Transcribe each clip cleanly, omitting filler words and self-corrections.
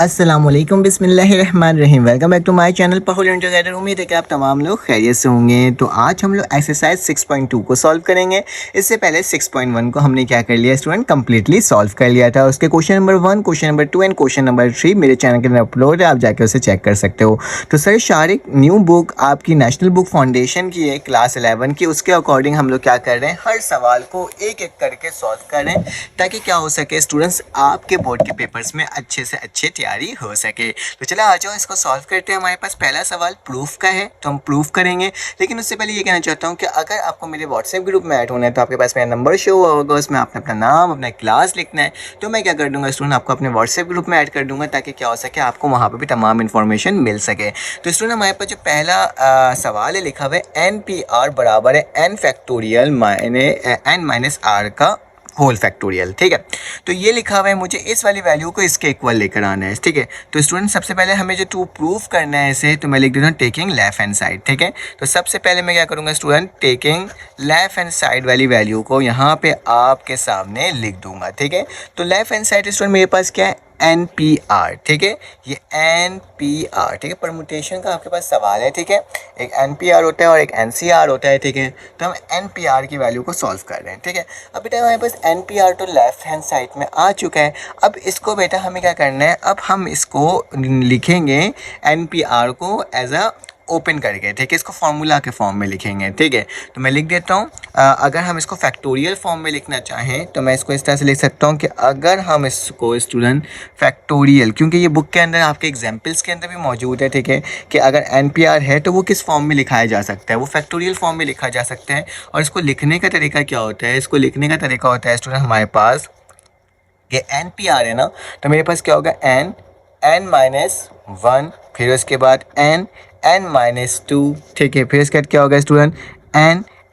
अस्सलामुअलैकुम बिस्मिल्लाहिर्रहमानिर्रहीम। Welcome back to my channel पहुल टुगेदर। उम्मीद है कि आप तमाम लोग खैरियत से होंगे। तो आज हम लोग एक्सरसाइज 6.2 को सॉल्व करेंगे। इससे पहले 6.1 को हमने क्या कर लिया स्टूडेंट, कंप्लीटली सॉल्व कर लिया था। उसके question number 1, question number 2 and question number 3 मेरे चैनल के अंदर अपलोड है, आप जाकर उसे चेक कर सकते हो। तो सर शारिक न्यू बुक आपकी नेशनल बुक फाउंडेशन की है, क्लास 11 की। उसके अकॉर्डिंग हम लोग क्या कर रहे हैं, हर सवाल को एक एक करके सॉल्व कर रहे हैं ताकि क्या हो सके स्टूडेंट्स, आपके बोर्ड के पेपर्स में अच्छे से अच्छे तैयारी हो सके। तो चलो आ जाओ, इसको सॉल्व करते हैं। हमारे पास पहला सवाल प्रूफ का है तो हम प्रूफ करेंगे, लेकिन उससे पहले ये कहना चाहता हूँ कि अगर आपको मेरे व्हाट्सएप ग्रुप में ऐड होना है तो आपके पास मेरा नंबर शो होगा, उसमें आपने अपना नाम अपना क्लास लिखना है। तो मैं क्या कर दूंगा स्टूडेंट, आपको अपने व्हाट्सएप ग्रुप में ऐड कर दूंगा ताकि क्या हो सके, आपको वहाँ पर भी तमाम इन्फॉर्मेशन मिल सके। तो स्टूडेंट हमारे पास जो पहला सवाल है लिखा हुआ है NPR बराबर है n फैक्टोरियल माइने n माइनस आर का होल फैक्टोरियल। ठीक है, तो ये लिखा हुआ है, मुझे इस वाली वैल्यू को इसके इक्वल लेकर आना है। ठीक है, तो स्टूडेंट सबसे पहले हमें जो टू प्रूफ करना है इसे, तो मैं लिख देता हूँ टेकिंग लेफ्ट हैंड साइड। ठीक है, तो सबसे पहले मैं क्या करूँगा student, taking left hand side वाली वैल्यू को यहाँ पे आपके सामने लिख दूंगा। ठीक है, तो लेफ्ट हैंड साइड स्टूडेंट मेरे पास क्या है, NPR। ठीक है, ये NPR, ठीक है, परमुटेशन का आपके पास सवाल है। ठीक है, एक NPR होता है और एक NCR होता है। ठीक है, तो हम NPR की वैल्यू को सॉल्व कर रहे हैं। ठीक है, अब बेटा हमारे पास NPR तो लेफ्ट हैंड साइड में आ चुका है। अब इसको बेटा हमें क्या करना है, अब हम इसको लिखेंगे NPR को एज अ ओपन करके। ठीक है, इसको फार्मूला के फॉर्म में लिखेंगे। ठीक है, तो मैं लिख देता हूँ, अगर हम इसको फैक्टोरियल फॉर्म में लिखना चाहें तो मैं इसको इस तरह से लिख सकता हूँ कि अगर हम इसको स्टूडेंट फैक्टोरियल, क्योंकि ये बुक के अंदर आपके एग्जाम्पल्स के अंदर भी मौजूद है। ठीक है, कि अगर NPR है तो वो किस फॉर्म में लिखाया जा सकता है, वो फैक्टोरियल फॉर्म में लिखा जा सकता है। और इसको लिखने का तरीका क्या होता है, इसको लिखने का तरीका होता है स्टूडेंट हमारे पास कि NPR है ना, तो मेरे पास क्या होगा, n माइनस 1, फिर उसके बाद n माइनस 2। ठीक है, फिर इसके बाद क्या होगा स्टूडेंट,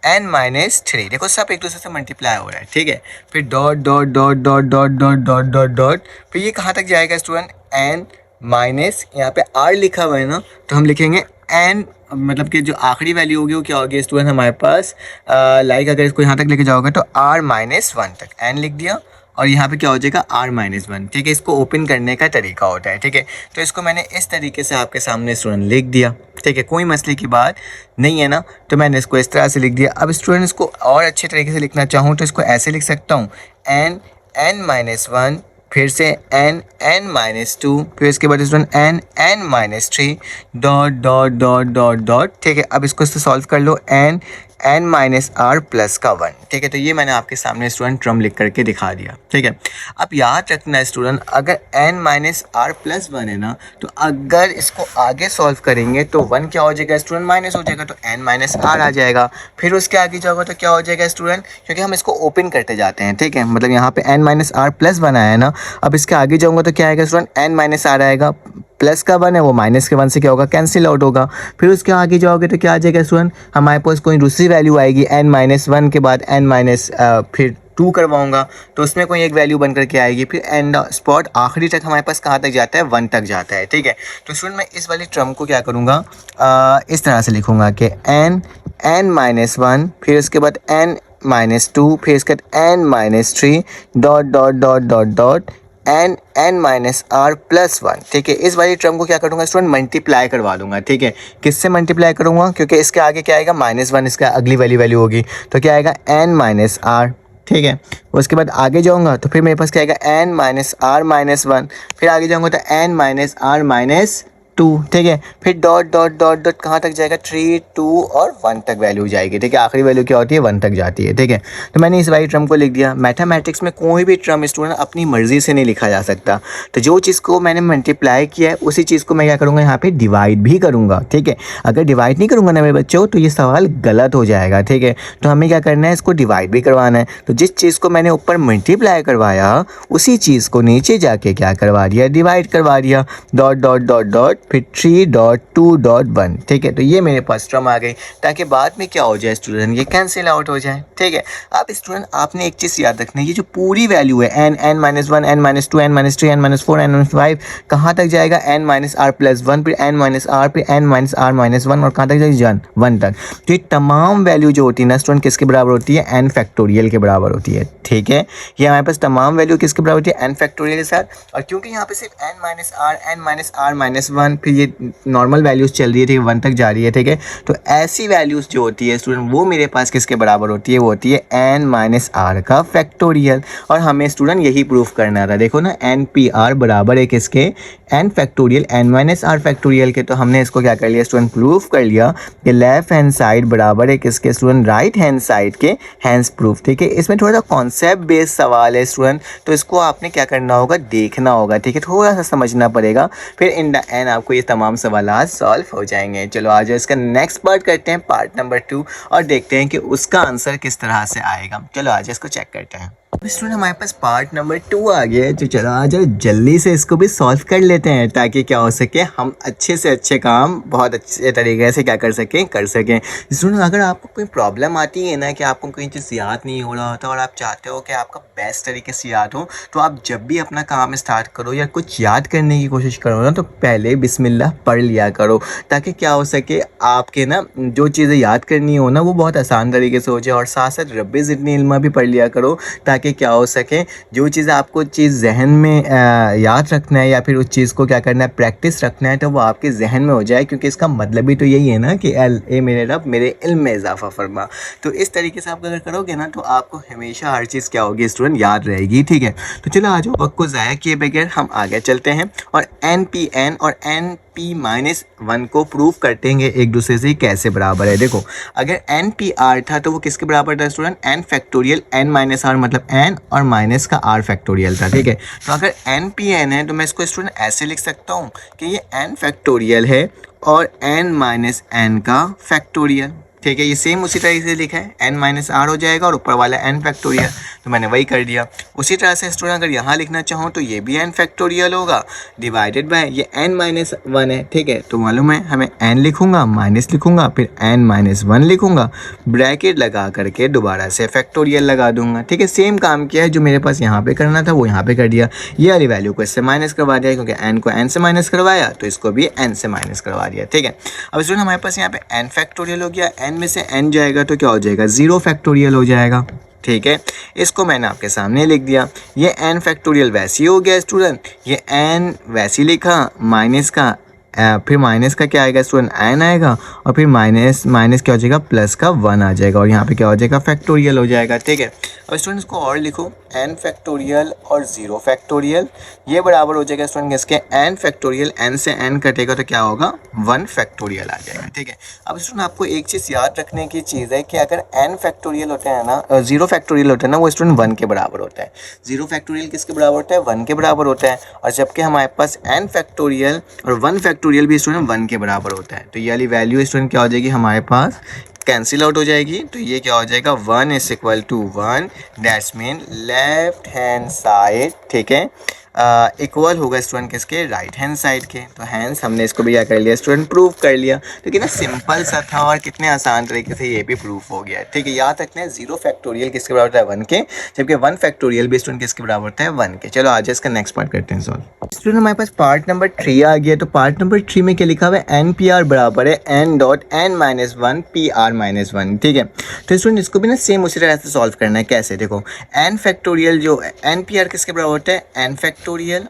n माइनस 3। देखो सब एक दूसरे से मल्टीप्लाई हो रहा है। ठीक है, फिर dot dot dot dot dot dot dot dot dot, फिर ये कहाँ तक जाएगा स्टूडेंट, n माइनस, यहाँ पे r लिखा हुआ है ना, तो हम लिखेंगे n, मतलब कि जो आखिरी वैल्यू होगी वो क्या होगी स्टूडेंट हमारे पास, लाइक अगर इसको यहाँ तक लेके जाओगे तो r माइनस 1 तक n लिख दिया, और यहाँ पे क्या हो जाएगा r माइनस 1। ठीक है, इसको ओपन करने का तरीका होता है। ठीक है, तो इसको मैंने इस तरीके से आपके सामने स्टूडेंट लिख दिया। ठीक है, कोई मसले की बात नहीं है ना, तो मैंने इसको इस तरह से लिख दिया। अब स्टूडेंट इसको और अच्छे तरीके से लिखना चाहूँ तो इसको ऐसे लिख सकता हूँ, n माइनस 1, फिर से n माइनस 2, फिर इसके बाद student n minus 3, dot dot dot dot dot. ठीक है, अब इसको सॉल्व कर लो, n माइनस r प्लस का 1। ठीक है, तो ये मैंने आपके सामने स्टूडेंट ट्रम लिख करके दिखा दिया। ठीक है, अब याद रखना स्टूडेंट, अगर n माइनस r प्लस 1 है ना, तो अगर इसको आगे सॉल्व करेंगे तो 1 क्या हो जाएगा स्टूडेंट, माइनस हो जाएगा, तो n माइनस r आ जाएगा। फिर उसके आगे जाओगे तो क्या हो जाएगा स्टूडेंट, क्योंकि हम इसको ओपन करते जाते हैं। ठीक है, मतलब यहाँ पे n माइनस r प्लस 1 आया है ना, अब इसके आगे जाऊँगा तो क्या आएगा स्टूडेंट, n माइनस r आएगा, प्लस का 1 है वो माइनस के 1 से क्या होगा, कैंसिल आउट होगा। फिर उसके आगे जाओगे तो क्या आ जाएगा स्टूडेंट, हमारे पास कोई दूसरी वैल्यू आएगी, n माइनस 1 के बाद n माइनस फिर 2 करवाऊंगा तो उसमें कोई एक वैल्यू बन करके आएगी। फिर एंड स्पॉट आखिरी तक हमारे पास कहाँ तक जाता है, 1 तक जाता है। ठीक है, तो स्टूडेंट मैं इस वाली टर्म को क्या करूँगा, इस तरह से लिखूँगा कि n माइनस 1, फिर उसके बाद n माइनस 2, फिर इसके बाद n minus 3, dot dot dot dot dot n minus r plus 1। ठीक है, इस वाली टर्म को क्या करूँगा स्टूडेंट, मल्टीप्लाई करवा दूंगा। ठीक है, किससे मल्टीप्लाई करूँगा, क्योंकि इसके आगे क्या आएगा, माइनस 1 इसका अगली वाली वैल्यू होगी, तो क्या आएगा n माइनस r। ठीक है, उसके बाद आगे जाऊँगा तो फिर मेरे पास क्या आएगा, n माइनस r माइनस 1, फिर आगे जाऊँगा तो n माइनस r माइनस 2। ठीक है, फिर डॉट डॉट डॉट डॉट कहाँ तक जाएगा, 3, 2 और 1 तक वैल्यू जाएगी। ठीक है, आखिरी वैल्यू क्या होती है, 1 तक जाती है। ठीक है, तो मैंने इस वाली टर्म को लिख दिया। मैथमेटिक्स में कोई भी टर्म स्टूडेंट अपनी मर्जी से नहीं लिखा जा सकता, तो जो चीज़ को मैंने मल्टीप्लाई किया है उसी चीज़ को मैं क्या करूँगा, यहाँ पे डिवाइड भी करूँगा। ठीक है, अगर डिवाइड नहीं करूँगा ना मेरे बच्चों तो ये सवाल गलत हो जाएगा। ठीक है, तो हमें क्या करना है, इसको डिवाइड भी करवाना है। तो जिस चीज़ को मैंने ऊपर मल्टीप्लाई करवाया उसी चीज़ को नीचे जाके क्या करवा दिया, डिवाइड करवा दिया। डॉट डॉट डॉट डॉट फिर 3.2.1, ठीक है। तो ये मेरे पास टर्म आ गई, ताकि बाद में क्या हो जाए स्टूडेंट, ये कैंसिल आउट हो जाए, ठीक है। अब स्टूडेंट आपने एक चीज़ याद रखनी है, ये जो पूरी वैल्यू है n, n-1, n-2, n-3, n-4, n-5, कहाँ तक जाएगा, n-r+1, फिर n-r, फिर n-r-1 और कहाँ तक जाएगा, 1 तक। तो ये तमाम वैल्यू जो होती है ना स्टूडेंट किसके बराबर होती है, n फैक्टोरियल के बराबर होती है, ठीक है। ये हमारे पास तमाम वैल्यू किसके बराबर होती है, n फैक्टोरियल के साथ। और क्योंकि यहाँ पे सिर्फ n-r, फिर ये नॉर्मल वैल्यूज़ चल रही है, ठीक है, 1 तक जा रही है, ठीक है। तो ऐसी वैल्यूज़ जो होती है स्टूडेंट वो मेरे पास किसके बराबर होती है, वो होती है n-r का फैक्टोरियल। और हमें स्टूडेंट यही प्रूफ करना था, देखो ना, NPR बराबर है किसके, n फैक्टोरियल n-r फैक्टोरियल के। तो हमने इसको क्या कर लिया स्टूडेंट, प्रूफ कर लिया कि लेफ्ट हैंड साइड बराबर है किसके स्टूडेंट, राइट हैंड साइड के, हैंस प्रूफ, ठीक है। इसमें थोड़ा सा कॉन्सेप्ट बेस्ड सवाल है स्टूडेंट, तो इसको आपने क्या करना होगा, देखना होगा, ठीक है, थोड़ा सा समझना पड़ेगा, फिर इन द एंड आपको ये तमाम सवालात सॉल्व हो जाएंगे। चलो आज इसका नेक्स्ट पार्ट करते हैं, पार्ट नंबर 2, और देखते हैं कि उसका आंसर किस तरह से आएगा। चलो आज इसको चेक करते हैं। स्टूडेंट हमारे पास पार्ट नंबर 2 आ गया है, तो चलो आज जल्दी से इसको भी सॉल्व कर लेते हैं, ताकि क्या हो सके, हम अच्छे से अच्छे काम बहुत अच्छे तरीके से क्या कर सकें। स्टूडेंट अगर आपको कोई प्रॉब्लम आती है ना कि आपको कोई चीज़ याद नहीं हो रहा होता और आप चाहते हो कि आपका बेस्ट तरीके से याद हो, तो आप जब भी अपना काम स्टार्ट करो या कुछ याद करने की कोशिश करो ना, तो पहले बिस्मिल्लाह पढ़ लिया करो, ताकि क्या हो सके, आपके ना जो चीज़ें याद करनी हो ना वो बहुत आसान तरीके से हो जाए। और साथ साथ रब्बी ज़िदनी इल्मा भी पढ़ लिया करो, ताकि क्या हो सके, जो चीज़ आपको चीज़ जहन में याद रखना है या फिर उस चीज़ को क्या करना है, प्रैक्टिस रखना है, तो वो आपके जहन में हो जाए। क्योंकि इसका मतलब ही तो यही है ना कि ए मेरे रब मेरे इल्म में इजाफा फरमा। तो इस तरीके से आप अगर करोगे ना, तो आपको हमेशा हर चीज़ क्या होगी स्टूडेंट, याद रहेगी, ठीक है। तो चलो आज वक्त को ज़ाया किए बगैर हम आगे चलते हैं और NPN और NP-1 को प्रूफ करते हैं एक दूसरे से कैसे बराबर है। देखो, अगर NPR था तो वो किसके बराबर था स्टूडेंट, n फैक्टोरियल n-r, मतलब n और माइनस का r फैक्टोरियल था, ठीक है। तो अगर NPN है तो मैं इसको स्टूडेंट ऐसे लिख सकता हूँ कि ये n फैक्टोरियल है और n-n का फैक्टोरियल, ठीक है। ये सेम उसी तरीके से लिखा है, n-r हो जाएगा और ऊपर वाला n फैक्टोरियल, तो मैंने वही कर दिया। उसी तरह से स्टूडेंट अगर यहाँ लिखना चाहूँ तो ये भी n फैक्टोरियल होगा डिवाइडेड बाय ये n-1 है, ठीक है। तो मालूम है हमें n लिखूंगा, माइनस लिखूंगा, फिर n-1 लिखूंगा, ब्रैकेट लगा करके दोबारा से फैक्टोरियल लगा दूंगा, ठीक है। सेम काम किया है, जो मेरे पास यहाँ पे करना था वो यहाँ पे कर दिया। ये वाली वैल्यू को इससे माइनस करवा दिया, क्योंकि n को n से माइनस करवाया तो इसको भी n से माइनस करवा दिया, ठीक है। अब स्टूडेंट हमारे पास यहाँ पे n फैक्टोरियल हो गया, n में से n जाएगा तो क्या हो जाएगा, 0 फैक्टोरियल हो जाएगा, ठीक है। इसको मैंने आपके सामने लिख दिया। ये n फैक्टोरियल वैसे ही हो गया स्टूडेंट, ये n वैसे ही लिखा, माइनस का फिर माइनस का क्या आएगा स्टूडेंट, n आएगा, और फिर माइनस क्या हो जाएगा, प्लस का 1 आ जाएगा, और यहाँ पे क्या हो जाएगा, फैक्टोरियल हो जाएगा, ठीक है। अब स्टूडेंट इसको और लिखो, n फैक्टोरियल और 0 फैक्टोरियल, ये बराबर हो जाएगा स्टूडेंट किसके, n फैक्टोरियल, n से n कटेगा तो क्या होगा, 1 फैक्टोरियल आ जाएगा, ठीक है। अब स्टूडेंट आपको एक चीज़ याद रखने की चीज़ है कि अगर n फैक्टोरियल होता है ना, 0 फैक्टोरियल होता है ना, वो स्टूडेंट 1 के बराबर होता है। 0 फैक्टोरियल किसके बराबर होता है, 1 के बराबर होता है। और जबकि हमारे पास n फैक्टोरियल और 1 फैक्टोरियल भी स्टूडेंट 1 के बराबर होता है। तो ये वाली वैल्यू स्टूडेंट क्या हो जाएगी, हमारे पास कैंसिल आउट हो जाएगी। तो ये क्या हो जाएगा, 1 is equal to 1, that's mean left hand side, ठीक है, इक्वल होगा स्टूडेंट किसके, राइट हैंड साइड के। तो हैंस हमने इसको भी क्या कर लिया स्टूडेंट, प्रूफ कर लिया। तो कितना सिंपल सा था और कितने आसान तरीके से ये भी प्रूफ हो गया, ठीक है। याद रखना है 0 फैक्टोरियल किसके बराबर होता है, 1 के, जबकि 1 फैक्टोरियल भी स्टूडेंट किसके बराबर होता है, 1 के। चलो आज इसका नेक्स्ट पार्ट करते हैं सॉल्व। स्टूडेंट हमारे पास पार्ट नंबर 3 आ गया। तो पार्ट नंबर 3 में क्या लिखा हुआ है, NPR बराबर है n.n-1 PR-1, ठीक है। तो स्टूडेंट इसको भी ना सेम उसी तरह से सॉल्व करना है। कैसे, देखो, n फैक्टोरियल जो NPR किसके बराबर होता है, n फैक्टोरियल,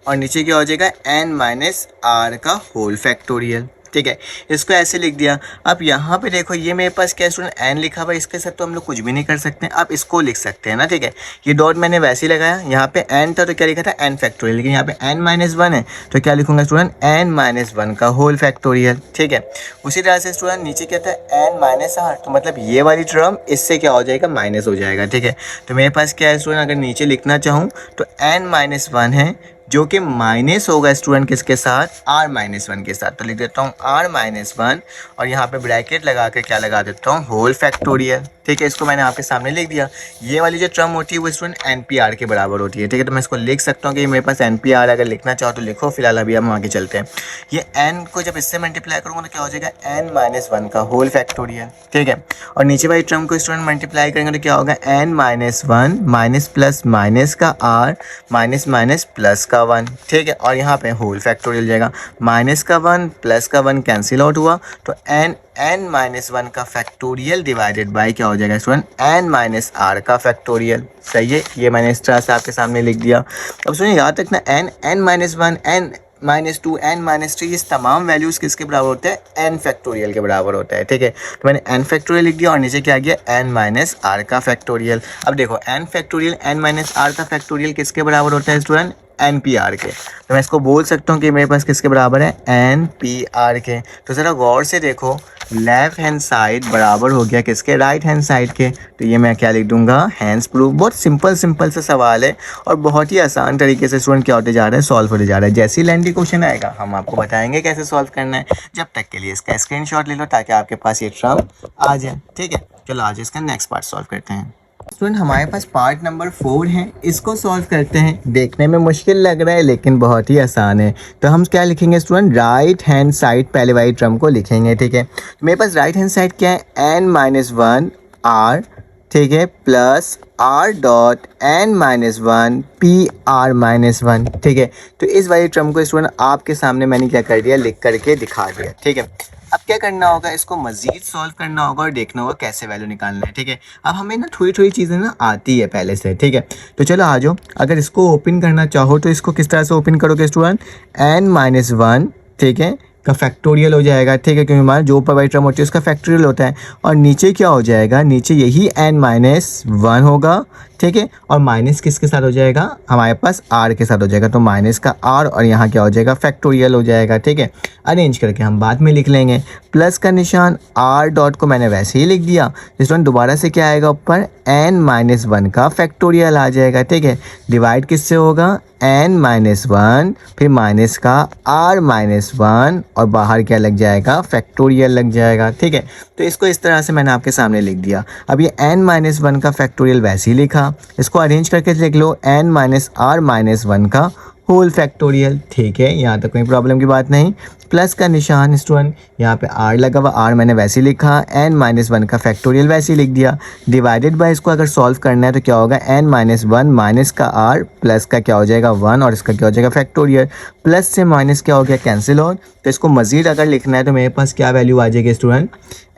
और नीचे क्या हो जाएगा, n-r का होल फैक्टोरियल, ठीक है। इसको ऐसे लिख दिया। अब यहाँ पे देखो, ये मेरे पास क्या स्टूडेंट n लिखा हुआ है, इसके साथ तो हम लोग कुछ भी नहीं कर सकते, अब इसको लिख सकते हैं ना, ठीक है। ये डॉट मैंने वैसे ही लगाया, यहाँ पे n था तो क्या लिखा था, n फैक्टोरियल, लेकिन यहाँ पे n-1 है तो क्या लिखूंगा स्टूडेंट, n-1 का होल फैक्टोरियल, ठीक है। उसी तरह से स्टूडेंट नीचे क्या था, n-r, तो मतलब ये वाली टर्म इससे क्या हो जाएगा, माइनस हो जाएगा, ठीक है। तो मेरे पास क्या है स्टूडेंट, अगर नीचे लिखना चाहूँ तो n-1 है जो कि माइनस होगा स्टूडेंट किसके साथ, r-1 के साथ। तो लिख देता हूँ r-1 और यहाँ पे ब्रैकेट लगा के क्या लगा देता हूँ, होल फैक्टोरियल। ठीक है, इसको मैंने आपके सामने लिख दिया। ये वाली जो टर्म होती है वो स्टूडेंट NPR के बराबर होती है। ठीक है, तो मैं इसको लिख सकता हूँ कि मेरे पास NPR, अगर लिखना चाहो तो लिखो, फिलहाल अभी हम आगे चलते हैं। ये n को जब इससे मल्टीप्लाई करूँगा तो क्या हो जाएगा, n-1 का होल फैक्टोरियल। ठीक है, और नीचे वाली टर्म को स्टूडेंट मल्टीप्लाई करेंगे तो क्या होगा, n-1 माइनस प्लस माइनस का r माइनस माइनस प्लस का 1। ठीक है, और यहाँ पे होल फैक्टोरियल जाएगा, माइनस का 1 प्लस का 1 कैंसिल आउट हुआ, तो n-1 का फैक्टोरियल डिवाइडेड बाय क्या हो जाएगा स्टूडेंट, n-r का फैक्टोरियल। सही है, ये मैंने इस तरह से आपके सामने लिख दिया। अब सुनिए, याद रखना n-1 n-2 n-3 ये तमाम वैल्यूज़ किसके बराबर होते हैं, n फैक्टोरियल के बराबर होता है। ठीक है, तो मैंने n फैक्टोरियल लिख दिया और नीचे क्या आ गया, n-r का फैक्टोरियल। अब देखो n फैक्टोरियल n-r का फैक्टोरियल किसके बराबर होता है स्टूडेंट, NPR के। तो मैं इसको बोल सकता हूँ कि मेरे पास किसके बराबर है, NPR के। तो ज़रा गौर से देखो, लेफ़्ट हैंड साइड बराबर हो गया किसके, राइट हैंड साइड के। तो ये मैं क्या लिख दूंगा, हैंड्स प्रूफ। बहुत सिंपल सा सवाल है और बहुत ही आसान तरीके से स्टूडेंट क्या होते जा रहा है, सॉल्व होते जा रहा है। जैसे ही लेंथी क्वेश्चन आएगा हम आपको बताएंगे कैसे सॉल्व करना है। जब तक के लिए इसका स्क्रीनशॉट ले लो ताकि आपके पास ये टर्म आ जाए। ठीक है, चलो आज इसका नेक्स्ट पार्ट सॉल्व करते हैं। स्टूडेंट हमारे पास पार्ट नंबर 4 है, इसको सॉल्व करते हैं। देखने में मुश्किल लग रहा है लेकिन बहुत ही आसान है। तो हम क्या लिखेंगे स्टूडेंट, राइट हैंड साइड पहले वाली टर्म को लिखेंगे। ठीक है, तो मेरे पास राइट हैंड साइड क्या है, n-1 r, ठीक है, plus r dot n-1 PR-1। ठीक है, तो इस वाली टर्म को स्टूडेंट आपके सामने मैंने क्या कर दिया, लिख करके दिखा दिया। ठीक है, अब क्या करना होगा, इसको मज़ीद सॉल्व करना होगा और देखना होगा कैसे वैल्यू निकालना है। ठीक है, अब हमें ना थोड़ी चीज़ें ना आती है पहले से। ठीक है, तो चलो आ जाओ, अगर इसको ओपन करना चाहो तो इसको किस तरह से ओपन करोगे स्टूडेंट, n-1, ठीक है, का फैक्टोरियल हो जाएगा। ठीक है, क्योंकि हमारा जो ऊपर वाली टर्म होती है उसका फैक्टोरियल होता है। और नीचे क्या हो जाएगा, नीचे यही n-1 होगा। ठीक है, और माइनस किसके साथ हो जाएगा, हमारे पास r के साथ हो जाएगा। तो माइनस का r और यहाँ क्या हो जाएगा, फैक्टोरियल हो जाएगा। ठीक है, अरेंज करके हम बाद में लिख लेंगे। प्लस का निशान r डॉट को मैंने वैसे ही लिख दिया। स्टूडेंट दोबारा से क्या आएगा, ऊपर n-1 का फैक्टोरियल आ जाएगा। ठीक है, डिवाइड किससे होगा, n-1 फिर माइनस का r-1 और बाहर क्या लग जाएगा, फैक्टोरियल लग जाएगा। ठीक है, तो इसको इस तरह से मैंने आपके सामने लिख दिया। अब ये n-1 का फैक्टोरियल वैसे ही लिखा, इसको अरेंज करके लिख लो, n-r-1 का होल फैक्टोरियल। ठीक है, यहाँ तक कोई प्रॉब्लम की बात नहीं। प्लस का निशान स्टूडेंट यहाँ पे r लगा हुआ, r मैंने वैसे ही लिखा, n-1 का फैक्टोरियल वैसे ही लिख दिया। डिवाइडेड बाय इसको अगर सॉल्व करना है तो क्या होगा, n-1 माइनस का r प्लस का क्या हो जाएगा 1 और इसका क्या हो जाएगा फैक्टोरियल। प्लस से माइनस क्या हो गया, कैंसिल आउट। तो इसको मज़ीद अगर लिखना है तो मेरे पास क्या वैल्यू आ जाएगी स्टूडेंट,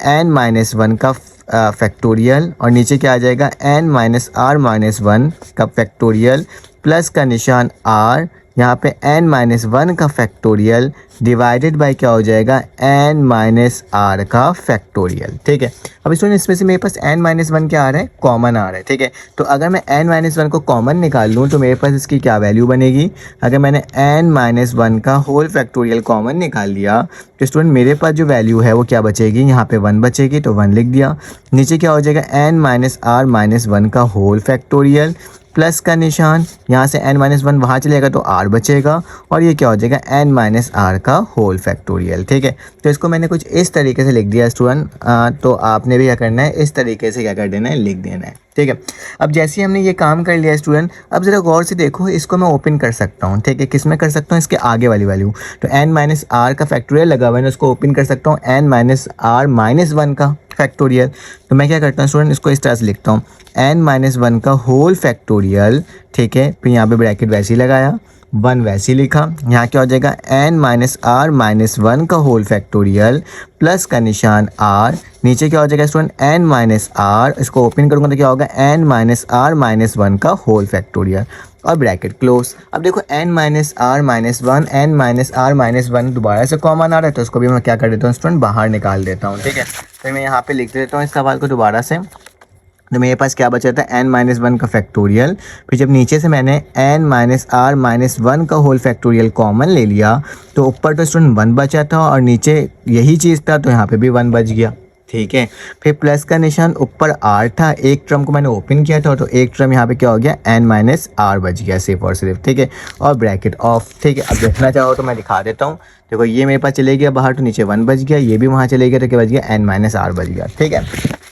n-1 का फैक्टोरियल और नीचे क्या आ जाएगा, n-r-1 का फैक्टोरियल प्लस का निशान r, यहाँ पे n-1 का फैक्टोरियल डिवाइडेड बाय क्या हो जाएगा, n-r का फैक्टोरियल। ठीक है, अब इसमें से मेरे पास n-1 क्या आ रहा है, कॉमन आ रहा है। ठीक है, तो अगर मैं n-1 को कॉमन निकाल लूँ तो मेरे पास इसकी क्या वैल्यू बनेगी। अगर मैंने n-1 का होल फैक्टोरियल कॉमन निकाल लिया तो स्टूडेंट मेरे पास जो वैल्यू है वो क्या बचेगी, यहाँ पे 1 बचेगी। तो 1 लिख दिया। नीचे क्या हो जाएगा, n-r-1 का होल फैक्टोरियल प्लस का निशान, यहाँ से n-1 वहाँ चलेगा तो r बचेगा और ये क्या हो जाएगा, n-r का होल फैक्टोरियल। ठीक है, तो इसको मैंने कुछ इस तरीके से लिख दिया स्टूडेंट। तो आपने भी क्या करना है, इस तरीके से क्या कर देना है, लिख देना है। ठीक है, अब जैसे ही हमने ये काम कर लिया स्टूडेंट, अब ज़रा गौर से देखो, इसको मैं ओपन कर सकता हूँ। ठीक है, किस में कर सकता हूँ, इसके आगे वाली वैल्यू। तो n-r का फैक्टोरियल लगा हुआ है, उसको ओपन कर सकता हूँ n-r-1 का फैक्टोरियल। तो मैं क्या करता हूँ स्टूडेंट, इसको इस तरह से लिखता हूँ, n-1 का होल फैक्टोरियल। ठीक है, फिर यहाँ पे ब्रैकेट वैसे ही लगाया, 1 वैसे ही लिखा। यहाँ क्या हो जाएगा, n-r-1 का होल फैक्टोरियल प्लस का निशान r, नीचे क्या हो जाएगा स्टूडेंट, n-r, इसको ओपन करूँगा तो क्या होगा, n-r-1 का होल फैक्टोरियल और ब्रैकेट क्लोज। अब देखो n-r-1 दोबारा से कॉमन आ रहा है तो इसको भी मैं क्या कर देता हूँ स्टूडेंट, बाहर निकाल देता हूँ। ठीक है, तो मैं यहाँ पे लिख देता हूँ इस सवाल को दोबारा से। तो मेरे पास क्या बचा था, n-1 का फैक्टोरियल। फिर जब नीचे से मैंने n-r-1 का होल फैक्टोरियल कॉमन ले लिया तो ऊपर तो स्टूडेंट 1 बचा था और नीचे यही चीज़ था तो यहाँ पे भी 1 बच गया। ठीक है। फिर प्लस का निशान ऊपर आर था, एक टर्म को मैंने ओपन किया था तो एक टर्म यहाँ पे क्या हो गया एन माइनस आर बच गया सिर्फ और सिर्फ, ठीक है, और ब्रैकेट ऑफ, ठीक है। अब देखना चाहो तो मैं दिखा देता हूँ। देखो ये मेरे पास चले गया बाहर तो नीचे 1 बच गया, ये भी वहाँ चले गया तो क्या बच गया एन माइनस आर बच गया, ठीक है।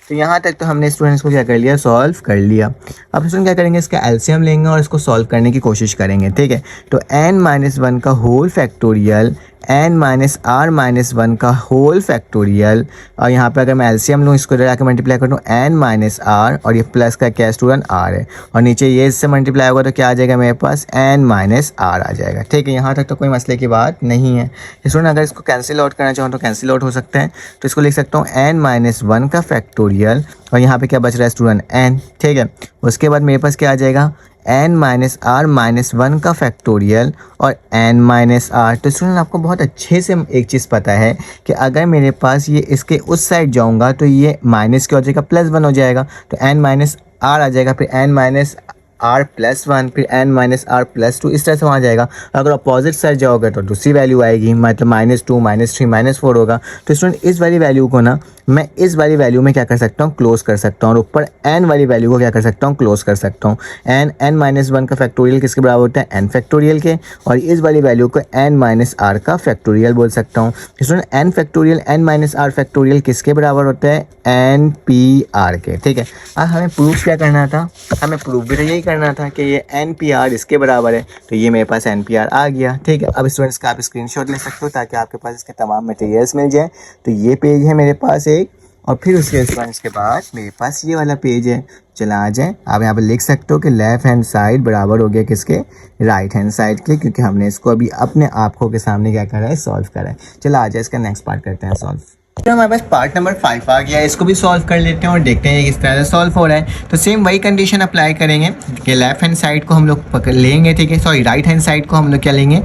तो यहाँ तक तो हमने स्टूडेंट्स को क्या कर लिया, सॉल्व कर लिया। अब स्टूडेंट क्या करेंगे, इसका एलसीएम लेंगे और इसको सॉल्व करने की कोशिश करेंगे, ठीक है। तो n माइनस 1 का whole factorial n minus r minus 1 का होल फैक्टोरियल, और यहाँ पे अगर मैं एलसीएम लूँ इसको जाकर मल्टीप्लाई कर दूँ n माइनस आर, और ये प्लस का क्या स्टूडेंट r है, और नीचे ये इससे मल्टीप्लाई होगा तो क्या आ जाएगा मेरे पास n माइनस आर आ जाएगा, ठीक है। यहाँ तक तो कोई मसले की बात नहीं है स्टूडेंट। अगर इसको कैंसिल आउट करना चाहो तो कैंसिल आउट हो सकता है, तो इसको लिख सकता हूँ n माइनस 1 का फैक्टोरियल, और यहाँ पे क्या बच रहा है स्टूडेंट n, ठीक है। उसके बाद मेरे पास क्या आ जाएगा n माइनस आर माइनस 1 का फैक्टोरियल और n माइनस आर। तो स्टूडेंट आपको बहुत अच्छे से एक चीज़ पता है कि अगर मेरे पास ये इसके उस साइड जाऊंगा तो ये माइनस क्या हो जाएगा प्लस 1 हो जाएगा, तो n माइनस आर आ जाएगा, फिर n माइनस आर प्लस 1, फिर n माइनस आर प्लस 2, इस तरह से वहाँ जाएगा। अगर अपोजिट साइड जाओगे तो दूसरी वैल्यू आएगी, मतलब -2 -3 -4 होगा। तो स्टूडेंट इस वाली वैल्यू को ना मैं इस वाली वैल्यू में क्या कर सकता हूँ, क्लोज कर सकता हूँ, और ऊपर n वाली वैल्यू को क्या कर सकता हूँ, क्लोज कर सकता हूँ। n माइनस 1 का फैक्टोरियल किसके बराबर होता है, n फैक्टोरियल के, और इस वाली वैल्यू को n माइनस आर का फैक्टोरियल बोल सकता हूँ। Student n factorial n minus r factorial किसके बराबर होता है, n p r के, ठीक है। अब हमें प्रूफ क्या करना था, हमें प्रूफ भी तो यही करना था कि ये n p r इसके बराबर है, तो ये मेरे पास n p r आ गया, ठीक है। अब स्टूडेंट्स का आप स्क्रीनशॉट ले सकते हो ताकि आपके पास इसके तमाम मटेरियल्स मिल जाए। तो ये पेज है मेरे पास एक, और फिर उसके स्टूडेंट्स के बाद मेरे पास ये वाला पेज है। चला आ जाए, आप यहाँ पर लिख सकते हो कि लेफ़्ट हैंड साइड बराबर हो गया किसके, राइट हैंड साइड के, क्योंकि हमने इसको अभी अपने आँखों के सामने क्या करा है, सॉल्व करा है। चला आ जाए, इसका नेक्स्ट पार्ट करते हैं सॉल्व। तो हमारे पास पार्ट नंबर 5 आ गया है, इसको भी सॉल्व कर लेते हैं और देखते हैं किस तरह से सॉल्व हो रहा है। तो सेम वही कंडीशन अप्लाई करेंगे कि लेफ्ट हैंड साइड को हम लोग पकड़ लेंगे, ठीक है, सॉरी राइट हैंड साइड को हम लोग क्या लेंगे,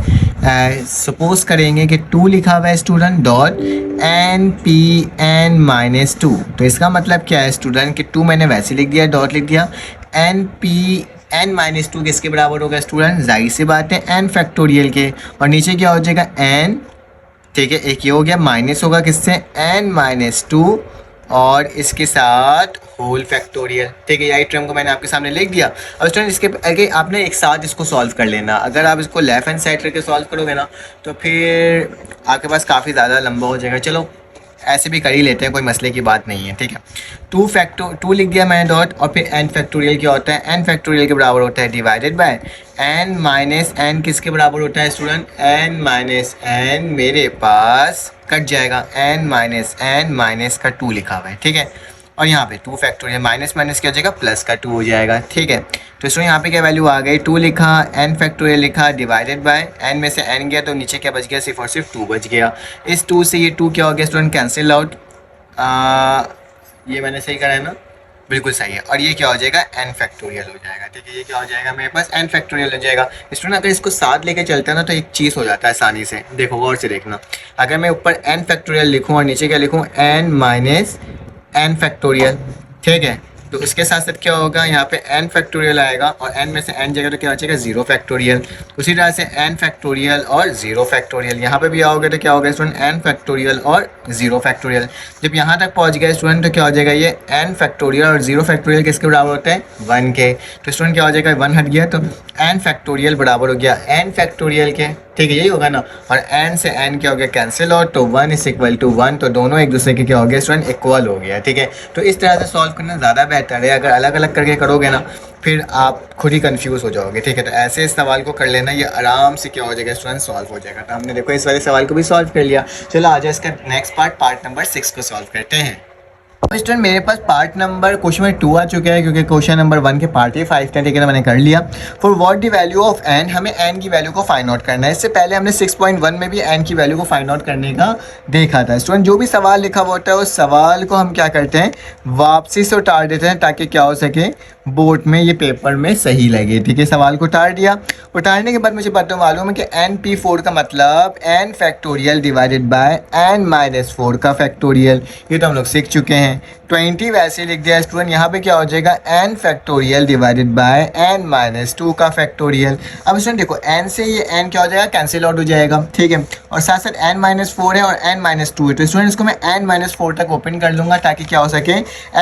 सपोज करेंगे कि 2 लिखा हुआ है student dot n p n minus 2। तो इसका मतलब क्या है स्टूडेंट कि 2 मैंने वैसे लिख दिया, डॉट लिख दिया, n p n माइनस 2 किसके बराबर होगा स्टूडेंट, जाहिर सी बात है n फैक्टोरियल के, और नीचे क्या हो जाएगा n, ठीक है, एक ये हो गया, माइनस होगा किससे, n माइनस 2, और इसके साथ होल फैक्टोरियल, ठीक है। यही टर्म को मैंने आपके सामने लिख दिया। अब स्टूडेंट इसके आगे आपने एक साथ इसको सॉल्व कर लेना। अगर आप इसको लेफ्ट हैंड साइड करके सॉल्व करोगे ना तो फिर आपके पास काफ़ी ज़्यादा लंबा हो जाएगा। चलो ऐसे भी कर ही लेते हैं, कोई मसले की बात नहीं है, ठीक है। 2 लिख दिया मैंने डॉट, और फिर n फैक्टोरियल क्या होता है, n फैक्टोरियल के बराबर होता है divided by n minus n किसके बराबर होता है स्टूडेंट, n माइनस n मेरे पास कट जाएगा, n माइनस n माइनस का 2 लिखा हुआ है, ठीक है। और यहाँ पे 2 फैक्टोरियल माइनस माइनस क्या हो जाएगा, प्लस का 2 हो जाएगा, ठीक है। तो इसमें यहाँ पे क्या वैल्यू आ गई, 2 लिखा, n फैक्टोरियल लिखा, डिवाइडेड बाय n में से n गया तो नीचे क्या बच गया, सिर्फ और सिर्फ 2 बच गया। इस 2 से ये 2 क्या हो गया स्टूडेंट, कैंसिल आउट, ये मैंने सही करा है ना, बिल्कुल सही है। और ये क्या हो जाएगा, n फैक्टोरियल हो जाएगा, ठीक है। ये क्या हो जाएगा मेरे पास, n फैक्टोरियल हो जाएगा। स्टूडेंट अगर इसको साथ लेके चलते हैं ना तो एक चीज़ हो जाता है आसानी से, देखो गौर से देखना। अगर मैं ऊपर n फैक्टोरियल लिखूँ और नीचे क्या लिखूँ, n माइनस n फैक्टोरियल, ठीक है, तो इसके साथ साथ क्या होगा, यहाँ पे n फैक्टोरियल आएगा, और n में से n जगह तो क्या हो जाएगा, 0 फैक्टोरियल। उसी तरह से n फैक्टोरियल और 0 फैक्टोरियल, यहाँ पे भी आओगे तो क्या होगा स्टूडेंट, n फैक्टोरियल और 0 फैक्टोरियल। जब यहाँ तक पहुँच गया स्टूडेंट तो क्या हो जाएगा, ये n फैक्टोरियल और 0 फैक्टोरियल किसके बराबर होता है, 1 के। तो स्टूडेंट क्या हो जाएगा, 1 हट गया तो n फैक्टोरियल बराबर हो गया n फैक्टोरियल के, ठीक है, यही होगा ना। और n से n क्या हो गया, कैंसिल आउट, तो 1 इज इक्वल टू 1, तो दोनों एक दूसरे के क्या हो गया स्टूडेंट, इक्वल हो गया, ठीक है। तो इस तरह से सॉल्व करना ज़्यादा बेहतर है। अगर अलग अलग करके करोगे ना फिर आप खुद ही कंफ्यूज हो जाओगे, ठीक है। तो ऐसे इस सवाल को कर लेना, ये आराम से क्या हो जाएगा स्टूडेंट, सॉल्व हो जाएगा। तो हमने देखो इस वाले सवाल को भी सॉल्व कर लिया। चलो आ जाए इसका नेक्स्ट पार्ट नंबर 6 को सॉल्व करते हैं। तो स्टूडेंट मेरे पास पार्ट नंबर क्वेश्चन नंबर 2 आ चुका है, क्योंकि क्वेश्चन नंबर 1 के पार्ट ही 5 थे, ठीक है, तो मैंने कर लिया। For what the value of n, हमें n की वैल्यू को फाइंड आउट करना है। इससे पहले हमने 6.1 में भी n की वैल्यू को फाइंड आउट करने का देखा था। स्टूडेंट जो भी सवाल लिखा हुआ होता है उस सवाल को हम क्या करते हैं, वापसी से उतार देते हैं ताकि क्या हो सके, बोर्ड में ये पेपर में सही लगे। ठीक है, सवाल को उतार दिया। उतारने के बाद मुझे पता मालूम है कि NP4 का मतलब n factorial divided bye n-4 का फैक्टोरियल। ये तो हम लोग सीख चुके हैं। 20 वैसे लिख दिया स्टूडेंट, यहाँ पे क्या हो जाएगा n factorial divided bye n-2 का फैक्टोरियल। अब स्टूडेंट देखो n से ये n क्या हो जाएगा, कैंसिल आउट हो जाएगा। ठीक है, और साथ साथ n-4 है और n-2 है, तो स्टूडेंट इसको मैं n-4 तक ओपन कर लूँगा ताकि क्या हो सके,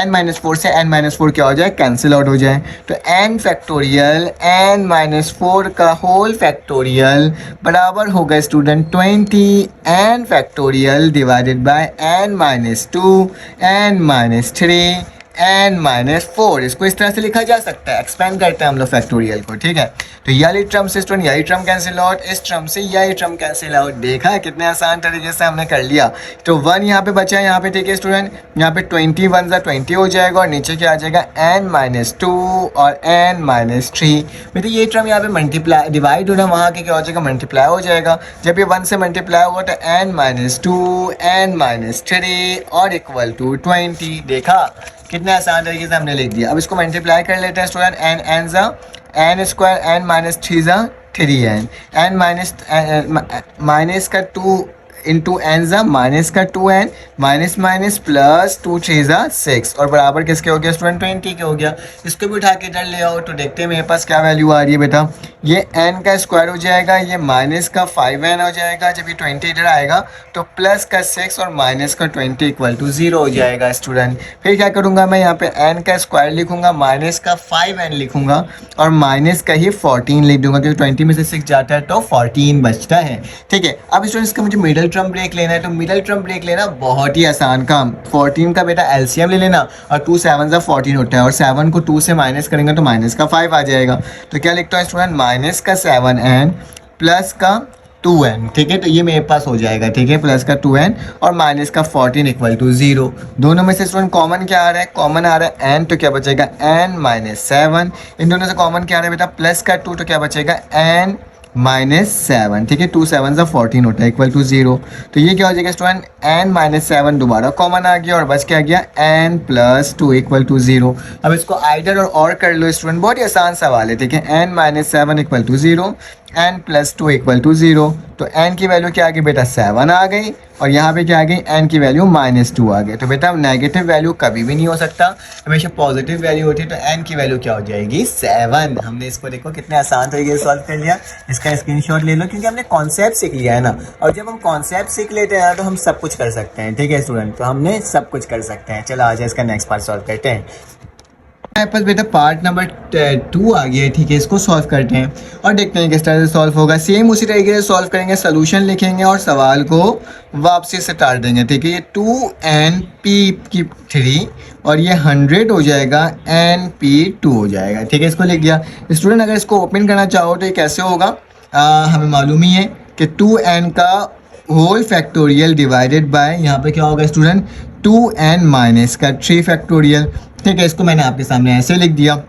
n-4 से n-4 क्या हो जाए, कैंसिल आउट हो जाए। तो n फैक्टोरियल n-4 का होल फैक्टोरियल बराबर होगा student 20 n factorial divided bye n-2 n-3 n-4। इसको इस तरह से लिखा जा सकता है, एक्सपेंड करते हैं हम लोग फैक्टोरियल को। ठीक है, तो यही टर्म से स्टूडेंट यही टर्म कैंसिल आउट, इस टर्म से यही टर्म कैंसिल आउट। देखा है कितने आसान तरीके से हमने कर लिया। तो 1 यहाँ पे बचा है, यहाँ पे ठीक है स्टूडेंट, यहाँ पे 20 1 ज़ा 20 हो जाएगा और नीचे क्या आ जाएगा n-2 और n-3। बेटा ये टर्म यहाँ पे मल्टीप्लाई डिवाइड हो रहा है, वहाँ के क्या हो जाएगा, मल्टीप्लाई हो जाएगा। जब ये 1 से मल्टीप्लाई होगा तो n-2 n-3 और इक्वल टू 20। देखा कितने आसान तरीके से हमने लिख दिया। अब इसको मल्टीप्लाई कर लेते हैं स्टूडेंट, n ज़ा n स्क्वायर n-3 ज़ा 3n n माइनस का 2 इंटू n ज़ा माइनस का 2n माइनस माइनस प्लस 2 3 ज़ा 6 और बराबर किसके हो गया स्टूडेंट, 20 के हो गया। इसको भी उठा के इधर ले आओ तो देखते हैं मेरे पास क्या वैल्यू आ रही है बेटा। ये n का स्क्वायर हो जाएगा, ये माइनस का 5n हो जाएगा। जब ये 20 इधर आएगा तो प्लस का 6 और माइनस का 20 इक्वल टू 0 हो जाएगा स्टूडेंट। फिर क्या करूँगा मैं, यहाँ पे n का स्क्वायर लिखूँगा, माइनस का 5n लिखूँगा और माइनस का ही 14 लिख दूंगा, क्योंकि 20 में से 6 जाता है तो 14 बचता है। ठीक है, अब स्टूडेंट इसका मुझे मिडल टर्म ब्रेक लेना है, तो मिडल टर्म ब्रेक लेना बहुत ही आसान काम। 14 का बेटा एलसीएम ले लेना और 2 7 ज़ा 14 होता है और 7 को 2 से माइनस करेंगे तो माइनस का 5 आ जाएगा। तो क्या लिखता है स्टूडेंट, माइनस का 7n प्लस का 2n। ठीक है, तो ये मेरे पास हो जाएगा। ठीक है, प्लस का 2n और माइनस का 14 इक्वल टू 0। दोनों में से स्टूडेंट कॉमन क्या आ रहा है, कॉमन आ रहा है n, तो क्या बचेगा n-7। इन दोनों से कॉमन क्या आ रहा है बेटा, प्लस का 2, तो क्या बचेगा n-7। ठीक है, 2 7 ज़ा 14 होता है इक्वल टू 0। तो ये क्या हो जाएगा स्टूडेंट, n-7 दोबारा कॉमन आ गया और बच क्या गया n+2 इक्वल टू 0। अब इसको आइडर और कर लो स्टूडेंट, बहुत ही आसान सवाल है। ठीक है, n-7 equal to 0 n+2 equal to 0। तो n की वैल्यू क्या आ गई बेटा, 7 आ गई और यहाँ पे क्या आ गई, n की वैल्यू -2 आ गई। तो बेटा नेगेटिव वैल्यू कभी भी नहीं हो सकता, हमेशा पॉजिटिव वैल्यू होती है। तो n की वैल्यू क्या हो जाएगी, 7। हमने इसको देखो कितने आसान तरीके से सॉल्व कर लिया। इसका स्क्रीनशॉट ले लो, क्योंकि हमने कॉन्सेप्ट सीख लिया है ना, और जब हम कॉन्सेप्ट सीख लेते हैं तो हम सब कुछ कर सकते हैं। ठीक है स्टूडेंट, तो हमने सब कुछ कर सकते हैं। चलो आ जाए इसका नेक्स्ट पार्ट सॉल्व करते हैं। हमारे पास बेटा पार्ट नंबर 2 आ गया है। ठीक है, इसको सॉल्व करते हैं और देखते हैं किस तरह से सॉल्व होगा। सेम उसी तरीके से सॉल्व करेंगे, सोल्यूशन लिखेंगे और सवाल को वापसी से टार देंगे। ठीक है, ये 2np3 और ये 100 हो जाएगा np2 हो जाएगा। ठीक है, इसको लिख दिया। स्टूडेंट अगर इसको ओपन करना चाहो तो ये कैसे होगा, हमें मालूम ही है कि 2n का होल फैक्टोरियल डिवाइडेड बाय, यहाँ पे क्या होगा स्टूडेंट, 2n माइनस का 3 फैक्टोरियल। ठीक है, इसको मैंने आपके सामने ऐसे लिख दिया।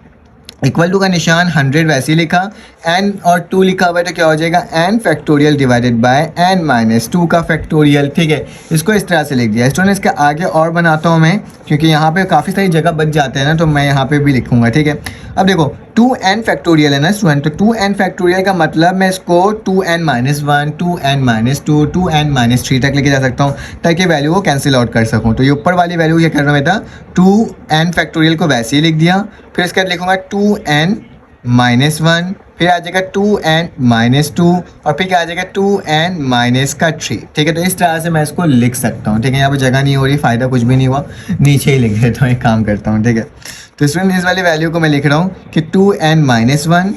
इक्वल टू का निशान 100 वैसे ही लिखा, n और 2 लिखा हुआ है तो क्या हो जाएगा n factorial divided bye n-2 का फैक्टोरियल। ठीक है, इसको इस तरह से लिख दिया। स्टूडेंट इसके आगे और बनाता हूँ मैं, क्योंकि यहाँ पे काफ़ी सारी जगह बच जाते हैं ना, तो मैं यहाँ पे भी लिखूँगा। ठीक है, अब देखो 2n फैक्टोरियल है ना स्टूडेंट, तो 2n फैक्टोरियल का मतलब मैं इसको 2n-1 2n-2 2n-3 तक लेके जा सकता हूँ ताकि वैल्यू को कैंसिल आउट कर सकूँ। तो ये ऊपर वाली वैल्यू क्या करना बेटा, 2n फैक्टोरियल को वैसे ही लिख दिया, फिर इसके बाद लिखूँगा 2n-1, फिर आ जाएगा 2n-2 और फिर क्या आ जाएगा 2n-3। ठीक है, तो इस तरह से मैं इसको लिख सकता हूँ। ठीक है, यहाँ पर जगह नहीं हो रही, फ़ायदा कुछ भी नहीं हुआ, नीचे ही लिख देता हूँ, एक काम करता हूँ। ठीक है, तो स्टूडेंट इस वाली वैल्यू को मैं लिख रहा हूँ कि 2n-1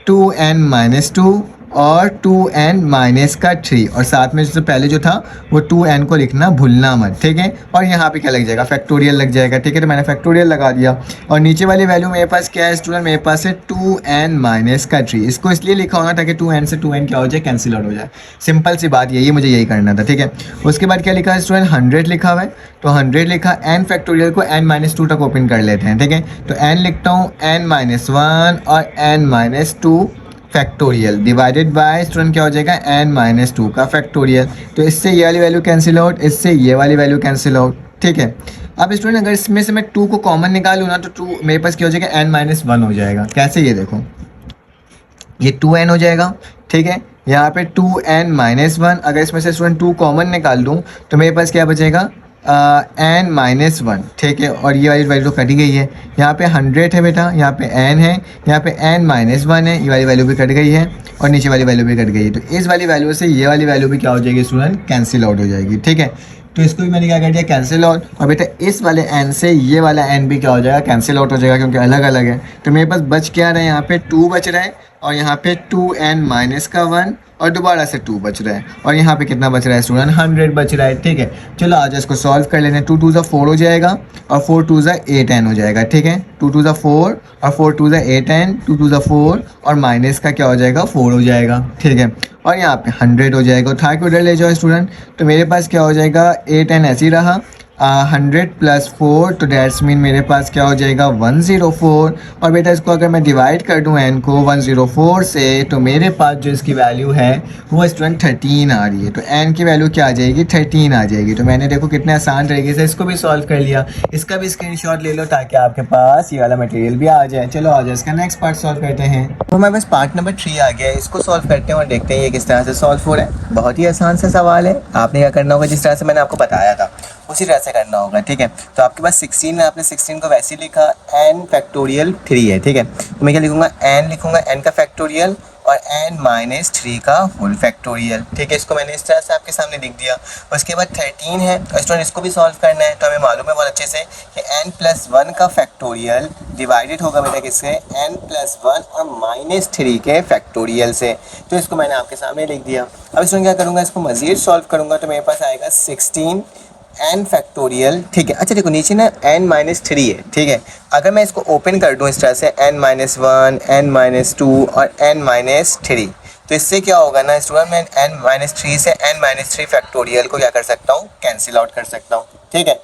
2n-2 और 2n-3 और साथ में जो पहले जो था वो 2n को लिखना भूलना मत। ठीक है, और यहाँ पे क्या लग जाएगा, फैक्टोरियल लग जाएगा। ठीक है, तो मैंने फैक्टोरियल लगा दिया और नीचे वाली वैल्यू मेरे पास क्या है स्टूडेंट, मेरे पास है 2n-3। इसको इसलिए लिखा होगा ताकि 2n से 2n क्या हो जाए, कैंसिल आउट हो जाए। सिंपल सी बात यही, मुझे यही करना था। ठीक है, उसके बाद क्या लिखा है स्टूडेंट, 100 लिखा हुआ है, तो 100 लिखा, n फैक्टोरियल को n-2 तक ओपन कर लेते हैं। ठीक है, तो n लिखता हूँ n-1 और n-2 factorial divided bye student क्या हो जाएगा n-2 का फैक्टोरियल। तो इससे ये वाली वैल्यू कैंसिल आउट, इससे ये वाली वैल्यू कैंसिल आउट। ठीक है, अब स्टूडेंट अगर इसमें से मैं 2 को कॉमन निकालूँ ना, तो 2 मेरे पास क्या हो जाएगा, n-1 हो जाएगा। कैसे, ये देखो, ये 2n हो जाएगा, ठीक है। यहाँ पे 2n-1, अगर इसमें से स्टूडेंट 2 कॉमन निकाल दूँ तो मेरे पास क्या बचेगा, n-1, ठीक है। और ये वाली वैल्यू कट गई है। यहाँ पे 100 है बेटा, यहाँ पे n है, यहाँ पे n-1 है, ये वाली वैल्यू भी कट गई है और नीचे वाली वैल्यू भी कट गई है। तो इस वाली वैल्यू से ये वाली वैल्यू भी क्या हो जाएगी स्टूडेंट, कैंसिल आउट हो जाएगी, ठीक है। तो इसको भी मैंने क्या कर दिया, कैंसिल आउट। और बेटा इस वाले n से ये वाला n भी क्या हो जाएगा, कैंसिल आउट हो जाएगा, क्योंकि अलग अलग है। तो मेरे पास बच क्या रहा है, यहाँ पे 2 बच रहा है और यहाँ पे 2n-1 और दोबारा से 2 बच रहा है। और यहाँ पे कितना बच रहा है स्टूडेंट, 100 बच रहा है, ठीक है। चलो आज इसको सॉल्व कर लेते हैं। 2 2 4 हो जाएगा और 4 2 8n हो जाएगा, ठीक है। 2 2 4 और 4 2 8n, 2 2 4 और माइनस का क्या हो जाएगा, 4 हो जाएगा, ठीक है। और यहाँ पे 100 हो जाएगा। था कि उधर ले जाओ स्टूडेंट, तो मेरे पास क्या हो जाएगा, 8n ऐसे ही रहा, 100 + 4, तो डैट्स मीन मेरे पास क्या हो जाएगा, 104। और बेटा इसको अगर मैं डिवाइड कर दूं n को 104 से, तो मेरे पास जो इसकी वैल्यू है वो स्टूडेंट 13 आ रही है। तो n की वैल्यू क्या आ जाएगी, 13 आ जाएगी। तो मैंने देखो कितने आसान तरीके से इसको भी सॉल्व कर लिया। इसका भी स्क्रीनशॉट ले लो ताकि आपके पास ये वाला मटेरियल भी आ जाए। चलो आ जाए, इसका नेक्स्ट पार्ट सॉल्व करते हैं। तो हमारे पास पार्ट नंबर 3 आ गया है। इसको सॉल्व करते हैं और देखते हैं ये किस तरह से सॉल्व हो रहा है। बहुत ही आसान सा सवाल है। आपने क्या करना होगा, जिस तरह से मैंने आपको बताया था उसी तरह से करना होगा, ठीक है। तो आपके पास 16 है, आपने 16 को वैसे ही लिखा, n फैक्टोरियल 3 है, ठीक है। तो मैं क्या लिखूंगा, n लिखूंगा, n का फैक्टोरियल और n-3 का होल फैक्टोरियल, ठीक है। इसको मैंने इस तरह से आपके सामने लिख दिया। उसके बाद 13 है, तो स्टूडेंट इसको भी सॉल्व करना है। तो हमें मालूम है बहुत अच्छे से कि n+1 का फैक्टोरियल डिवाइडेड होगा बेटा किससे, n+1 और -3 के फैक्टोरियल से। तो इसको मैंने आपके सामने लिख दिया। अब इसमें क्या करूँगा, इसको मज़ीद सॉल्व करूँगा तो मेरे पास आएगा 16 n फैक्टोरियल, ठीक है। अच्छा देखो नीचे ना n-3 है, ठीक है। अगर मैं इसको ओपन कर दूं इस तरह से n-1, n-2 और n-3, तो इससे क्या होगा ना स्टूडेंट, मैं n-3 से n-3 फैक्टोरियल को क्या कर सकता हूँ, कैंसिल आउट कर सकता हूँ, ठीक है।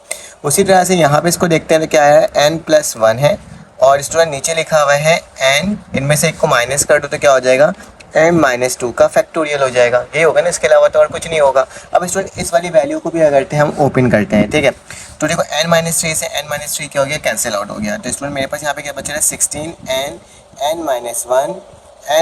उसी तरह से यहाँ पे इसको देखते हैं तो क्या है, n+1 है और स्टूडेंट नीचे लिखा हुआ है n, इनमें से एक को माइनस कर दो तो क्या हो जाएगा, n-2 का फैक्टोरियल हो जाएगा। ये होगा ना, इसके अलावा तो और कुछ नहीं होगा। अब स्टूडेंट इस वाली वैल्यू को भी क्या करते हैं, हम ओपन करते हैं, ठीक है। तो देखो n-3 से n-3 क्या हो गया, कैंसिल आउट हो गया। तो स्टूडेंट मेरे पास यहाँ पे क्या बचा है, 16n n-1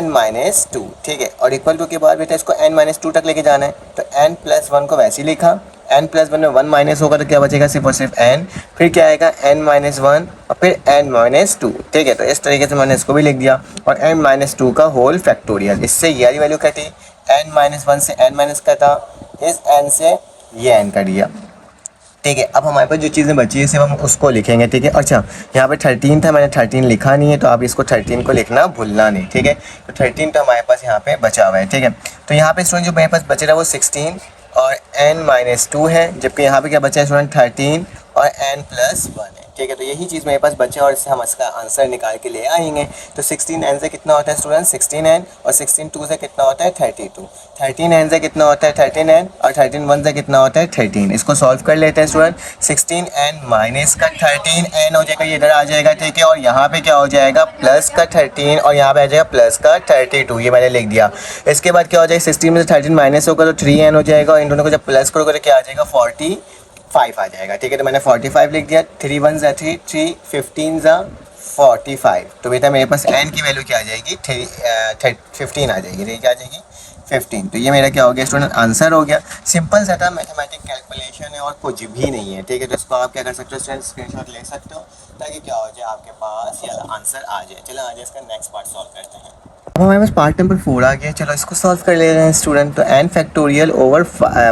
n-2, ठीक है। और इक्वल टू के बाद बेटा इसको n-2 तक लेके जाना है। तो n+1 को वैसे ही लिखा, n+1 में 1 माइनस होगा तो क्या बचेगा, सिर्फ और सिर्फ n, फिर क्या आएगा n-1 और फिर n-2, ठीक है। तो इस तरीके से मैंने इसको भी लिख दिया और n-2 का होल फैक्टोरियल। इससे ये वाली वैल्यू कटी, n-1 से n- कटा, इस n से ये n कट गया, ठीक है। अब हमारे पास जो चीज़ें बची है सिर्फ हम उसको लिखेंगे, ठीक है। अच्छा यहाँ पे 13 था, मैंने 13 लिखा नहीं है, तो आप इसको 13 को लिखना भूलना नहीं, ठीक है। तो 13 तो हमारे पास यहाँ पे बचा हुआ है, ठीक है। तो यहाँ पे स्टूडेंट जो मेरे पास बचे रहा वो 16 और n-2 है, जबकि यहाँ पे क्या बचा है स्टूडेंट, 13 और n+1 है, ठीक है। तो यही चीज़ मेरे पास बचे और इससे हम इसका आंसर निकाल के ले आएंगे। तो 16n से कितना होता है स्टूडेंट, 16n और 16 से कितना होता है, 32। 13n से कितना होता है, 13n और 13 से कितना होता है, 13। इसको सॉल्व कर लेते हैं स्टूडेंट। 16n माइनस का 13n हो जाएगा, ये इधर आ जाएगा, ठीक है। और यहाँ पे क्या हो जाएगा, प्लस का 13 और यहाँ पे आ जाएगा प्लस का 32, ये मैंने लिख दिया। इसके बाद क्या हो जाएगा, 16 में से 13 माइनस होगा तो 3n हो जाएगा और इन दोनों को जब प्लस करोगे तो क्या आ जाएगा, 45 आ जाएगा, ठीक है। तो मैंने 45 लिख दिया, 3 1 ज़ा 3, 3 15 ज़ा 45। तो बेटा मेरे पास n की वैल्यू क्या आ जाएगी, 15 आ जाएगी, ठीक है, आ जाएगी 15। तो ये मेरा क्या हो गया स्टूडेंट, आंसर हो गया। सिंपल सा था, मैथमेटिक कैलकुलेशन है और कुछ भी नहीं है, ठीक है। तो इसको आप क्या कर सकते हो स्टूडेंट, स्क्रीनशॉट ले सकते हो ताकि क्या हो जाए, आपके पास ये आंसर आ जाए। चलो आ जाए, इसका नेक्स्ट पार्ट सॉल्व करते हैं। अब हमारे पास पार्ट नंबर 4 आ गया। चलो इसको सॉल्व कर ले रहे हैं स्टूडेंट। तो n फैक्टोरियल ओवर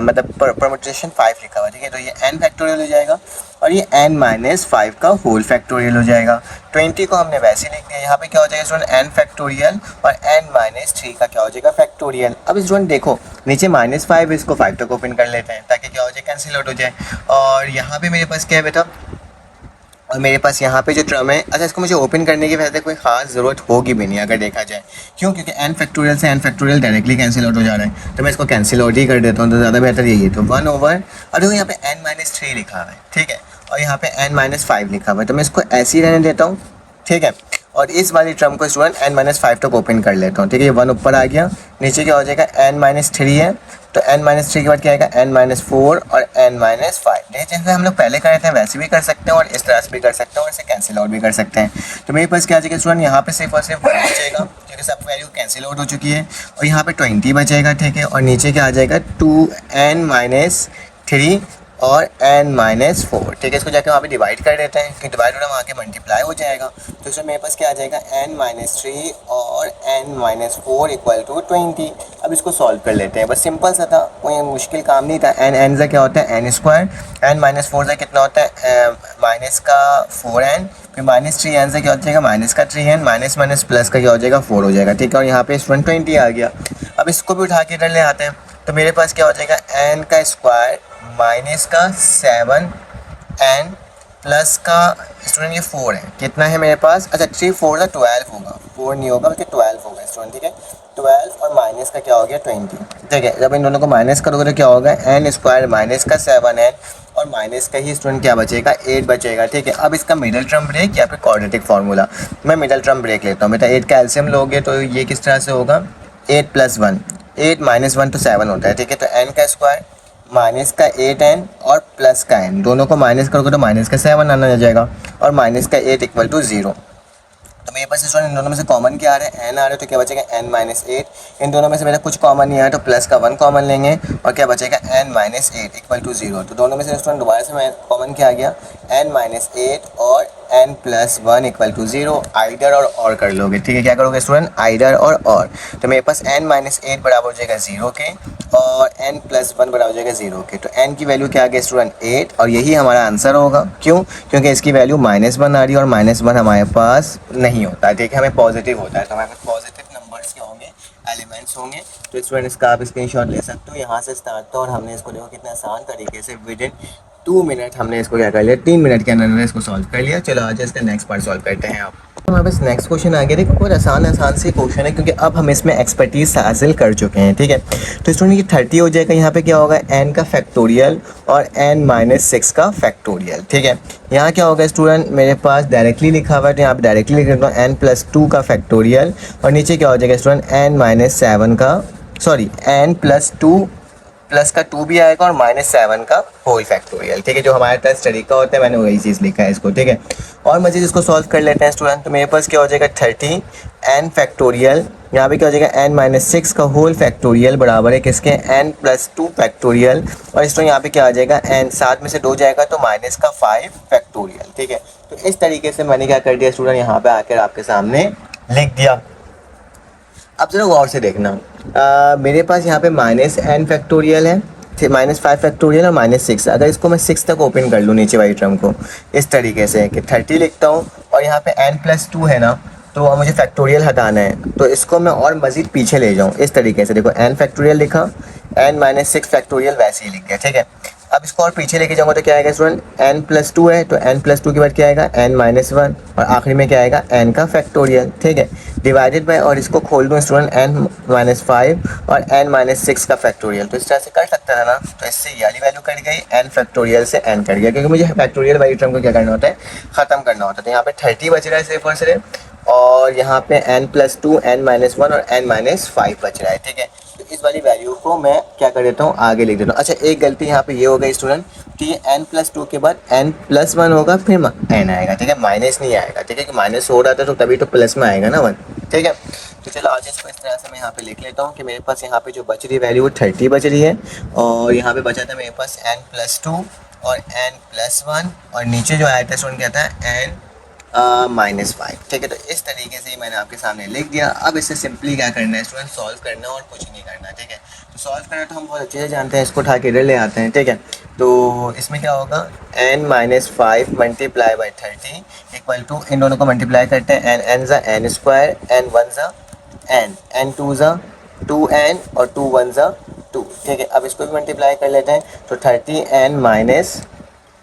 मतलब परम्यूटेशन 5 लिखा हुआ है, ठीक है। तो ये n फैक्टोरियल हो जाएगा और ये n-5 का होल फैक्टोरियल हो जाएगा। 20 को हमने वैसे लिख दिया। यहाँ पे क्या हो जाएगा स्टूडेंट, n फैक्टोरियल और n-3 का क्या हो जाएगा, फैक्टोरियल। अब स्टूडेंट देखो नीचे -5, इसको 5 तक ओपन कर लेते हैं ताकि क्या हो जाए, कैंसिल आउट हो जाए। और यहाँ पे मेरे पास क्या है बेटा, और मेरे पास यहाँ पे जो टर्म है, अच्छा इसको मुझे ओपन करने की वैसे कोई ख़ास ज़रूरत होगी भी नहीं अगर देखा जाए। क्यों, क्योंकि n फैक्टोरियल से n factorial directly cancel out हो जा रहा है, तो मैं इसको कैंसिल आउट ही कर देता हूँ, तो ज़्यादा बेहतर यही है। तो 1 ओवर, और देखो यहाँ पे n-3 लिखा हुआ है, ठीक है, और यहाँ पे n-5 लिखा हुआ है, तो मैं इसको ऐसे ही रहने देता हूँ, ठीक है। और इस वाली टर्म को स्टूडेंट n-5 तक ओपन कर लेता हूँ, ठीक है। ये 1 ऊपर आ गया, नीचे क्या हो जाएगा n-3 है, तो n-3 के बाद क्या आएगा n-4 और n-5। जैसे हम लोग पहले कर रहे थे वैसे भी कर सकते हैं और इस तरह से भी कर सकते हैं और इसे कैंसिल आउट भी कर सकते हैं। तो मेरे पास क्या आ जाएगा स्टूडेंट, यहाँ पे सिर्फ और सिर्फ 1 बचेगा क्योंकि सब वैल्यू कैंसिल आउट हो चुकी है, और यहाँ पे 20 बचेगा, ठीक है। और नीचे क्या आ जाएगा 2n-3 और n-4, ठीक है। इसको जाके वहाँ पे डिवाइड कर देते हैं कि डिवाइड होना वहाँ के मल्टीप्लाई हो जाएगा। तो इसमें मेरे पास क्या आ जाएगा n-3 और n-4 इक्वल टू 20। अब इसको सॉल्व कर लेते हैं, बस सिंपल सा था, कोई मुश्किल काम नहीं था। n से क्या होता है n², n-4 से कितना होता है माइनस का 4n, फिर -3n से क्या हो जाएगा माइनस का 3n, माइनस माइनस प्लस का क्या हो जाएगा 4 हो जाएगा, ठीक है। और यहाँ पे 120 आ गया। अब इसको भी उठा के इधर ले आते हैं, तो मेरे पास क्या हो जाएगा n² माइनस का 7n प्लस का स्टूडेंट ये 4 है, कितना है मेरे पास, अच्छा 3 4 का 12 होगा, 4 नहीं होगा बल्कि 12 होगा स्टूडेंट, ठीक है। 12 और माइनस का क्या हो गया 20, ठीक है। जब इन दोनों को माइनस करोगे तो क्या होगा n² माइनस का 7n और माइनस का ही स्टूडेंट क्या बचेगा 8 बचेगा, ठीक है। अब इसका मिडल टर्म ब्रेक या फिर क्वाड्रेटिक फार्मूला, मैं मिडल टर्म ब्रेक लेता हूँ बेटा। 8 का एलसीएम लोगे तो ये किस तरह से होगा 8 + 1, 8 - 1 तो 7 होता है, ठीक है। तो n² माइनस का 8n और प्लस का n, दोनों को माइनस करोगे तो माइनस का 7 आना जाएगा और माइनस का 8 इक्वल टू 0। तो मेरे पास स्टूडेंट इन दोनों में से कॉमन क्या आ रहा है n आ रहा है, तो क्या बचेगा n-8। इन दोनों में से मेरा कुछ कॉमन नहीं आ रहा तो प्लस का 1 कॉमन लेंगे और क्या बचेगा n-8 इक्वल टू 0। तो दोनों में से स्टूडेंट दोबारा से मैं कॉमन क्या आ गया n-8 और n+1 इक्वल टू 0। आइडर और कर लोगे, ठीक है। क्या करोगे स्टूडेंट आइडर और। तो मेरे पास n-8 बराबर हो जाएगा 0 के और n+1 बराबर हो जाएगा 0 के। तो n की वैल्यू क्या आ गया स्टूडेंट 8 और यही हमारा आंसर होगा। क्यों, क्योंकि इसकी वैल्यू -1 आ रही है और -1 हमारे पास नहीं होता है, ठीक है, हमें पॉजिटिव होता है। तो हमारे पास पॉजिटिव नंबर्स क्या होंगे एलिमेंट्स होंगे। तो स्टूडेंट इसका आप स्क्रीनशॉट ले सकते हो, यहाँ से स्टार्ट था और हमने इसको देखो कितना आसान तरीके से विद इन 2 मिनट हमने इसको क्या कर लिया, 3 मिनट के अंदर इसको सॉल्व कर लिया। चलो आज इसका नेक्स्ट पार्ट सॉल्व करते हैं। आप हमारे पास नेक्स्ट क्वेश्चन आ गया। देखो बहुत आसान से क्वेश्चन है क्योंकि अब हम इसमें एक्सपर्टीज हासिल कर चुके हैं, ठीक है। तो स्टूडेंट ये 30 हो जाएगा, यहाँ पे क्या होगा n का फैक्टोरियल और n-6 का फैक्टोरियल, ठीक है। यहाँ क्या होगा स्टूडेंट मेरे पास डायरेक्टली लिखा हुआ है, तो यहाँ पे डायरेक्टली लिख देता हूँ n+2 का फैक्टोरियल और नीचे क्या हो जाएगा स्टूडेंट n-7 का n+2 प्लस का 2 भी आएगा और -7 का होल फैक्टोरियल, ठीक है। जो हमारे टेस्ट स्टडी का होता है मैंने वही चीज़ लिखा है इसको, ठीक है। और मज़ीद इसको सॉल्व कर लेते हैं स्टूडेंट। तो मेरे पास क्या हो जाएगा 30 n फैक्टोरियल, यहाँ पे क्या हो जाएगा n-6 का होल फैक्टोरियल बराबर है किसके n+2 फैक्टोरियल, और इस यहाँ पे क्या आ जाएगा n 7 में से 2 जाएगा तो -5 फैक्टोरियल, ठीक है। तो इस तरीके से मैंने क्या कर दिया स्टूडेंट यहाँ पे आकर आपके सामने लिख दिया। अब जरा गौर से देखना, मेरे पास यहाँ पे -n फैक्टोरियल है, -5 फैक्टोरियल और -6। अगर इसको मैं 6 तक ओपन कर लूँ नीचे वाली टर्म को इस तरीके से कि 30 लिखता हूँ और यहाँ पे n+2 है ना, तो अब मुझे फैक्टोरियल हटाना है, तो इसको मैं और मज़ीद पीछे ले जाऊँ इस तरीके से। देखो n फैक्टोरियल लिखा, n-6 फैक्टोरियल वैसे ही लिख गया, ठीक है। अब इसको और पीछे लेके जाऊँगा तो क्या आएगा स्टूडेंट n+2 है, तो n+2 के बाद क्या आएगा n-1 और आखिरी में क्या आएगा n का फैक्टोरियल, ठीक है, डिवाइडेड बाय, और इसको खोल दूँ स्टूडेंट n-5 और n-6 का फैक्टोरियल। तो इस तरह से कर सकता है ना, तो इससे ये वाली वैल्यू कट गई, n फैक्टोरियल से n कट गया, क्योंकि मुझे फैक्टोरियल वाली टर्म को क्या करना होता है ख़त्म करना होता है। तो यहाँ पे 30 बच रहा है सिर्फ और सिर्फ, और यहाँ पे n+2 n-1 और n-5 बच रहा है, ठीक है। तो इस वाली वैल्यू को मैं क्या कर देता हूँ आगे लिख देता हूँ। अच्छा एक गलती यहाँ पे ये हो गई स्टूडेंट कि ये n+2 के बाद n+1 होगा फिर n आएगा, ठीक है, माइनस नहीं आएगा, ठीक है, कि माइनस हो रहा था तो तभी तो प्लस में आएगा ना 1, ठीक है। तो चलो आज इसको इस तरह से मैं यहाँ पे लिख लेता हूँ कि मेरे पास यहाँ पे जो बच रही वैल्यू 30 बच रही है और यहाँ पे बचा था मेरे पास n+2 और n+1 और नीचे जो आया था स्टूडेंट क्या था n-5, ठीक है। तो इस तरीके से ही मैंने आपके सामने लिख दिया। अब इससे सिंपली क्या करना है स्टूडेंट सॉल्व करना और कुछ नहीं करना, ठीक है। तो सॉल्व करना तो हम बहुत अच्छे से जानते हैं, इसको उठा के इधर ले आते हैं, ठीक है। तो इसमें क्या होगा n-5 multiply by 30 equal to, इन दोनों को मल्टीप्लाई करते हैं n ज़ा n², n1 ज़ा n, n2 ज़ा 2n और 2 1 ज़ा 2, ठीक है। अब इसको भी मल्टीप्लाई कर लेते हैं तो 30n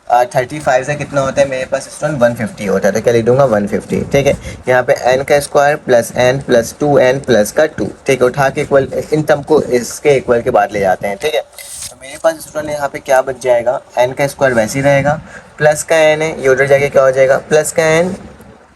35 से कितना होता है मेरे पास स्टूडेंट 150 होता है, तो क्या लिख दूंगा 150, ठीक है। यहाँ पे n का square plus n plus 2n plus का 2, ठीक है, उठा के इक्वल इन टर्म को इसके इक्वल के बाद ले जाते हैं, ठीक है। तो मेरे पास स्टूडेंट यहाँ पे क्या बच जाएगा, n का स्क्वायर वैसे ही रहेगा, प्लस का n है, ये उधर जाके क्या हो जाएगा प्लस का n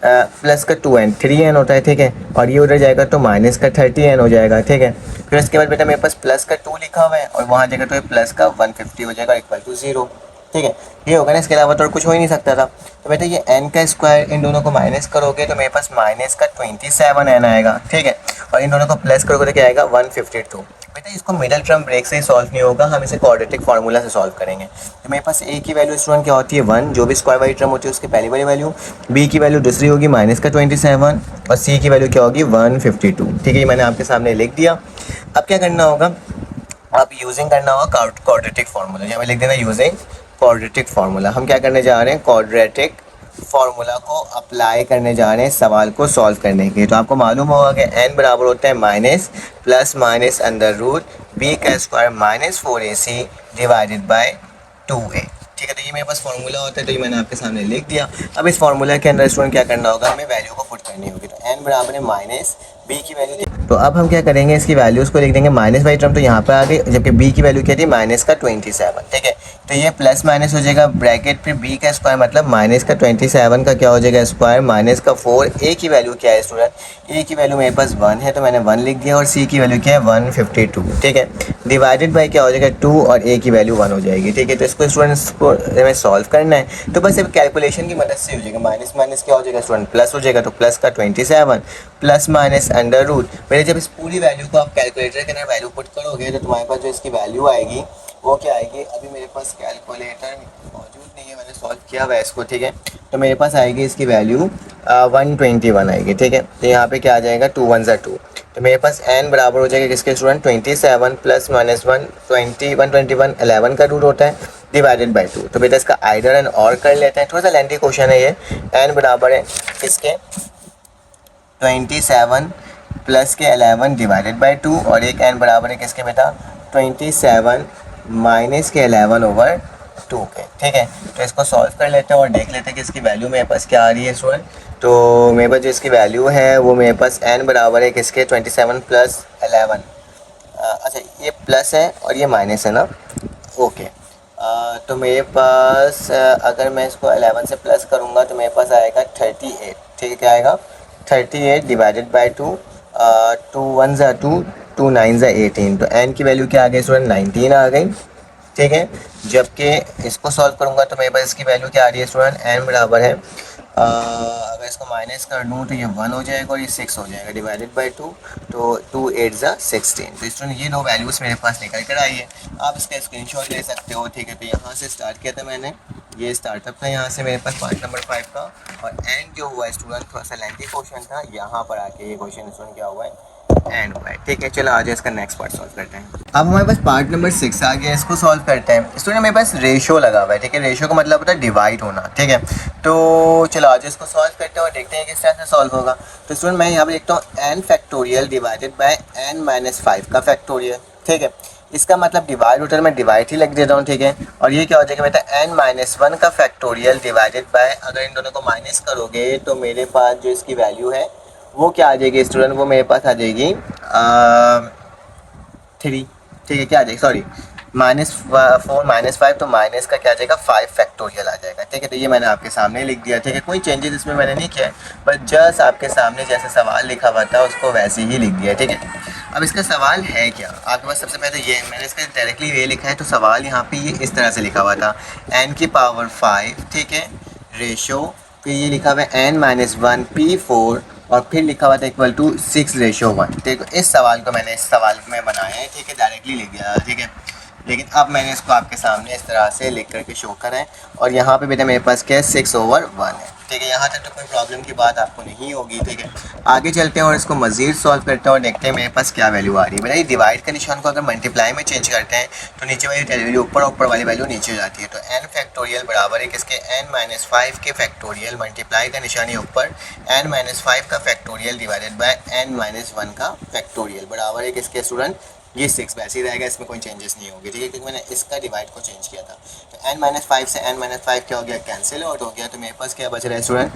प्लस का 2n 3n होता है, ठीक है, और ये उधर जाएगा तो माइनस का 30n हो जाएगा, ठीक है। फिर उसके बाद बेटा मेरे पास प्लस का 2 लिखा हुआ है और वहाँ जाएगा तो ये प्लस का 150 हो जाएगा इक्वल टू 0, ठीक है। ये होगा ना, इसके अलावा तो और कुछ हो ही नहीं सकता था। तो बेटा ये n का स्क्वायर इन दोनों को माइनस करोगे तो मेरे पास माइनस का 27n आएगा, ठीक है, और इन दोनों को प्लस करोगे तो क्या आएगा 152। बेटा इसको मिडल टर्म ब्रेक से ही सॉल्व नहीं होगा, हम इसे क्वाड्रेटिक फार्मूला से सॉल्व करेंगे। तो मेरे पास a की वैल्यू स्टूडेंट क्या होती है 1, जो भी स्क्वायर वाली टर्म होती है उसकी पहली वाली वैल्यू, b की वैल्यू दूसरी होगी माइनस का 27 और c की वैल्यू क्या होगी 152, ठीक है। ये मैंने आपके सामने लिख दिया। अब क्या करना होगा, अब यूजिंग करना होगा क्वाड्रेटिक फार्मूला, यहाँ पे लिख देना यूजिंग क्वाड्रेटिक फार्मूला। हम क्या करने जा रहे हैं, क्वाड्रेटिक फार्मूला को अप्लाई करने जा रहे हैं सवाल को सॉल्व करने के। तो आपको मालूम होगा कि n बराबर होता है minus plus minus under root b का square minus 4ac divided by 2a, ठीक है। तो ये मेरे पास फार्मूला होता है, तो ये मैंने आपके सामने लिख दिया। अब इस फार्मूला के अंदर स्टूडेंट क्या करना होगा, हमें वैल्यू को पुट करनी होगी। तो n बराबर है माइनस b की वैल्यू, तो अब हम क्या करेंगे, इसकी वैल्यूज़ को लिख देंगे। माइनस वाली टर्म तो यहाँ पर आ गई, जबकि b की वैल्यू क्या थी माइनस का 27, ठीक है। तो ये प्लस माइनस हो जाएगा ब्रैकेट फिर b का स्क्वायर मतलब माइनस का 27 का क्या हो जाएगा स्क्वायर माइनस का 4। a की वैल्यू क्या है स्टूडेंट, a की वैल्यू मेरे पास 1 है तो मैंने 1 लिख दिया, और c की वैल्यू क्या है 152, ठीक है, डिवाइडेड बाय क्या हो जाएगा 2 और a की वैल्यू 1 हो जाएगी, ठीक है। तो इसको स्टूडेंट्स को हमें सॉल्व करना है, तो बस अब कैलकुलेशन की मदद से हो जाएगा। माइनस माइनस क्या हो जाएगा स्टूडेंट प्लस हो जाएगा, तो प्लस का 27 प्लस माइनस अंडर रूट। मेरे जब इस पूरी वैल्यू को आप कैलकुलेटर के अंदर वैल्यू पुट करोगे तो तुम्हारे पास जो इसकी वैल्यू आएगी वो क्या आएगी, अभी मेरे पास कैलकुलेटर मौजूद नहीं है, मैंने सॉल्व किया हुआ है इसको, ठीक है। तो मेरे पास आएगी इसकी वैल्यू 121 आएगी, ठीक है। तो यहाँ पे क्या आ जाएगा 2 1 ज़ा 2, तो मेरे पास n बराबर हो जाएगा किसके स्टूडेंट 27 प्लस माइनस 121 11 का रूट होता है डिवाइडेड बाय 2। तो बेटा इसका आइडर एंड और कर लेते हैं, थोड़ा सा लेंथी क्वेश्चन है ये। n बराबर है किसके 27 प्लस के 11 डिवाइडेड बाय 2 और एक n बराबर है किसके बेटा 27 माइनस के 11 ओवर 2 के, ठीक है। तो इसको सॉल्व कर लेते हैं और देख लेते हैं कि इसकी वैल्यू मेरे पास क्या आ रही है स्टूडेंट। तो मेरे पास जो इसकी वैल्यू है वो मेरे पास n बराबर है किसके 27 प्लस 11, अच्छा ये प्लस है और ये माइनस है ना, ओके। तो मेरे पास अगर मैं इसको 11 से प्लस करूँगा तो मेरे पास आएगा 38, ठीक है। क्या आएगा 38 डिवाइडेड बाई 2, 2 1 ज़ा 2, 2 9 ज़ा 18, तो n की वैल्यू क्या आ गई स्टूडेंट 19 आ गई, ठीक है। जबकि इसको सॉल्व करूँगा तो मेरे पास इसकी वैल्यू क्या आ रही है स्टूडेंट n बराबर है अगर इसको माइनस कर दूँ तो ये 1 हो जाएगा और ये 6 हो जाएगा डिवाइडेड बाय 2, तो 2 8 ज़ा 16। तो स्टूडेंट ये दो वैल्यूज़ मेरे पास निकल कर आई है, आप इसका स्क्रीनशॉट ले सकते हो, ठीक है। तो यहाँ से स्टार्ट किया था मैंने, ये स्टार्टअप था यहाँ से मेरे पास पार्ट नंबर 5 का, और एंड जो हुआ है स्टूडेंट थोड़ा सा लेंथी क्वेश्चन था, यहाँ पर आके ये क्वेश्चन स्टूडेंट क्या हुआ है एंड हुआ है, ठीक है। चलो आज इसका नेक्स्ट पार्ट सॉल्व करते हैं। अब हमारे पास पार्ट नंबर 6 आ गया, इसको सॉल्व करते हैं। स्टूडेंट मेरे पास रेशियो लगा हुआ है, ठीक है, रेशियो का मतलब होता है डिवाइड होना, ठीक है। तो चलो आज इसको सॉल्व करते हैं और देखते हैं किस तरह से सॉल्व होगा। तो स्टूडेंट मैं यहाँ पर लिखता हूँ n factorial divided bye n minus 5 का फैक्टोरियल, ठीक है। इसका मतलब डिवाइड होता है, मैं डिवाइड ही लिख देता हूँ, ठीक है। और ये क्या हो जाएगा बेटा n माइनस 1 का फैक्टोरियल डिवाइडेड बाय, अगर इन दोनों को माइनस करोगे तो मेरे पास जो इसकी वैल्यू है वो क्या आ जाएगी स्टूडेंट, वो मेरे पास आ जाएगी 3, ठीक है। क्या आ जाएगी सॉरी -4 -5, तो माइनस का क्या आ जाएगा 5 फैक्टोरियल आ जाएगा, ठीक है। तो ये मैंने आपके सामने लिख दिया, ठीक है, कोई चेंजेस इसमें मैंने नहीं किया है, बस जस्ट आपके सामने जैसे सवाल लिखा हुआ था उसको वैसे ही लिख दिया, ठीक है। अब इसका सवाल है क्या आपके पास, सबसे पहले तो ये मैंने इसका डायरेक्टली ये लिखा है, तो सवाल यहाँ पे ये इस तरह से लिखा हुआ था n की पावर 5, ठीक है, रेशो, फिर ये लिखा हुआ है n माइनस 1 P4 और फिर लिखा हुआ था इक्वल टू 6:1, ठीक है। इस सवाल को मैंने इस सवाल में बनाया है, ठीक है, डायरेक्टली लिख दिया, ठीक है। लेकिन अब मैंने इसको आपके सामने इस तरह से लिख करके शो करा है, और यहाँ पे बेटा मेरे पास क्या है 6/1 है, ठीक है। यहाँ तक तो कोई प्रॉब्लम की बात आपको नहीं होगी, ठीक है। आगे चलते हैं और इसको मज़ीद सॉल्व करते हैं और देखते हैं मेरे पास क्या वैल्यू आ रही है। बेटा ये डिवाइड का निशान को अगर मल्टीप्लाई में चेंज करते हैं तो नीचे वाली वैल्यू ऊपर, ऊपर वाली वैल्यू नीचे हो जाती है। तो n फैक्टोरियल बराबर है किसके n माइनस 5 के फैक्टोरियल, मल्टीप्लाई का निशानी ऊपर, n माइनस 5 का factorial divided bye n minus 1 का फैक्टोरियल बराबर है किसके स्टूडेंट, ये 6 वैसे ही रहेगा, इसमें कोई चेंजेस नहीं होगी, ठीक है, क्योंकि मैंने इसका डिवाइड को चेंज किया था। तो n माइनस 5 से n माइनस 5 क्या हो गया, कैंसिल आउट हो गया, तो मेरे पास क्या बच रहा है स्टूडेंट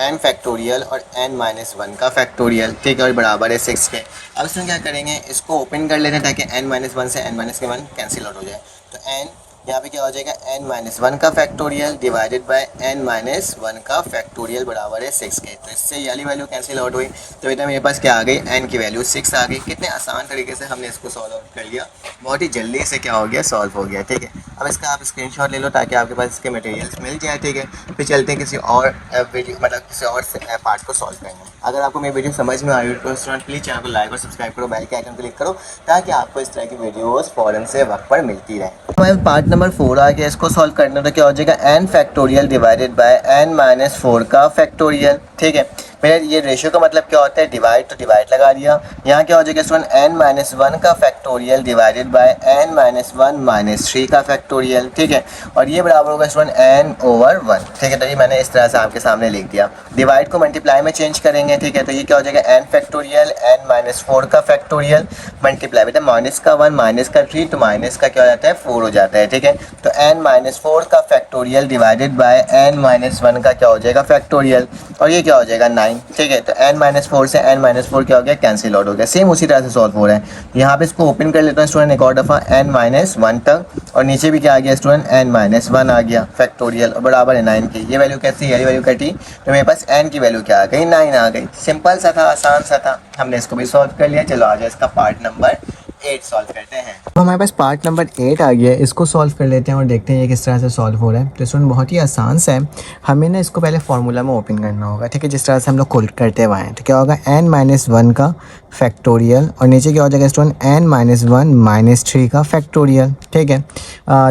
n फैक्टोरियल और n माइनस 1 का फैक्टोरियल, ठीक है, और बराबर है 6 के। अब इसमें क्या करेंगे, इसको ओपन कर लेते हैं ताकि n माइनस 1 से n माइनस 1 कैंसिल आउट हो जाए। तो n यहाँ पे क्या हो जाएगा n-1 का फैक्टोरियल डिवाइडेड बाय n-1 का फैक्टोरियल बराबर है 6 के। तो इससे ये वाली वैल्यू कैंसिल आउट हुई, तो बेटा मेरे पास क्या आ गई, n की वैल्यू 6 आ गई। कितने आसान तरीके से हमने इसको सॉल्व आउट कर लिया, बहुत ही जल्दी से क्या हो गया, सॉल्व हो गया। ठीक है, अब इसका आप स्क्रीनशॉट ले लो ताकि आपके पास इसके मटेरियल्स मिल जाए। ठीक है, फिर चलते हैं किसी और वीडियो मतलब किसी और पार्ट को सॉल्व करेंगे। अगर आपको मेरी वीडियो समझ में आई हो तो स्टूडेंट प्लीज़ चैनल को लाइक और सब्सक्राइब करो, बेल के आइकन क्लिक करो ताकि आपको इस तरह की वीडियोस फ़ौरन से वक्त पर मिलती रहे। पार्ट नंबर 4 आ गया, इसको सॉल्व करना तो क्या हो जाएगा, n factorial divided bye n-4 का फैक्टोरियल। ठीक है, मेरे ये रेशियो का मतलब क्या होता है, डिवाइड, तो डिवाइड लगा दिया। यहाँ क्या हो जाएगा स्टूडेंट, n-1 का फैक्टोरियल डिवाइडेड बाय n-1 -3 का फैक्टोरियल। ठीक है, और ये बराबर होगा स्टूडेंट n/1। ठीक है, तो ये मैंने इस तरह से आपके सामने लिख दिया। डिवाइड को मल्टीप्लाई में चेंज करेंगे। ठीक है, तो ये क्या हो जाएगा, n फैक्टोरियल n-4 का फैक्टोरियल मल्टीप्लाई, बेटा माइनस का 1 माइनस का 3, तो माइनस का क्या हो जाता है, 4 हो जाता है। ठीक है, तो n-4 का फैक्टोरियल डिवाइडेड बाय n-1 का क्या हो जाएगा, फैक्टोरियल, और ये क्या हो जाएगा 9। ठीक है, तो n-4 से n-4 क्या हो गया, कैंसिल आउट हो गया। सेम उसी तरह से सॉल्व हो रहा है। यहाँ पे इसको ओपन कर लेता हूँ स्टूडेंट एक और दफ़ा, n-1 तक, और नीचे भी क्या आ गया स्टूडेंट, n-1 आ गया फैक्टोरियल, और बराबर है 9 की। ये वैल्यू कैसी है, ये वैल्यू कटी, तो मेरे पास n की वैल्यू क्या आ गई, 9 आ गई। सिंपल सा था, आसान सा था, हमने इसको भी सॉल्व कर लिया। चलो आ जाए इसका पार्ट नंबर 8 सॉल्व करते हैं। तो हमारे पास पार्ट नंबर 8 आ गया है, इसको सॉल्व कर लेते हैं और देखते हैं ये किस तरह से सॉल्व हो रहा है। तो स्टूडेंट बहुत ही आसान सा है, हमें ना इसको पहले फार्मूला में ओपन करना होगा। ठीक है, जिस तरह से हम लोग खुल करते हुए हैं, तो क्या होगा, n-1 का फैक्टोरियल, और नीचे क्या हो जाएगा स्टूडेंट, n-1 -3 का फैक्टोरियल। ठीक है,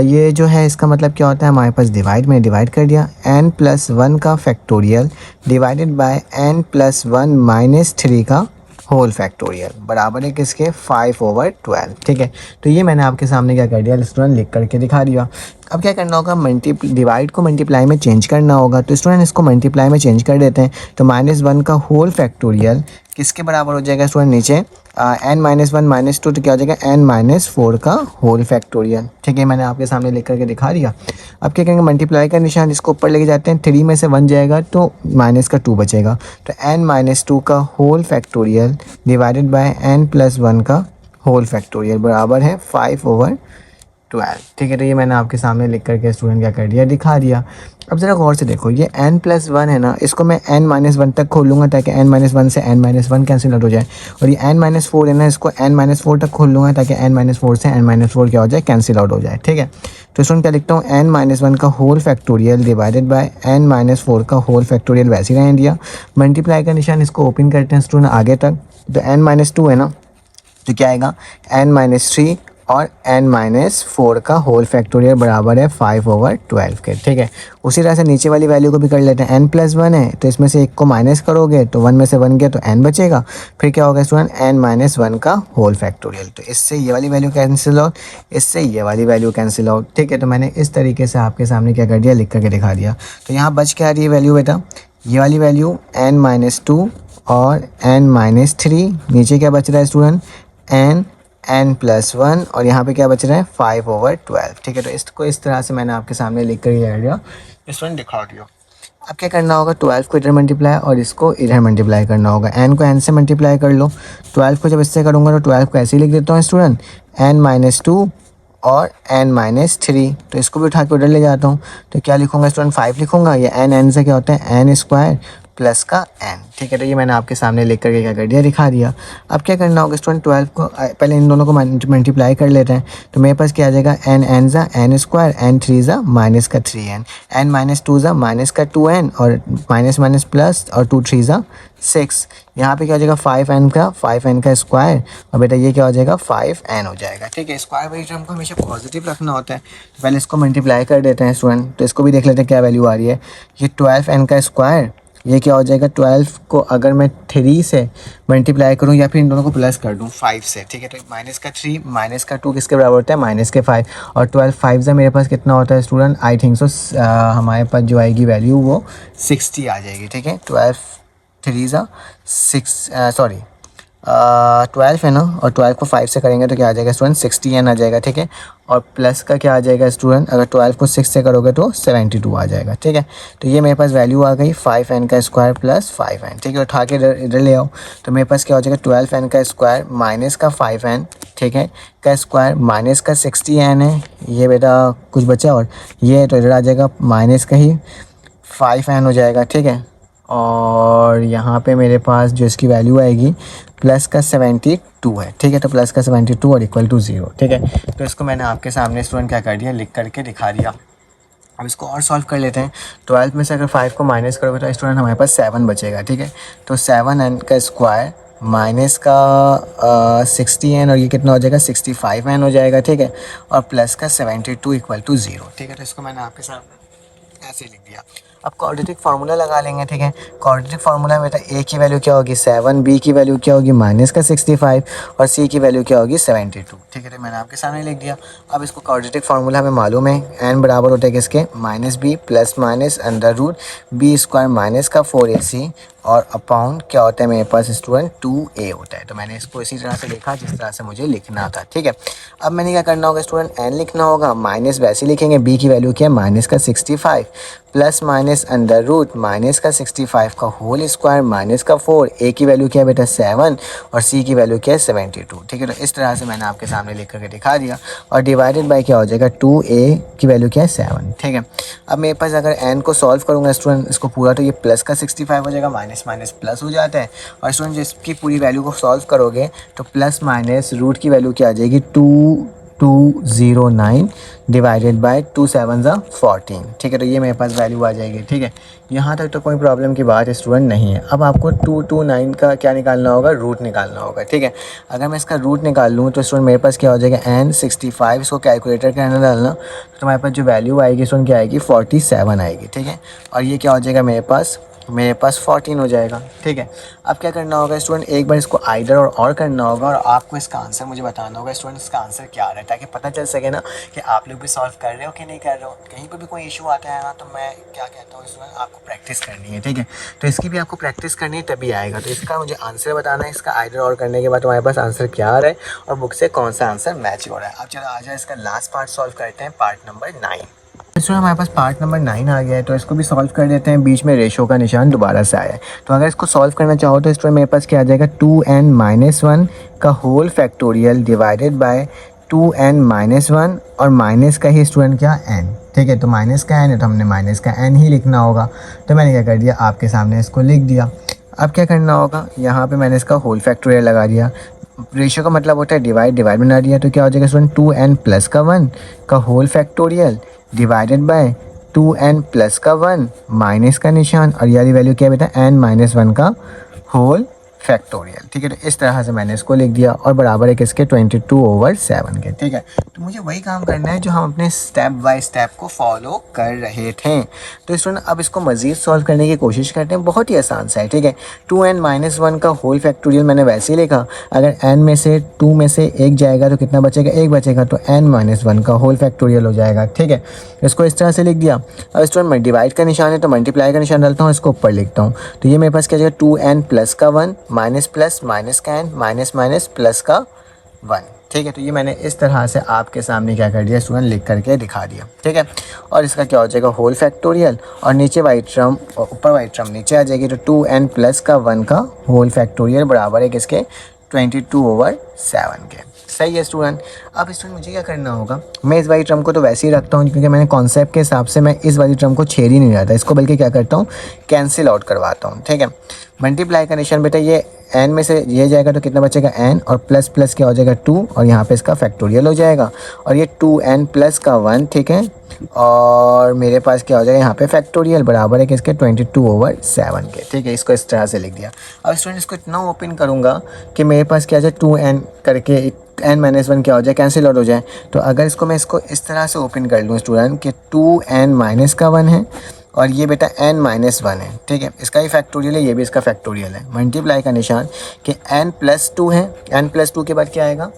ये जो है इसका मतलब क्या होता है, हमारे पास डिवाइड में डिवाइड कर दिया, n+1 का फैक्टोरियल डिवाइडेड बाय n+1 -3 का होल फैक्टोरियल बराबर है किसके, 5/12। ठीक है, तो ये मैंने आपके सामने क्या कर दिया स्टूडेंट, लिख करके दिखा दिया। अब क्या करना होगा, डिवाइड को मल्टीप्लाई में चेंज करना होगा। तो स्टूडेंट इसको मल्टीप्लाई में चेंज कर देते हैं, तो -1 का होल फैक्टोरियल किसके बराबर हो जाएगा स्टूडेंट, नीचे n-1 -2, तो क्या हो जाएगा n-4 का होल फैक्टोरियल। ठीक है, मैंने आपके सामने लिख करके दिखा दिया। अब क्या करेंगे, मल्टीप्लाई का निशान इसको ऊपर लेके जाते हैं, 3 में से 1 जाएगा तो माइनस का 2 बचेगा, तो n-2 का whole factorial divided bye n+1 का होल फैक्टोरियल बराबर है 5/12। ठीक है, तो ये मैंने आपके सामने लिख करके स्टूडेंट क्या कर दिया, दिखा दिया। अब ज़रा गौर से देखो, ये n+1 है ना, इसको मैं n-1 तक खोलूँगा ताकि n-1 से n-1 कैंसिल आउट हो जाए, और ये n-4 है ना, इसको n-4 तक खोल लूँगा ताकि n-4 से n-4 क्या हो जाए, कैंसिल आउट हो जाए। ठीक है, तो स्टूडेंट क्या लिखता हूँ, n-1 का whole factorial divided bye n-4 का होल फैक्टोरियल, वैसे ही रहने दिया। मल्टीप्लाई का निशान इसको ओपन करते हैं स्टूडेंट आगे तक, तो n-2 है ना, तो क्या आएगा n-3 और n-4 का होल फैक्टोरियल बराबर है 5/12 के। ठीक है, उसी तरह से नीचे वाली वैल्यू को भी कर लेते हैं। n+1 है तो इसमें से एक को माइनस करोगे तो 1 में से 1 गया तो n बचेगा, फिर क्या होगा स्टूडेंट, n-1 का होल फैक्टोरियल। तो इससे ये वाली वैल्यू कैंसिल आउट, इससे ये वाली वैल्यू कैंसिल आउट। ठीक है, तो मैंने इस तरीके से आपके सामने क्या कर दिया, लिख करके दिखा दिया। तो यहाँ बच क्या आ रही है वैल्यू बेटा, ये वाली वैल्यू n-2 और n-3, नीचे क्या बच रहा है स्टूडेंट, n+1, और यहाँ पे क्या बच रहा है 5/12। ठीक है, तो इसको इस तरह से मैंने आपके सामने लिख कर दिया, स्टूडेंट दिखा दिया। अब क्या करना होगा, 12 को इधर मल्टीप्लाई और इसको इधर मल्टीप्लाई करना होगा। n को n से मल्टीप्लाई कर लो, 12 को जब इससे करूँगा तो 12 को ऐसे ही लिख देता हूँ स्टूडेंट, n-2 और n-3, तो इसको भी उठा के उधर ले जाता हूँ, तो क्या लिखूँगा स्टूडेंट, 5 लिखूँगा। ये n से क्या होता है, n² प्लस का n। ठीक है, तो ये मैंने आपके सामने लिख करके क्या कर दिया, दिखा दिया। अब क्या करना होगा स्टूडेंट, 12 को पहले इन दोनों को मल्टीप्लाई कर लेते हैं, तो मेरे पास क्या आ जाएगा, n(n)(2), n3 माइनस का 3n, n-2 माइनस का 2n, और माइनस माइनस प्लस, और 2 3 6। यहाँ पे क्या हो जाएगा 5n का स्क्वायर, और बेटा ये क्या हो जाएगा 5n हो जाएगा। ठीक है, स्क्वायर वाली टर्म को हमेशा पॉजिटिव रखना होता है, तो पहले इसको मल्टीप्लाई कर देते हैं स्टूडेंट। तो इसको भी देख लेते हैं क्या वैल्यू आ रही है। ये 12n का स्क्वायर, ये क्या हो जाएगा, 12 को अगर मैं 3 से मल्टीप्लाई करूँ या फिर इन दोनों को प्लस कर दूँ 5 से। ठीक है, तो माइनस का 3 माइनस का 2 किसके बराबर होता है, माइनस के 5, और 12 5 से मेरे पास कितना होता है स्टूडेंट, आई थिंक सो हमारे पास जो आएगी वैल्यू वो 60 आ जाएगी। ठीक है, 12 3 6 12 है ना, और 12 को 5 से करेंगे तो क्या आ जाएगा स्टूडेंट, 60n आ जाएगा। ठीक है, और प्लस का क्या आ जाएगा स्टूडेंट, अगर 12 को 6 से करोगे तो 72 आ जाएगा। ठीक है, तो ये मेरे पास वैल्यू आ गई 5n का स्क्वायर प्लस 5n। ठीक है, उठा के इधर ले आओ, तो मेरे पास क्या हो जाएगा 12n का स्क्वायर माइनस का 5n ठीक है, का स्क्वायर माइनस का 60n है, ये बेटा कुछ बचा और ये तो इधर आ जाएगा माइनस का ही 5n हो जाएगा, ठीक है। और यहाँ पे मेरे पास जो इसकी वैल्यू आएगी प्लस का 72 है, ठीक है। तो प्लस का 72 और इक्वल टू 0, ठीक है। तो इसको मैंने आपके सामने स्टूडेंट क्या कर दिया, लिख करके दिखा दिया। अब इसको और सॉल्व कर लेते हैं। 12 में से अगर 5 को माइनस करोगे तो स्टूडेंट हमारे पास 7 बचेगा, ठीक है। तो 7n का स्क्वायर माइनस का 60n और ये कितना हो जाएगा 65n हो जाएगा, ठीक है। और प्लस का 72 इक्वल टू 0, ठीक है। तो इसको मैंने आपके सामने ऐसे लिख दिया। अब क्वाड्रेटिक फार्मूला लगा लेंगे, ठीक है। क्वाड्रेटिक फार्मूला में बेटा a की वैल्यू क्या होगी 7, b की वैल्यू क्या होगी माइनस का 65 और c की वैल्यू क्या होगी 72, ठीक है। तो मैंने आपके सामने लिख दिया। अब इसको क्वाड्रेटिक फार्मूला हमें मालूम है n बराबर होता है किसके minus b plus minus under root b square minus का 4ac और अपॉन क्या होता है मेरे पास स्टूडेंट 2a होता है। तो मैंने इसको इसी तरह से लिखा जिस तरह से मुझे लिखना था, ठीक है। अब मैंने क्या करना होगा स्टूडेंट n लिखना होगा, माइनस वैसे लिखेंगे, b की वैल्यू क्या है माइनस का 65 plus minus under root minus का 65 का होल स्क्वायर माइनस का 4, a की वैल्यू क्या है बेटा 7 और c की वैल्यू क्या है 72, ठीक है। तो इस तरह से मैंने आपके सामने लिख करके दिखा दिया और डिवाइडेड बाय क्या हो जाएगा 2a की वैल्यू क्या है 7, ठीक है। अब मेरे पास अगर n को सॉल्व करूँगा स्टूडेंट इसको पूरा, तो ये प्लस का 65 हो जाएगा, माइनस माइनस प्लस हो जाता है। और स्टूडेंट जिसकी पूरी वैल्यू को सॉल्व करोगे तो प्लस माइनस रूट की वैल्यू क्या आ जाएगी 2209 डिवाइडेड बाय 2 7 14, ठीक है। तो ये मेरे पास वैल्यू आ जाएगी, ठीक है। यहाँ तक तो कोई प्रॉब्लम की बात स्टूडेंट नहीं है। अब आपको 229 का क्या निकालना होगा, रूट निकालना होगा, ठीक है। अगर मैं इसका रूट निकाल लूँ तो स्टूडेंट मेरे पास क्या हो जाएगा n65, इसको कैलकुलेटर के अंदर डालना तो हमारे पास जो वैल्यू आएगी स्टूडेंट क्या आएगी 47 आएगी, ठीक है। और ये क्या हो जाएगा मेरे पास 14 हो जाएगा, ठीक है। अब क्या करना होगा स्टूडेंट, एक बार इसको आइडर और करना होगा और आपको इसका आंसर मुझे बताना होगा स्टूडेंट इसका आंसर क्या आ रहा है, ताकि पता चल सके ना कि आप लोग भी सॉल्व कर रहे हो कि नहीं कर रहे हो। कहीं पर भी कोई इशू आता है ना तो मैं क्या कहता हूँ स्टूडेंट आपको प्रैक्टिस करनी है, ठीक है। तो इसकी भी आपको प्रैक्टिस करनी है तभी आएगा। तो इसका मुझे आंसर बताना है, इसका आइडर और करने के बाद तुम्हारे पास आंसर क्या आ रहा है और बुक से कौन सा आंसर मैच हो रहा है। अब चलो आ जाए इसका लास्ट पार्ट सॉल्व करते हैं, पार्ट नंबर 9। स्टूडेंट हमारे पास पार्ट नंबर 9 आ गया है, तो इसको भी सॉल्व कर देते हैं। बीच में रेशो का निशान दोबारा से आया है, तो अगर इसको सॉल्व करना चाहो तो स्टूडेंट मेरे पास क्या आ जाएगा 2n-1 का whole factorial divided bye 2n-1 और माइनस का ही स्टूडेंट क्या n, ठीक है। तो माइनस का n है तो हमने माइनस का n ही लिखना होगा। तो मैंने क्या कर दिया आपके सामने इसको लिख दिया। अब क्या करना होगा, यहाँ पे मैंने इसका होल फैक्टोरियल लगा दिया। रेशियो का मतलब होता है डिवाइड बना दिया, तो क्या हो जाएगा स्टूडेंट 2n+1 का whole factorial divided by 2n plus का 1 माइनस का निशान और यारी वैल्यू क्या है बेटा n-1 का होल फैक्टोरियल, ठीक है। तो इस तरह से मैंने इसको लिख दिया और बराबर है किसके 22/7 के, ठीक है। तो मुझे वही काम करना है जो हम अपने स्टेप बाय स्टेप को फॉलो कर रहे थे। तो स्टूडेंट अब इसको मज़ीद सॉल्व करने की कोशिश करते हैं, बहुत ही आसान सा है, ठीक है। 2n-1 का होल फैक्टोरियल मैंने वैसे ही लिखा, अगर n में से 2 में से 1 जाएगा तो कितना बचेगा 1 बचेगा, तो n-1 का होल फैक्टोरियल हो जाएगा, ठीक है। इसको इस तरह से लिख दिया। अब स्टूडेंट मैं डिवाइड का निशान है तो मल्टीप्लाई का निशान डालता हूँ, इसको ऊपर लिखता हूँ। तो ये मेरे पास क्या जाएगा 2n प्लस का 1 माइनस प्लस माइनस का n माइनस माइनस प्लस का 1, ठीक है। तो ये मैंने इस तरह से आपके सामने क्या कर दिया स्टूडेंट लिख करके दिखा दिया, ठीक है। और इसका क्या हो जाएगा होल फैक्टोरियल और नीचे वाइट टर्म और ऊपर वाइट टर्म नीचे आ जाएगी। तो 2n प्लस का 1 का होल फैक्टोरियल बराबर है किसके 22/7 के, सही है स्टूडेंट। अब स्टूडेंट मुझे क्या करना होगा, मैं इस वाली टर्म को तो वैसे ही रखता हूँ क्योंकि मैंने कॉन्सेप्ट के हिसाब से मैं इस वाली टर्म को छेड़ ही नहीं रहा था, इसको बल्कि क्या करता हूँ कैंसिल आउट करवाता हूँ, ठीक है। मल्टीप्लाई का निशान बेटा ये n में से ये जाएगा तो कितना बचेगा n और प्लस प्लस क्या हो जाएगा 2 और यहाँ पे इसका फैक्टोरियल हो जाएगा और ये 2n प्लस का 1, ठीक है। और मेरे पास क्या हो जाएगा यहाँ पे फैक्टोरियल बराबर है किसके 22/7 के, ठीक है। इसको इस तरह से लिख दिया। अब स्टूडेंट इसको इतना ओपन करूँगा कि मेरे पास क्या जाए 2n करके n-1 क्या हो जाए कैंसिल आउट हो जाए। तो अगर इसको मैं इसको इस तरह से ओपन कर लूँ स्टूडेंट कि 2n-1 है और ये बेटा n-1 है, ठीक है। इसका ही फैक्टोरियल है, ये भी इसका फैक्टोरियल है। मल्टीप्लाई का निशान कि n+2 है, n+2 के बाद क्या आएगा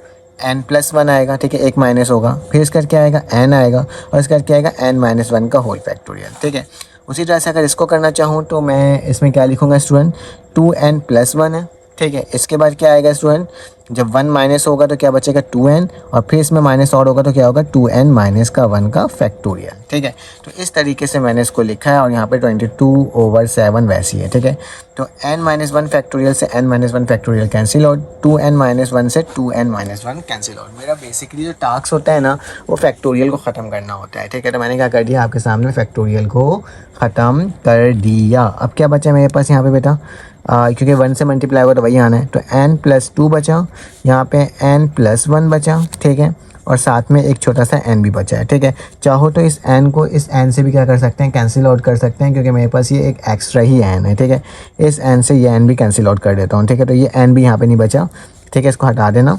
n+1 आएगा, ठीक है, एक माइनस होगा, फिर इसका क्या आएगा n आएगा और इसका क्या आएगा n-1 का होल फैक्टोरियल, ठीक है। उसी तरह से अगर इसको करना चाहूँ तो मैं इसमें क्या लिखूँगा स्टूडेंट 2n+1 है, ठीक है। इसके बाद क्या आएगा स्टूडेंट जब 1 माइनस होगा तो क्या बचेगा 2n, और फिर इसमें माइनस और होगा तो क्या होगा 2n माइनस का 1 का फैक्टोरियल। ठीक है, तो इस तरीके से मैंने इसको लिखा है और यहाँ पे 22/7 वैसी है। ठीक है, तो n माइनस 1 फैक्टोरियल से n minus 1 factorial cancel out, 2n minus 1 से 2n माइनस 1 कैंसिल आउट। मेरा बेसिकली जो टास्क होता है ना वो फैक्टोरियल को ख़त्म करना होता है। ठीक है, तो मैंने क्या कर दिया आपके सामने फैक्टोरियल को ख़त्म कर दिया। अब क्या बचा मेरे पास यहाँ पे बेटा, क्योंकि 1 से मल्टीप्लाई होगा तो वही आना है, तो n+2 बचा, यहाँ पे n+1 बचा। ठीक है, और साथ में एक छोटा सा n भी बचा है। ठीक है, चाहो तो इस n को इस n से भी क्या कर सकते हैं, कैंसिल आउट कर सकते हैं, क्योंकि मेरे पास ये एक एक्स्ट्रा ही n है। ठीक है, इस n से ये n भी कैंसिल आउट कर देता हूँ। ठीक है, तो ये n भी यहाँ पे नहीं बचा। ठीक है, इसको हटा देना,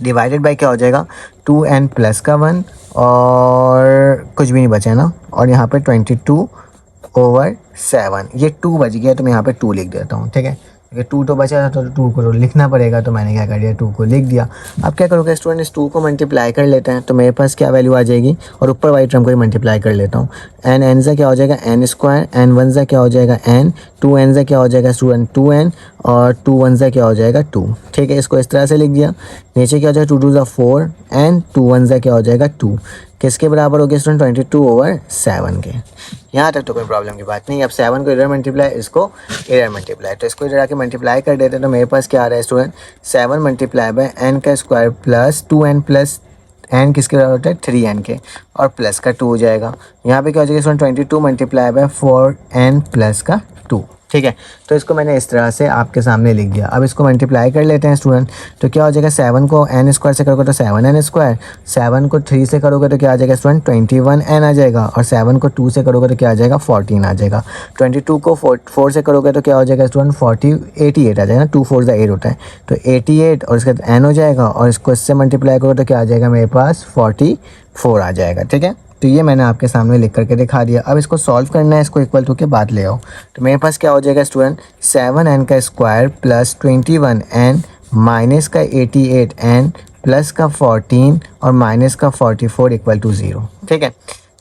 डिवाइडेड बाय क्या हो जाएगा 2n प्लस का 1 और कुछ भी नहीं बचा है ना, और यहाँ पे 22/7, ये 2 बच गया तो मैं यहाँ पे 2 लिख देता हूँ। ठीक है, क्योंकि 2 तो बचा था तो 2 को लिखना पड़ेगा, तो मैंने क्या कर दिया 2 को लिख दिया। अब क्या करोगे स्टूडेंट, इस 2 को मल्टीप्लाई कर लेते हैं तो मेरे पास क्या वैल्यू आ जाएगी, और ऊपर वाली टर्म को ही मल्टीप्लाई कर लेता हूँ। n से क्या हो जाएगा n², n1 से क्या हो जाएगा n, 2n से क्या हो जाएगा स्टूडेंट 2n, और 2 1 से क्या हो जाएगा 2। ठीक है, इसको इस तरह से लिख दिया। नीचे क्या हो जाएगा 2 2 4 एंड 2 1 से क्या हो जाएगा 2, किसके बराबर हो गया स्टूडेंट 22/7 के। यहाँ तक तो कोई प्रॉब्लम की बात नहीं। अब 7 को इधर मल्टीप्लाई, इसको इधर मल्टीप्लाई, तो इसको इधर आके मल्टीप्लाई कर देते हैं तो मेरे पास क्या आ रहा है स्टूडेंट 7 मल्टीप्लाई बाय n का square plus 2n plus n किसके बराबर होता है 3n के, और प्लस का 2 हो जाएगा। यहाँ पे क्या हो जाएगा student 22 multiply by 4n plus का 2। ठीक है, तो इसको मैंने इस तरह से आपके सामने लिख दिया। अब इसको मल्टीप्लाई कर लेते हैं स्टूडेंट, तो क्या हो जाएगा 7 को n² से करोगे तो 7n², 7 को 3 से करोगे तो क्या आ जाएगा स्टूडेंट 21n आ जाएगा, और 7 को 2 से करोगे तो क्या आ जाएगा 14 आ जाएगा। 22 को 4 से करोगे तो क्या हो जाएगा स्टूडेंट 88 आ जाएगा ना, 2 4 8 होता है, तो 88 और इसके बाद n हो जाएगा, और इसको इससे मल्टीप्लाई करोगे तो क्या आ जाएगा मेरे पास 44 आ जाएगा। ठीक है, तो ये मैंने आपके सामने लिख करके दिखा दिया। अब इसको सॉल्व करना है, इसको इक्वल टू के बाद ले आओ, तो मेरे पास क्या हो जाएगा स्टूडेंट 7n का स्क्वायर प्लस 21n माइनस का 88n प्लस का 14 और माइनस का 44 इक्वल टू 0। ठीक है,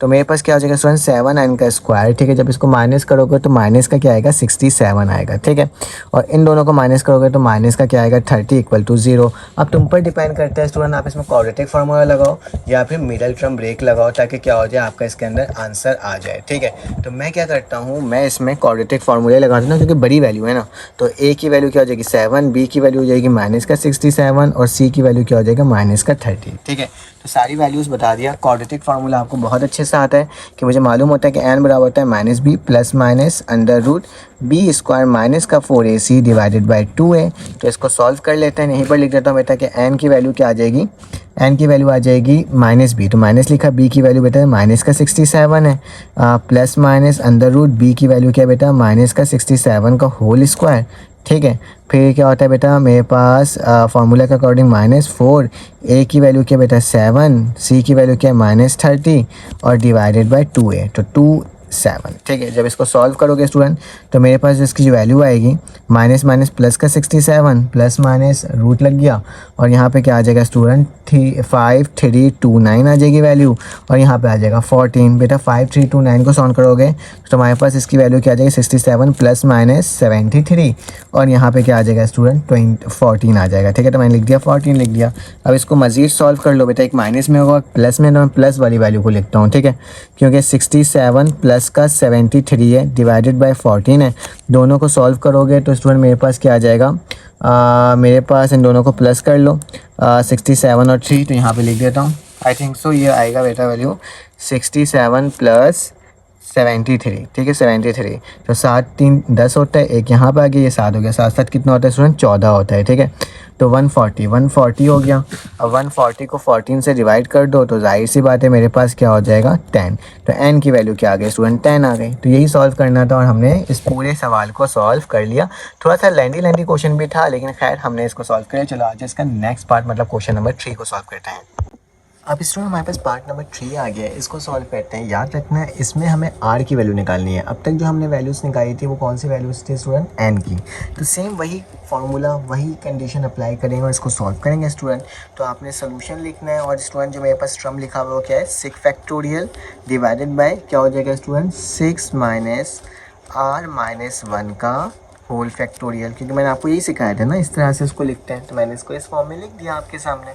तो मेरे पास क्या हो जाएगा स्टूडेंट 7n का स्क्वायर। ठीक है, जब इसको माइनस करोगे तो माइनस का क्या आएगा 67 आएगा। ठीक है, और इन दोनों को माइनस करोगे तो माइनस का क्या आएगा 30 इक्वल टू 0। अब तुम पर डिपेंड करता है स्टूडेंट, आप इसमें क्वाड्रेटिक फार्मूला लगाओ या फिर मिडल टर्म ब्रेक लगाओ, ताकि क्या हो जाए आपका इसके अंदर आंसर आ जाए। ठीक है, तो मैं क्या करता हूँ, मैं इसमें क्वाड्रेटिक फार्मूला लगाता हूँ क्योंकि बड़ी वैल्यू है ना, तो a की वैल्यू क्या हो जाएगी 7, b की वैल्यू हो जाएगी माइनस का 67 और c की वैल्यू क्या हो जाएगा माइनस का 30। ठीक है, तो सारी वैल्यूज़ बता दिया। क्वाड्रेटिक फार्मूला आपको बहुत अच्छे से आता है कि मुझे मालूम होता है कि n बराबर होता है -b plus minus under root b square minus का 4ac डिवाइडेड बाई 2a। तो इसको सॉल्व कर लेते हैं, यहीं पर लिख देता हूँ बेटा कि n की वैल्यू क्या आ जाएगी, n की वैल्यू आ जाएगी -b, तो माइनस लिखा, b की वैल्यू बेटा माइनस का 67 है, plus minus under root b की वैल्यू क्या है बेटा माइनस का 67 का होल स्क्वायर। ठीक है, फिर क्या होता है बेटा मेरे पास फार्मूला के अकॉर्डिंग -4, a की वैल्यू क्या बेटा 7, c की वैल्यू क्या है -30 और डिवाइडेड बाय 2a, तो 7। ठीक है, जब इसको सॉल्व करोगे स्टूडेंट तो मेरे पास इसकी जो वैल्यू आएगी माइनस माइनस प्लस का 67 प्लस माइनस रूट लग गया, और यहाँ पे क्या आ जाएगा स्टूडेंट 5329 आ जाएगी वैल्यू, और यहाँ पे आ जाएगा 14। बेटा 5329 को सॉल्व करोगे तो हमारे पास इसकी वैल्यू क्या आ जाएगी 67 प्लस माइनस 73, और यहाँ पे क्या आ जाएगा स्टूडेंट 14 आ जाएगा। ठीक है, तो मैंने लिख दिया 14 लिख दिया। अब इसको मज़ीद सॉल्व कर लो बेटा, एक माइनस में होगा प्लस में, तो मैं प्लस वाली वैल्यू को लिखता हूँ। ठीक है, क्योंकि 67 प्लस का 73 है डिवाइडेड बाय 14 है, दोनों को सॉल्व करोगे तो स्टूडेंट मेरे पास क्या आ जाएगा, मेरे पास इन दोनों को प्लस कर लो 67 और 3, तो यहाँ पे लिख देता हूँ। आई थिंक सो ये आएगा बेटा वैल्यू 67 प्लस 73। ठीक है, 73, तो 7 3 10 होता है, एक यहाँ पे आ गया, ये 7 हो गया, 7 7 कितना होता है स्टूडेंट 14 होता है। ठीक है, तो 140 हो गया। अब 140 को 14 से डिवाइड कर दो तो जाहिर सी बात है मेरे पास क्या हो जाएगा 10, तो n की वैल्यू क्या आ गई स्टूडेंट 10 आ गई। तो यही सॉल्व करना था और हमने इस पूरे सवाल को सॉल्व कर लिया। थोड़ा सा लेंदी क्वेश्चन भी था, लेकिन खैर हमने इसको सॉल्व कर लिया। चलो आज इसका नेक्स्ट पार्ट मतलब क्वेश्चन नंबर 3 को सॉल्व करते हैं। अब स्टूडेंट हमारे पास पार्ट नंबर 3 आ गया है, इसको सॉल्व करते हैं। याद रखना है इसमें हमें r की वैल्यू निकालनी है। अब तक जो हमने वैल्यूज़ निकाली थी वो कौन सी वैल्यूज़ थी स्टूडेंट n की, तो सेम वही फार्मूला वही कंडीशन अप्लाई करेंगे और इसको सॉल्व करेंगे स्टूडेंट। तो आपने सोल्यूशन लिखना है, और स्टूडेंट जो मेरे पास टर्म लिखा हुआ वो क्या है 6 फैक्टोरियल डिवाइडेड बाय क्या हो जाएगा स्टूडेंट 6 माइनस r माइनस 1 का होल फैक्टोरियल, क्योंकि मैंने आपको यही सिखाया था ना, इस तरह से इसको लिखते हैं, तो मैंने इसको इस फॉर्म में लिख दिया आपके सामने।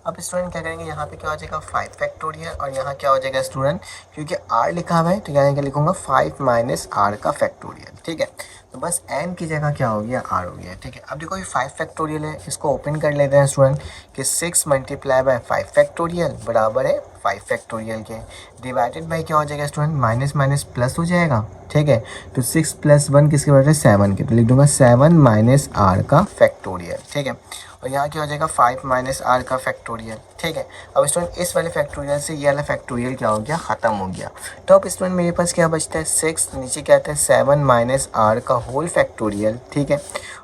अब स्टूडेंट क्या करेंगे, यहाँ पे क्या हो जाएगा 5 फैक्टोरियल, और यहाँ क्या हो जाएगा स्टूडेंट, क्योंकि r लिखा हुआ है तो यहाँ क्या लिखूंगा 5 माइनस r का फैक्टोरियल। ठीक है, तो बस n की जगह क्या हो गया r हो गया। ठीक है, अब देखो ये 5 फैक्टोरियल है, इसको ओपन कर लेते हैं स्टूडेंट कि 6 मल्टीप्लाई बाय 5 फैक्टोरियल बराबर है 5 फैक्टोरियल के, डिवाइडेड बाई क्या हो जाएगा स्टूडेंट, माइनस माइनस प्लस हो जाएगा। ठीक है, तो 6 + 1 किसके बराबर है, 7 के, तो लिख दूंगा 7 माइनस r का फैक्टोरियल। ठीक है, और यहाँ क्या हो जाएगा 5 माइनस r का फैक्टोरियल। ठीक है, अब स्टूडेंट इस वाले फैक्टोरियल से ये वाला फैक्टोरियल क्या हो गया, ख़त्म हो गया। तो अब स्टूडेंट मेरे पास क्या बचता है 6, नीचे क्या आता है 7 माइनस r का होल फैक्टोरियल। ठीक है,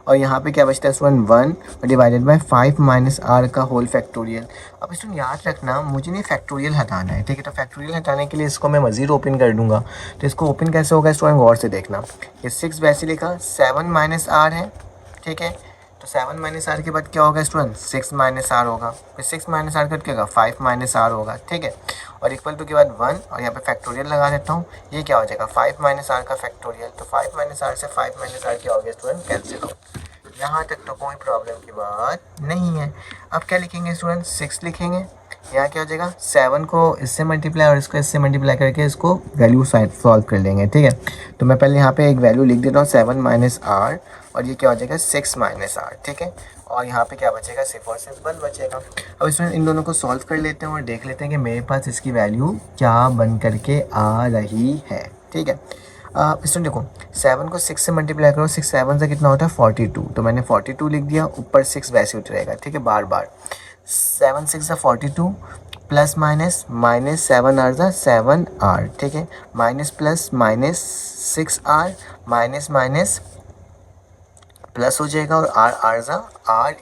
और यहाँ पे क्या बचता है स्टूडेंट 1 और डिवाइडेड बाय 5 माइनस r का होल फैक्टोरियल। अब स्टूडेंट याद रखना मुझे नहीं फैक्टोरियल हटाना है। ठीक है, तो फैक्टोरियल हटाने के लिए इसको मैं मज़ीद ओपन कर दूंगा। तो इसको ओपन कैसे होगा स्टूडेंट, गौर से देखना। ये 6 वैसे लिखा, 7 माइनस r है। ठीक है, तो 7 माइनस r के बाद क्या होगा स्टूडेंट, 6 माइनस r होगा, फिर 6 माइनस r का क्या होगा 5 माइनस r होगा। ठीक है, और इक्वल टू के बाद 1 और यहाँ पे फैक्टोरियल लगा देता हूँ, ये क्या हो जाएगा 5 माइनस r का फैक्टोरियल। तो 5 माइनस r से 5 माइनस r क्या हो गया स्टूडेंट, कैंसिल हो। यहाँ तक तो कोई प्रॉब्लम की बात नहीं है। अब क्या लिखेंगे स्टूडेंट, 6 लिखेंगे, यहाँ क्या हो जाएगा 7 को इससे मल्टीप्लाई और इसको इससे मल्टीप्लाई करके इसको वैल्यू सॉल्व कर लेंगे। ठीक है, तो मैं पहले यहाँ पे एक वैल्यू लिख देता हूँ 7 माइनस r, और ये क्या हो जाएगा 6 माइनस r। ठीक है, और यहाँ पे क्या बचेगा, सिर्फ और सिर्फ 1 बचेगा। अब इसमें इन दोनों को सॉल्व कर लेते हैं और देख लेते हैं कि मेरे पास इसकी वैल्यू क्या बन करके आ रही है। ठीक है, इसमें देखो 7 को 6 से मल्टीप्लाई करो, 6 7 से कितना होता है 42, तो मैंने 42 लिख दिया, ऊपर 6 वैसे उतरेगा। ठीक है, बार बार 7 6 42 plus minus minus 7 r 7 r। ठीक है, minus plus minus 6 r minus minus plus हो जाएगा, और r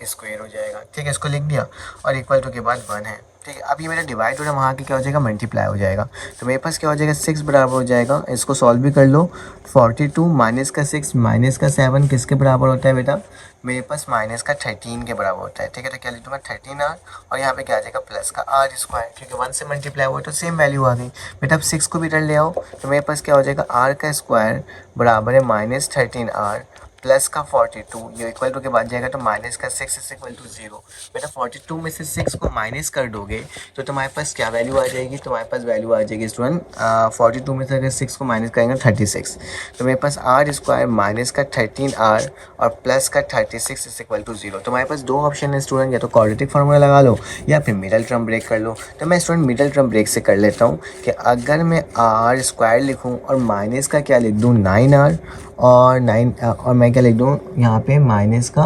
स्क्वायर हो जाएगा। ठीक है, इसको लिख दिया और इक्वल टू के बाद 1 है। ठीक है, अब ये मेरा डिवाइड हो रहा है, वहाँ के क्या हो जाएगा मल्टीप्लाई हो जाएगा। तो मेरे पास क्या हो जाएगा 6 बराबर हो जाएगा, इसको सॉल्व भी कर लो। 42 माइनस का 6 माइनस का 7 किसके बराबर होता है बेटा, मेरे पास माइनस का 13 के बराबर होता है। ठीक है, तो क्या लिख दूँगा 13r, और यहाँ पे क्या आ जाएगा प्लस का r स्क्वायर, क्योंकि 1 से मल्टीप्लाई हुआ तो सेम वैल्यू आ गई। बेटा अब 6 को भी इधर ले आओ, तो मेरे पास क्या हो जाएगा r का स्क्वायर बराबर है माइनस 13r प्लस का 42, ये इक्वल टू के बाद जाएगा तो माइनस का 6 इज इक्वल टू 0। बेटा 42 में से 6 को माइनस कर दोगे तो तुम्हारे पास क्या वैल्यू आ जाएगी, तुम्हारे पास वैल्यू आ जाएगी स्टूडेंट 42 में से अगर 6 को माइनस करेंगे 36, तो मेरे पास r स्क्वायर माइनस का 13r और प्लस का 36 इज इक्वल टू 0। तुम्हारे पास दो ऑप्शन है स्टूडेंट, या तो क्वाड्रेटिक फार्मूला लगा लो या फिर मिडल टर्म ब्रेक कर लो। तो मैं स्टूडेंट मिडल टर्म ब्रेक से कर लेता हूँ कि अगर मैं r स्क्वायर लिखूँ और माइनस का क्या लिख दूँ 9r और 9 और मैं क्या लिख दूँ यहाँ पे माइनस का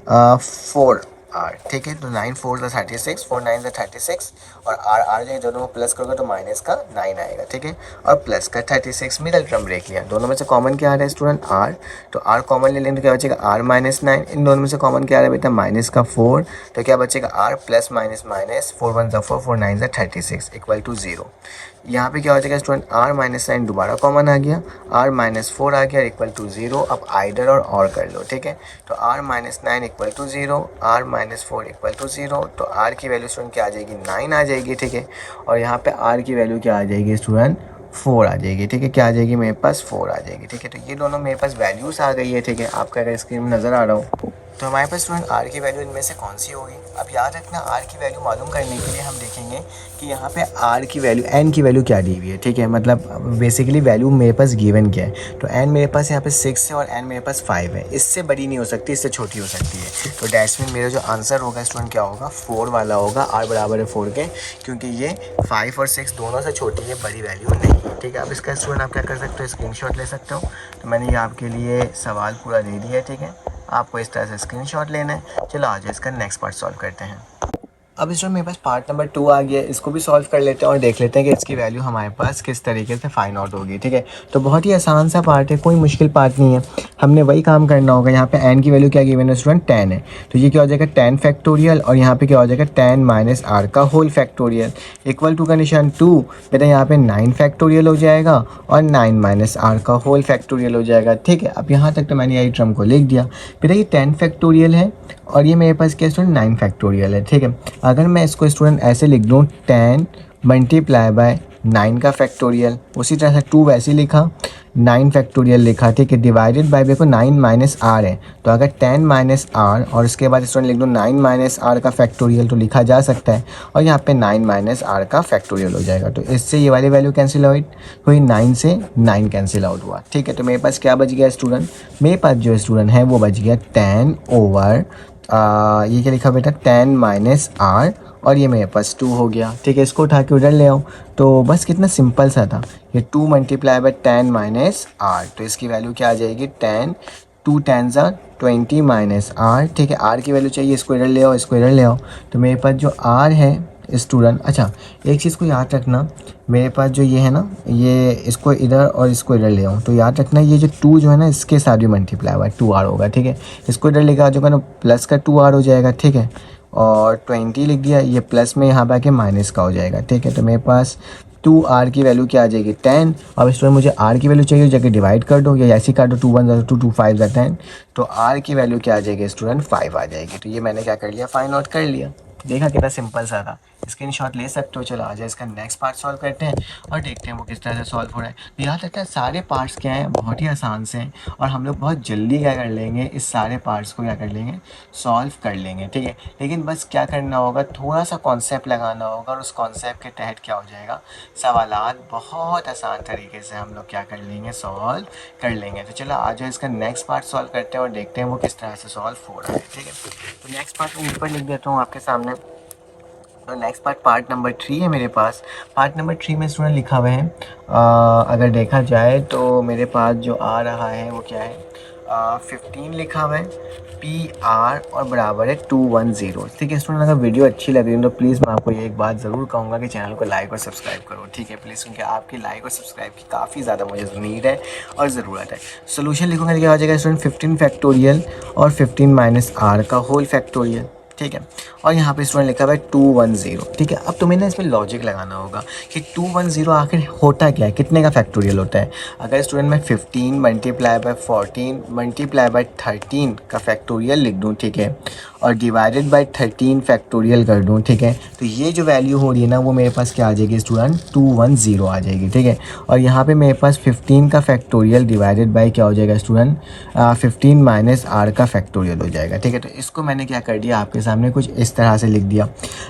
4r। ठीक है, तो 9 4 36, 4 9 36, और r जो दोनों को प्लस करोगे तो माइनस का 9 आएगा। ठीक है, और प्लस का 36, मिडल टर्म ब्रेक लिया। दोनों में से कॉमन क्या आ रहा है स्टूडेंट r, तो r कॉमन ले लेंगे तो क्या बचेगा r माइनस 9। इन दोनों में से कॉमन क्या आ रहा है बेटा माइनस का 4, तो क्या बचेगा r plus minus minus 4 1 4 4 9 36 equal to 0। यहाँ पे क्या हो जाएगा स्टूडेंट r माइनस 9 दोबारा कॉमन आ गया, r माइनस 4 आ गया इक्वल टू 0। अब आइडर और कर लो। ठीक है, तो r minus 9 equal to 0, r minus 4 equal to 0, तो r की वैल्यू स्टूडेंट क्या आ जाएगी 9 आ जाएगी। ठीक है, और यहाँ पे r की वैल्यू क्या आ जाएगी स्टूडेंट 4 आ जाएगी। ठीक है, क्या आ जाएगी मेरे पास 4 आ जाएगी। ठीक है, तो ये दोनों मेरे पास वैल्यूज़ आ गई है। ठीक है, आपका अगर स्क्रीन में नज़र आ रहा हो तो हमारे पास स्टूडेंट r की वैल्यू इनमें से कौन सी होगी। अब याद रखना r की वैल्यू मालूम करने के लिए हम देखेंगे कि यहाँ पे r की वैल्यू n की वैल्यू क्या दी हुई है। ठीक है, मतलब बेसिकली वैल्यू मेरे पास गिवन क्या है, तो n मेरे पास यहाँ पे 6 है और n मेरे पास 5 है। इससे बड़ी नहीं हो सकती, इससे छोटी हो सकती है। तो डैश में मेरा जो आंसर होगा स्टूडेंट क्या होगा 4 वाला होगा, r बराबर है 4 के, क्योंकि ये 5 और 6 दोनों से छोटी है, बड़ी वैल्यू नहीं है। ठीक है, अब इसका स्टूडेंट आप क्या कर सकते हो स्क्रीनशॉट ले सकते हो। तो मैंने ये आपके लिए सवाल पूरा दे दिया है। ठीक है, आपको इस तरह से स्क्रीनशॉट लेना है। चलो आ जाए इसका नेक्स्ट पार्ट सॉल्व करते हैं। अब इसमें मेरे पास पार्ट नंबर 2 आ गया है, इसको भी सॉल्व कर लेते हैं और देख लेते हैं कि इसकी वैल्यू हमारे पास किस तरीके से फाइंड आउट होगी। ठीक है, तो बहुत ही आसान सा पार्ट है, कोई मुश्किल पार्ट नहीं है, हमने वही काम करना होगा। यहाँ पे n की वैल्यू क्या गिवन है स्टूडेंट 10 है, तो ये क्या हो जाएगा 10 फैक्टोरियल, और यहाँ पे क्या हो जाएगा 10 माइनस r का होल फैक्टोरियल इक्वल टू का निशान 2। बेटा यहाँ पे 9 फैक्टोरियल हो जाएगा और 9 माइनस r का होल फैक्टोरियल हो जाएगा। ठीक है, अब यहाँ तक तो मैंने यही टर्म को लिख दिया। बेटा ये 10 फैक्टोरियल है और ये मेरे पास क्या स्टूडेंट 9 फैक्टोरियल है। ठीक है, अगर मैं इसको स्टूडेंट ऐसे लिख दूँ 10 मल्टीप्लाई बाय 9 का फैक्टोरियल, उसी तरह से 2 वैसे लिखा, 9 फैक्टोरियल लिखा, ठीक है। डिवाइडेड बाय देखो 9 माइनस आर है, तो अगर 10 माइनस आर और उसके बाद स्टूडेंट लिख दो 9 माइनस आर का फैक्टोरियल तो लिखा जा सकता है, और यहाँ पे 9 माइनस आर का फैक्टोरियल हो जाएगा। तो इससे ये वाली वैल्यू कैंसिल आउट हुई, 9 से 9 कैंसिल आउट हुआ, ठीक है। तो मेरे पास क्या बच गया स्टूडेंट, मेरे पास जो स्टूडेंट है वो बच गया 10 ओवर ये क्या लिखा बेटा, 10 माइनस आर, और ये मेरे पास 2 हो गया, ठीक है। इसको उठा के उधर ले आओ, तो बस कितना सिंपल सा था, ये 2 मल्टीप्लाई बाय 10 माइनस आर, तो इसकी वैल्यू क्या आ जाएगी, 10, 2 10 20 माइनस आर, ठीक है। आर की वैल्यू चाहिए, इसको इधर ले आओ, इसको इधर ले आओ, तो मेरे पास जो आर है स्टूडेंट, अच्छा एक चीज़ को याद रखना, मेरे पास जो ये है ना, ये इसको इधर और इसको इधर ले आऊँ, तो याद रखना ये जो 2 जो है ना इसके साथ भी मल्टीप्लाई हुआ है, 2r होगा, ठीक है। इसको इधर लेकर आ जाऊँगा ना, प्लस का 2r हो जाएगा, ठीक है। और 20 लिख दिया, ये प्लस में यहाँ पे आके माइनस का हो जाएगा, ठीक है। तो मेरे पास 2r की वैल्यू क्या आ जाएगी, 10। अब स्टूडेंट मुझे r की वैल्यू चाहिए, जाके डिवाइड कर दो या ऐसे ही काटो, 2 1 2 2 5 10, तो r की वैल्यू क्या आ जाएगी स्टूडेंट, 5 आ जाएगी। तो ये मैंने क्या कर लिया, फाइंड आउट कर लिया, देखा कितना सिंपल सा था, स्क्रीनशॉट ले सकते हो। चलो आ जाए इसका नेक्स्ट पार्ट सॉल्व करते हैं और देखते हैं वो किस तरह से सॉल्व हो रहा है। तो याद रखता है सारे पार्ट्स क्या हैं, बहुत ही आसान से हैं, और हम लोग बहुत जल्दी क्या कर लेंगे, इस सारे पार्ट्स को क्या कर लेंगे, सॉल्व कर लेंगे, ठीक है। लेकिन बस क्या करना होगा, थोड़ा सा कॉन्सेप्ट लगाना होगा, और उस कॉन्सेप्ट के तहत क्या हो जाएगा, सवालात बहुत आसान तरीके से हम लोग क्या कर लेंगे, सॉल्व कर लेंगे। तो चलो आ जाओ इसका नेक्स्ट पार्ट सॉल्व करते हैं और देखते हैं वो किस तरह से सॉल्व हो रहा है, ठीक है। तो नेक्स्ट पार्ट मैं ऊपर लिख देता हूँ आपके सामने। तो नेक्स्ट पार्ट नंबर 3 है मेरे पास। पार्ट नंबर 3 में स्टूडेंट लिखा हुआ है, अगर देखा जाए तो मेरे पास जो आ रहा है वो क्या है, 15 लिखा हुआ है, पी आर और बराबर है 210, ठीक है। स्टूडेंट अगर वीडियो अच्छी लग रही है तो प्लीज़ मैं आपको ये एक बात ज़रूर कहूँगा कि चैनल को लाइक और सब्सक्राइब करो, ठीक है प्लीज़, क्योंकि आपकी लाइक और सब्सक्राइब की काफ़ी ज़्यादा मुझे नीड है और ज़रूरत है। सोल्यूशन लिखूँगा तो क्या हो जाएगा स्टूडेंट, 15 फैक्टोरियल और 15 माइनस आर का होल फैक्टोरियल, ठीक है। और यहाँ पे स्टूडेंट लिखा हुआ है 210, ठीक है। अब तुम्हें ना इसमें लॉजिक लगाना होगा कि 210 आखिर होता क्या है, कितने का फैक्टोरियल होता है। अगर स्टूडेंट मैं 15 मल्टीप्लाई बाय 14 मल्टीप्लाई बाय 13 का फैक्टोरियल लिख दूँ, ठीक है, और डिवाइडेड बाय 13 फैक्टोरियल कर दूँ, ठीक है, तो ये जो वैल्यू हो रही है ना वो मेरे पास क्या आ जाएगी स्टूडेंट, 210 आ जाएगी, ठीक है। और यहाँ पे मेरे पास 15 का फैक्टोरियल डिवाइडेड बाय क्या हो जाएगा स्टूडेंट, 15 माइनस आर का फैक्टोरियल हो जाएगा, ठीक है। तो इसको मैंने क्या कर दिया, आपके सामने कुछ इस तरह से लिख दिया।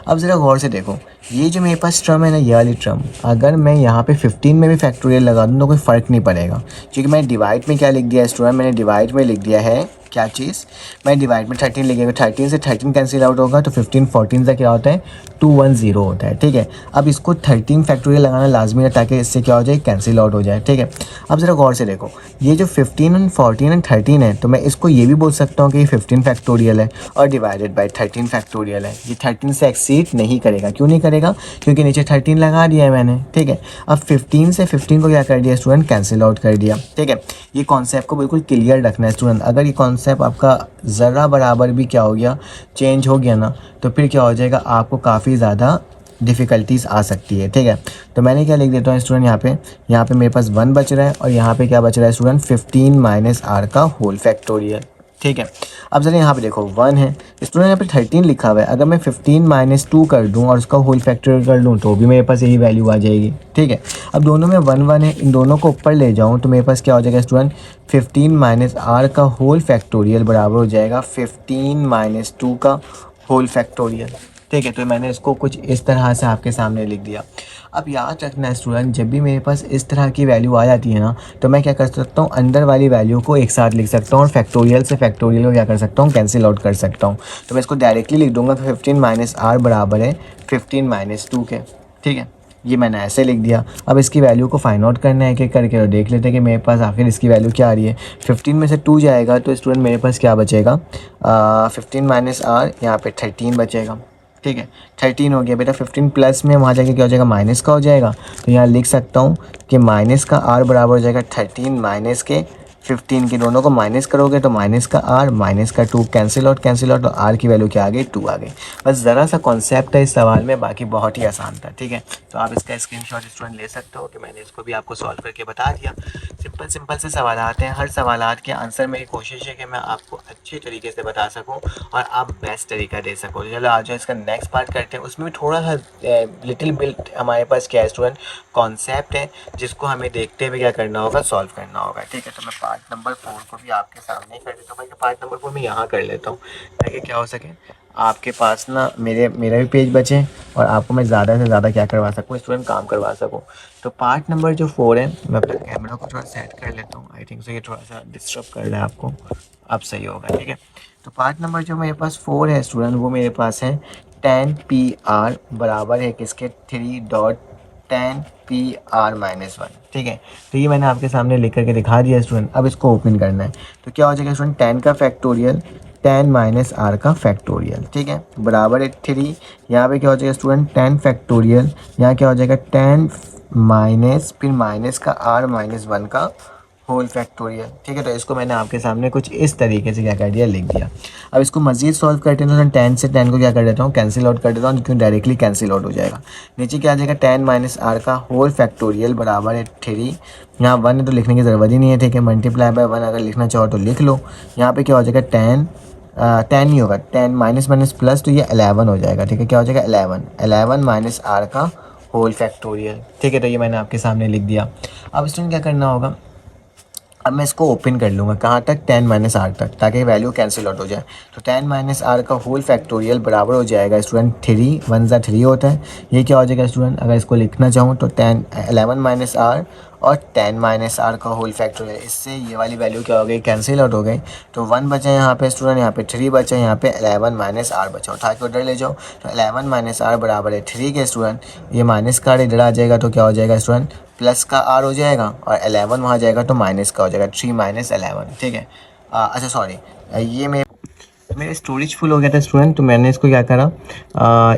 अब ज़रा गौर से देखो, ये जो मेरे पास टर्म है ना, ये वाली टर्म, अगर मैं यहाँ पे 15 में भी फैक्टोरियल लगा दूँ तो कोई फ़र्क नहीं पड़ेगा, क्योंकि मैंने डिवाइड में क्या लिख दिया स्टूडेंट, मैंने डिवाइड में लिख दिया है क्या चीज़, मैं डिवाइड में 13 लिखेगा, 13 से 13 कैंसिल आउट होगा, तो 15 14 से क्या होता है, 210 होता है, ठीक है। अब इसको 13 फैक्टोरियल लगाना लाजमी है ताकि इससे क्या हो जाए, कैंसिल आउट हो जाए, ठीक है। अब ज़रा गौर से देखो, ये जो 15 और 14 और 13 है, तो मैं इसको ये भी बोल सकता हूँ कि ये 15 फैक्टोरियल है और डिवाइडेड बाय 13 फैक्टोरियल है। ये 13 से एक्सीड नहीं करेगा, क्यों नहीं करेगा, क्योंकि नीचे 13 लगा दिया है मैंने, ठीक है। अब 15 से 15 को क्या कर दिया स्टूडेंट, कैंसिल आउट कर दिया, ठीक है। ये कॉन्सेप्ट को बिल्कुल क्लियर रखना है स्टूडेंट, अगर ये कॉन्सेप्ट आपका ज़रा बराबर भी क्या हो गया, चेंज हो गया ना, तो फिर क्या हो जाएगा, आपको काफ़ी ज़्यादा डिफ़िकल्टीज़ आ सकती है, ठीक है। तो मैंने क्या लिख देता हूँ स्टूडेंट, यहाँ पे मेरे पास 1 बच रहा है और यहाँ पे क्या बच रहा है स्टूडेंट, 15 माइनस आर का होल फैक्टोरियल, ठीक है। अब जरा यहाँ पे देखो 1 है स्टूडेंट, यहाँ पे 13 लिखा हुआ है, अगर मैं 15 माइनस 2 कर दूँ और उसका होल फैक्टोरियल कर दूँ तो भी मेरे पास यही वैल्यू आ जाएगी, ठीक है। अब दोनों में 1 1 है, इन दोनों को ऊपर ले जाऊँ तो मेरे पास क्या हो जाएगा स्टूडेंट, 15 माइनस आर का होल फैक्टोरियल बराबर हो जाएगा 15 माइनस 2 का होल फैक्टोरियल, ठीक है। तो मैंने इसको कुछ इस तरह से आपके सामने लिख दिया। अब याद रखना स्टूडेंट, जब भी मेरे पास इस तरह की वैल्यू आ जाती है ना, तो मैं क्या कर सकता हूँ, अंदर वाली वैल्यू को एक साथ लिख सकता हूँ और फैक्टोरियल से फैक्टोरियल को क्या कर सकता हूँ, कैंसिल आउट कर सकता हूँ। तो मैं इसको डायरेक्टली लिख दूंगा, 15 माइनस आर बराबर है 15 माइनस 2 के, ठीक है। ये मैंने ऐसे लिख दिया। अब इसकी वैल्यू को फाइंड आउट करना है, एक करके और देख लेते हैं कि मेरे पास आखिर इसकी वैल्यू क्या आ रही है। 15 में से 2 जाएगा तो स्टूडेंट मेरे पास क्या बचेगा, 15 माइनस आर, यहाँ पे 13 बचेगा, ठीक है। 13 हो गया बेटा, 15 प्लस में वहाँ जाके क्या हो जाएगा, माइनस का हो जाएगा, तो यहाँ लिख सकता हूँ कि माइनस का आर बराबर हो जाएगा 13 माइनस के 15 के दोनों को माइनस करोगे तो माइनस का r माइनस का 2 कैंसिल आउट और r की वैल्यू क्या आ गई 2 आ गई। बस ज़रा सा कॉन्सेप्ट है इस सवाल में, बाकी बहुत ही आसान था। ठीक है, तो आप इसका स्क्रीनशॉट स्टूडेंट ले सकते हो कि मैंने इसको भी आपको सॉल्व करके बता दिया। सिंपल से सवाल आते हैं, हर सवाल के आंसर मेरी कोशिश है कि मैं आपको अच्छे तरीके से बता सकूँ और आप बेस्ट तरीका दे सको। चलो आज इसका नेक्स्ट पार्ट करते हैं, उसमें भी थोड़ा सा लिटिल बिट हमारे पास क्या है स्टूडेंट, कॉन्सेप्ट है जिसको हमें देखते हुए क्या करना होगा, सॉल्व करना होगा। ठीक है, तो मैं पार्ट नंबर 4 को भी आपके सामने कर देता हूँ। भाई पार्ट नंबर 4 मैं यहाँ कर लेता हूँ ताकि क्या हो सके, आपके पास ना मेरा भी पेज बचे और आपको मैं ज़्यादा से ज़्यादा क्या करवा सकूँ, स्टूडेंट काम करवा सकूँ। तो पार्ट नंबर जो 4 है, मैं अपने कैमरा को थोड़ा सेट कर लेता हूँ। आई थिंक सो ये थोड़ा सा डिस्टर्ब कर रहा है आपको, अब सही होगा। ठीक है, तो पार्ट नंबर जो मेरे पास 4 है स्टूडेंट, वो मेरे पास है 10 PR बराबर है किसके, 3.10 PR-1। ठीक है, तो ये मैंने आपके सामने लिख करके दिखा दिया स्टूडेंट। अब इसको ओपन करना है तो क्या हो जाएगा स्टूडेंट, 10 का फैक्टोरियल 10 - R का फैक्टोरियल। ठीक है, बराबर है 3। यहाँ पे क्या हो जाएगा स्टूडेंट, 10 फैक्टोरियल, यहाँ क्या हो जाएगा 10 माइनस फिर माइनस का R-1 का होल फैक्टोरियल। ठीक है, तो इसको मैंने आपके सामने कुछ इस तरीके से क्या कर दिया, लिख दिया। अब इसको मजीद सॉल्व करते हैं तो 10 से 10 को क्या कर देता हूँ, कैंसिल आउट कर देता हूँ, क्योंकि डायरेक्टली कैंसिल आउट हो जाएगा। नीचे क्या आ जाएगा, 10 - R का होल फैक्टोरियल बराबर है 3। यहाँ 1 है तो लिखने की ज़रूरत ही नहीं है। ठीक है, मल्टीप्लाई बाय 1 अगर लिखना चाहो तो लिख लो। यहाँ पे क्या हो जाएगा 10 नहीं होगा, 10 माइनस माइनस प्लस, तो ये 11 हो जाएगा। ठीक है, क्या हो जाएगा 11 - R का होल फैक्टोरियल। ठीक है, तो ये मैंने आपके सामने लिख दिया। अब स्टूडेंट क्या करना होगा, अब मैं इसको ओपन कर लूँगा कहाँ तक, 10 - R तक, ताकि वैल्यू कैंसिल आउट हो जाए। तो 10 - R का होल फैक्टोरियल बराबर हो जाएगा स्टूडेंट 3, 1 ज़ा 3 होता है। ये क्या हो जाएगा स्टूडेंट, अगर इसको लिखना चाहूँ तो 11 - R और 10 - R का होल फैक्टोरियल, इससे ये वाली वैल्यू क्या हो गई, कैंसिल आउट हो गई। तो 1 बचा यहाँ पे स्टूडेंट, यहाँ पे 3 बचा, यहाँ पे 11 - R बचा। उठा के उधर ले जाओ, तो 11 - R बराबर है 3 के स्टूडेंट। ये माइनस का इधर आ जाएगा तो क्या हो जाएगा स्टूडेंट, प्लस का R हो जाएगा और 11 वहाँ जाएगा तो माइनस का हो जाएगा, 3 - 11। ठीक है, अच्छा सॉरी, ये मेरे स्टोरेज फुल हो गया था स्टूडेंट, तो मैंने इसको क्या करा,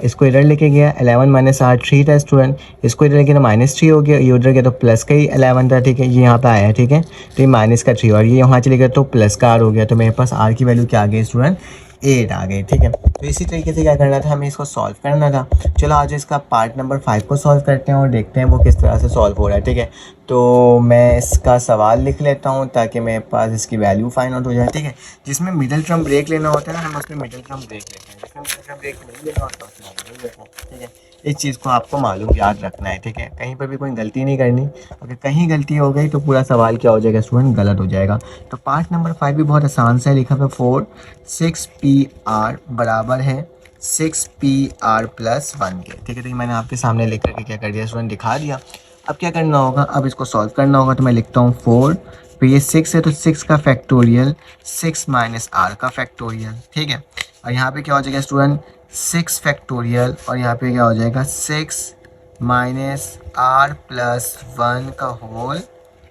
इसको इधर लेके गया। 11 - R 3 था स्टूडेंट, इसको इधर लेके -3 हो गया, ये उधर गया तो प्लस का ही 11 था। ठीक है, ये यहाँ पे आया। ठीक है, तो ये माइनस का 3 और ये यहाँ चले गया तो प्लस का R हो गया। तो मेरे पास R की वैल्यू क्या आ गई स्टूडेंट, 8 आ गई। ठीक है, तो इसी तरीके से क्या करना था, हमें इसको सॉल्व करना था। चलो आज इसका पार्ट नंबर 5 को सॉल्व करते हैं और देखते हैं वो किस तरह से सॉल्व हो रहा है। ठीक है, तो मैं इसका सवाल लिख लेता हूँ ताकि मेरे पास इसकी वैल्यू फाइंड आउट हो जाए। ठीक है, जिसमें मिडिल टर्म ब्रेक लेना होता है ना, हम उसमें मिडिल टर्म ब्रेक लेते हैं, जिसमें मिडिल टर्म ब्रेक नहीं लेना होता उसमें नहीं लेते हैं। ठीक है, इस चीज़ को आपको मालूम याद रखना है। ठीक है, कहीं पर भी कोई गलती नहीं करनी, अगर कहीं गलती हो गई तो पूरा सवाल क्या हो जाएगा स्टूडेंट, गलत हो जाएगा। तो पार्ट नंबर 5 भी बहुत आसान सा है, लिखा हुआ 4 6PR बराबर है 6PR+1 के। ठीक है, तो ये मैंने आपके सामने लिख करके क्या कर दिया स्टूडेंट, दिखा दिया। अब क्या करना होगा, अब इसको सॉल्व करना होगा। तो मैं लिखता हूँ 4, फिर ये 6 है तो 6 का फैक्टोरियल 6 - R का फैक्टोरियल। ठीक है, और यहाँ पे क्या हो जाएगा स्टूडेंट 6 फैक्टोरियल और यहाँ पे क्या हो जाएगा 6 - R+1 का होल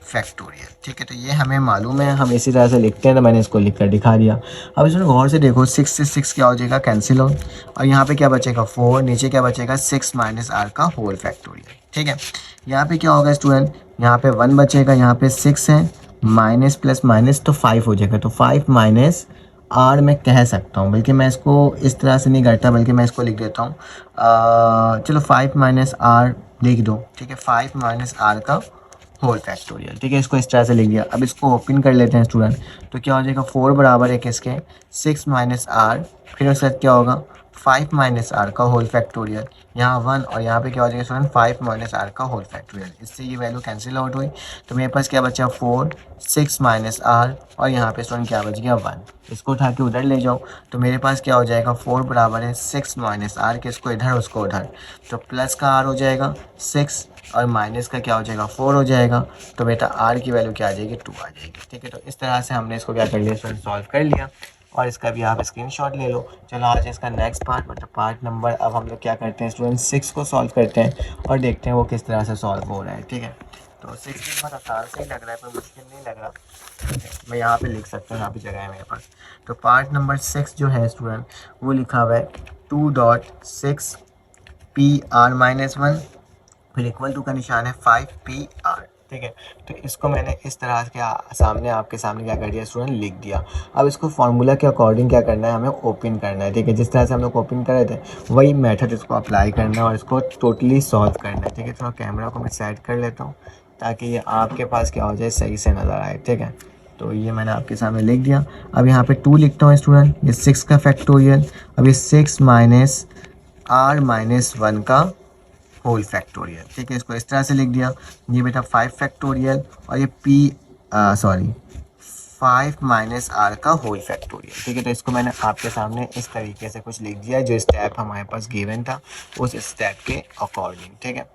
फैक्टोरियल। ठीक है, तो ये हमें मालूम है, हम इसी तरह से लिखते हैं, तो मैंने इसको लिख कर दिखा दिया। अब इसमें गौर से देखो, 6 से 6 क्या हो जाएगा, कैंसिल आउट, और यहाँ पे क्या बचेगा 4, नीचे क्या बचेगा 6 - R का होल फैक्टोरियल। ठीक है, यहाँ पे क्या होगा स्टूडेंट, यहाँ पे 1 बचेगा, यहाँ पे 6 है, माइनस प्लस माइनस तो 5 हो जाएगा। तो 5 - R मैं कह सकता हूँ, बल्कि मैं इसको इस तरह से नहीं करता, बल्कि मैं इसको लिख देता हूँ, चलो 5 - R लिख दो। ठीक है, 5 - R का होल फैक्टोरियल। ठीक है, इसको इस तरह से लिख दिया। अब इसको ओपन कर लेते हैं स्टूडेंट, तो क्या हो जाएगा 4 बराबर है किसके, 6 - R, फिर उसके बाद क्या होगा 5 - R का होल फैक्टोरियल, यहाँ 1 और यहाँ पे क्या हो जाएगा स्टूडेंट 5 - R का होल फैक्टोरियल। इससे ये वैल्यू कैंसिल आउट हुई, तो मेरे पास क्या बचा 4 6 - R और यहाँ पे स्टूडेंट क्या बच गया 1। इसको उठा के उधर ले जाओ तो मेरे पास क्या हो जाएगा 4 बराबर है 6 - R के, इसको इधर उसको उधर, तो प्लस का R हो जाएगा 6 और माइनस का क्या हो जाएगा 4 हो जाएगा। तो बेटा R की वैल्यू क्या आ जाएगी 2 आ जाएगी। ठीक है, तो इस तरह से हमने इसको क्या कर लिया स्टूडेंट, सॉल्व कर लिया और इसका भी आप स्क्रीनशॉट ले लो। चलो आज इसका नेक्स्ट पार्ट मतलब पार्ट नंबर, अब हम लोग क्या करते हैं स्टूडेंट 6 को सॉल्व करते हैं और देखते हैं वो किस तरह से सॉल्व हो रहा है। ठीक है, तो 6 भी बहुत आसान से ही लग रहा है, कोई मुश्किल नहीं लग रहा। मैं यहाँ पे लिख सकता हूँ, यहाँ पे जगह है मेरे पास। तो पार्ट नंबर 6 जो है स्टूडेंट वो लिखा हुआ है 2.6 PR - 1, फिर इक्वल टू का निशान है 5 PR। ठीक है। तो इसको मैंने इस तरह के सामने आपके सामने क्या कर दिया स्टूडेंट, लिख दिया। अब इसको फार्मूला के अकॉर्डिंग क्या करना है, हमें ओपन करना है। ठीक है, जिस तरह से हम लोग ओपन कर रहे थे वही मेथड इसको अप्लाई करना है और इसको टोटली सॉल्व करना है। ठीक है, थोड़ा कैमरा को मैं सेट कर लेता हूँ ताकि ये आपके पास क्या हो जाए, सही से नज़र आए। ठीक है, तो ये मैंने आपके सामने लिख दिया। अब यहाँ पे 2 लिखता हूँ स्टूडेंट, ये 6 का फैक्टोरियल। अब ये 6 माइनस r माइनस 1 का होल फैक्टोरियल। ठीक है, इसको इस तरह से लिख दिया। ये बेटा 5 फैक्टोरियल और ये 5 माइनस r का होल फैक्टोरियल। ठीक है, तो इसको मैंने आपके सामने इस तरीके से कुछ लिख दिया, जो स्टेप हमारे पास गिवन था उस स्टेप के अकॉर्डिंग। ठीक है,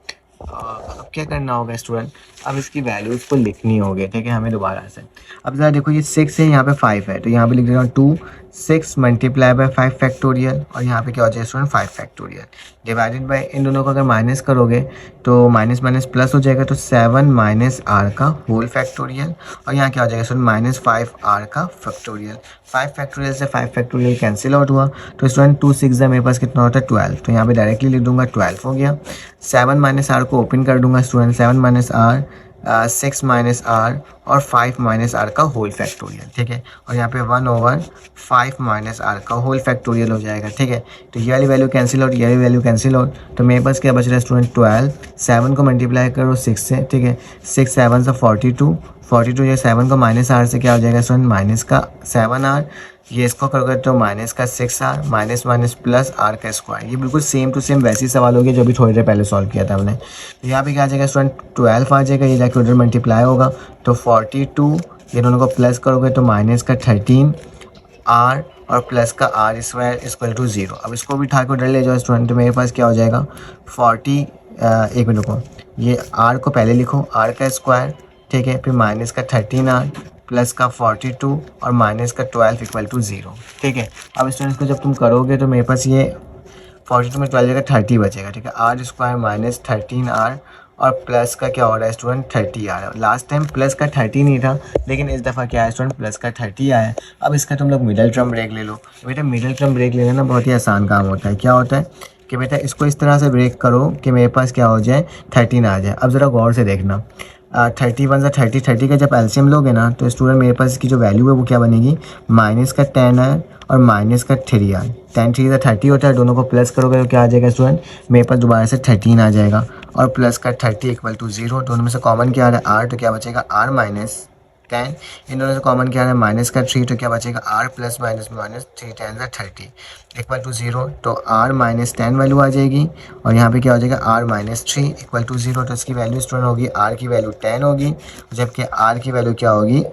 अब क्या करना होगा स्टूडेंट, अब इसकी वैल्यूज़ को लिखनी होगी। ठीक है, हमें दोबारा से। अब ज़रा देखो, ये 6 है, यहाँ पे 5 है, तो यहाँ पे लिख देता हूँ 2 6 मल्टीप्लाई बाय 5 फैक्टोरियल और यहाँ पे क्या हो जाए स्टूडेंट 5 फैक्टोरियल डिवाइडेड बाय, इन दोनों को अगर माइनस करोगे तो माइनस माइनस प्लस हो जाएगा, तो 7 माइनस r का होल फैक्टोरियल और यहाँ क्या हो जाएगा स्टूडेंट माइनस 5r का फैक्टोरियल। 5 फैक्टोरियल से 5 फैक्टोरियल कैंसिल आउट हुआ, तो स्टूडेंट 2 6 मेरे पास कितना होता है 12, तो यहाँ पे डायरेक्टली लिख दूंगा 12 हो गया। 7 माइनस r को ओपन कर दूंगा student, 7 minus r 6 minus r और 5 माइनस r का होल फैक्टोरियल। ठीक है, और यहाँ पे 1/5 माइनस r का होल फैक्टोरियल हो जाएगा। ठीक है, तो ये वाली वैल्यू कैंसिल आउट, ये वाली वैल्यू कैंसिल आउट, तो मेरे पास क्या बच रहा है स्टूडेंट 12। 7 को मल्टीप्लाई करो 6 से। ठीक है, 6 7 से 42 ये 7 को माइनस r से क्या हो जाएगा स्टूडेंट, माइनस का 7r, ये इसको करोगे तो माइनस का 6r, minus minus plus r का स्क्वायर। ये बिल्कुल सेम टू सेम वैसे ही सवाल हो गया जो भी थोड़ी देर पहले सॉल्व किया था हमने। तो यहाँ पे क्या आ जाएगा स्टूडेंट 12 आ जाएगा, ये जाके उधर मल्टीप्लाई होगा, तो 42 ये दोनों को प्लस करोगे तो माइनस का 13r और प्लस का r स्क्वायर इक्वल टू 0। अब इसको भी उठा के उधर ले जाओ स्टूडेंट, तो मेरे पास क्या हो जाएगा एक मिनट को, ये r को पहले लिखो, r का स्क्वायर। ठीक है, फिर माइनस का 13r प्लस का 42 और माइनस का 12 इक्वल टू 0। ठीक है, अब स्टूडेंट्स को जब तुम करोगे तो मेरे पास ये 42 में 12 जगह 30 बचेगा। ठीक है, r स्क्वायर माइनस 13r और प्लस का क्या हो रहा है स्टूडेंट 30 आ रहा है। लास्ट टाइम प्लस का 30 नहीं था, लेकिन इस दफ़ा क्या है स्टूडेंट प्लस का 30 आया है। अब इसका तुम लोग मिडल टर्म ब्रेक ले लो। बेटा मिडल टर्म ब्रेक लेना ना बहुत ही आसान काम होता है। क्या होता है कि बेटा इसको इस तरह से ब्रेक करो कि मेरे पास क्या हो जाए 13 आ जाए। अब ज़रा गौर से देखना, 31 से 30 का जब एलसीएम लोगे ना तो स्टूडेंट मेरे पास इसकी जो वैल्यू है वो क्या बनेगी, माइनस का 10r और माइनस का 3r। 10 3 से 30 होता है, दोनों को प्लस करोगे तो क्या आ जाएगा स्टूडेंट, मेरे पास दोबारा से 13 आ जाएगा और प्लस का 30 इक्वल टू 0। दोनों में से कॉमन क्या आ रहा है r, तो क्या बचेगा r माइनस 10। इन दोनों से कॉमन क्या आ रहा है माइनस का 3, तो क्या बचेगा r प्लस माइनस माइनस 3 10 से 30 इक्वल टू 0। तो r माइनस 10 वैल्यू आ जाएगी और यहाँ पे क्या हो जाएगा r माइनस 3 इक्वल टू 0। तो इसकी वैल्यू स्टूडेंट होगी, r की वैल्यू 10 होगी जबकि r की वैल्यू क्या होगी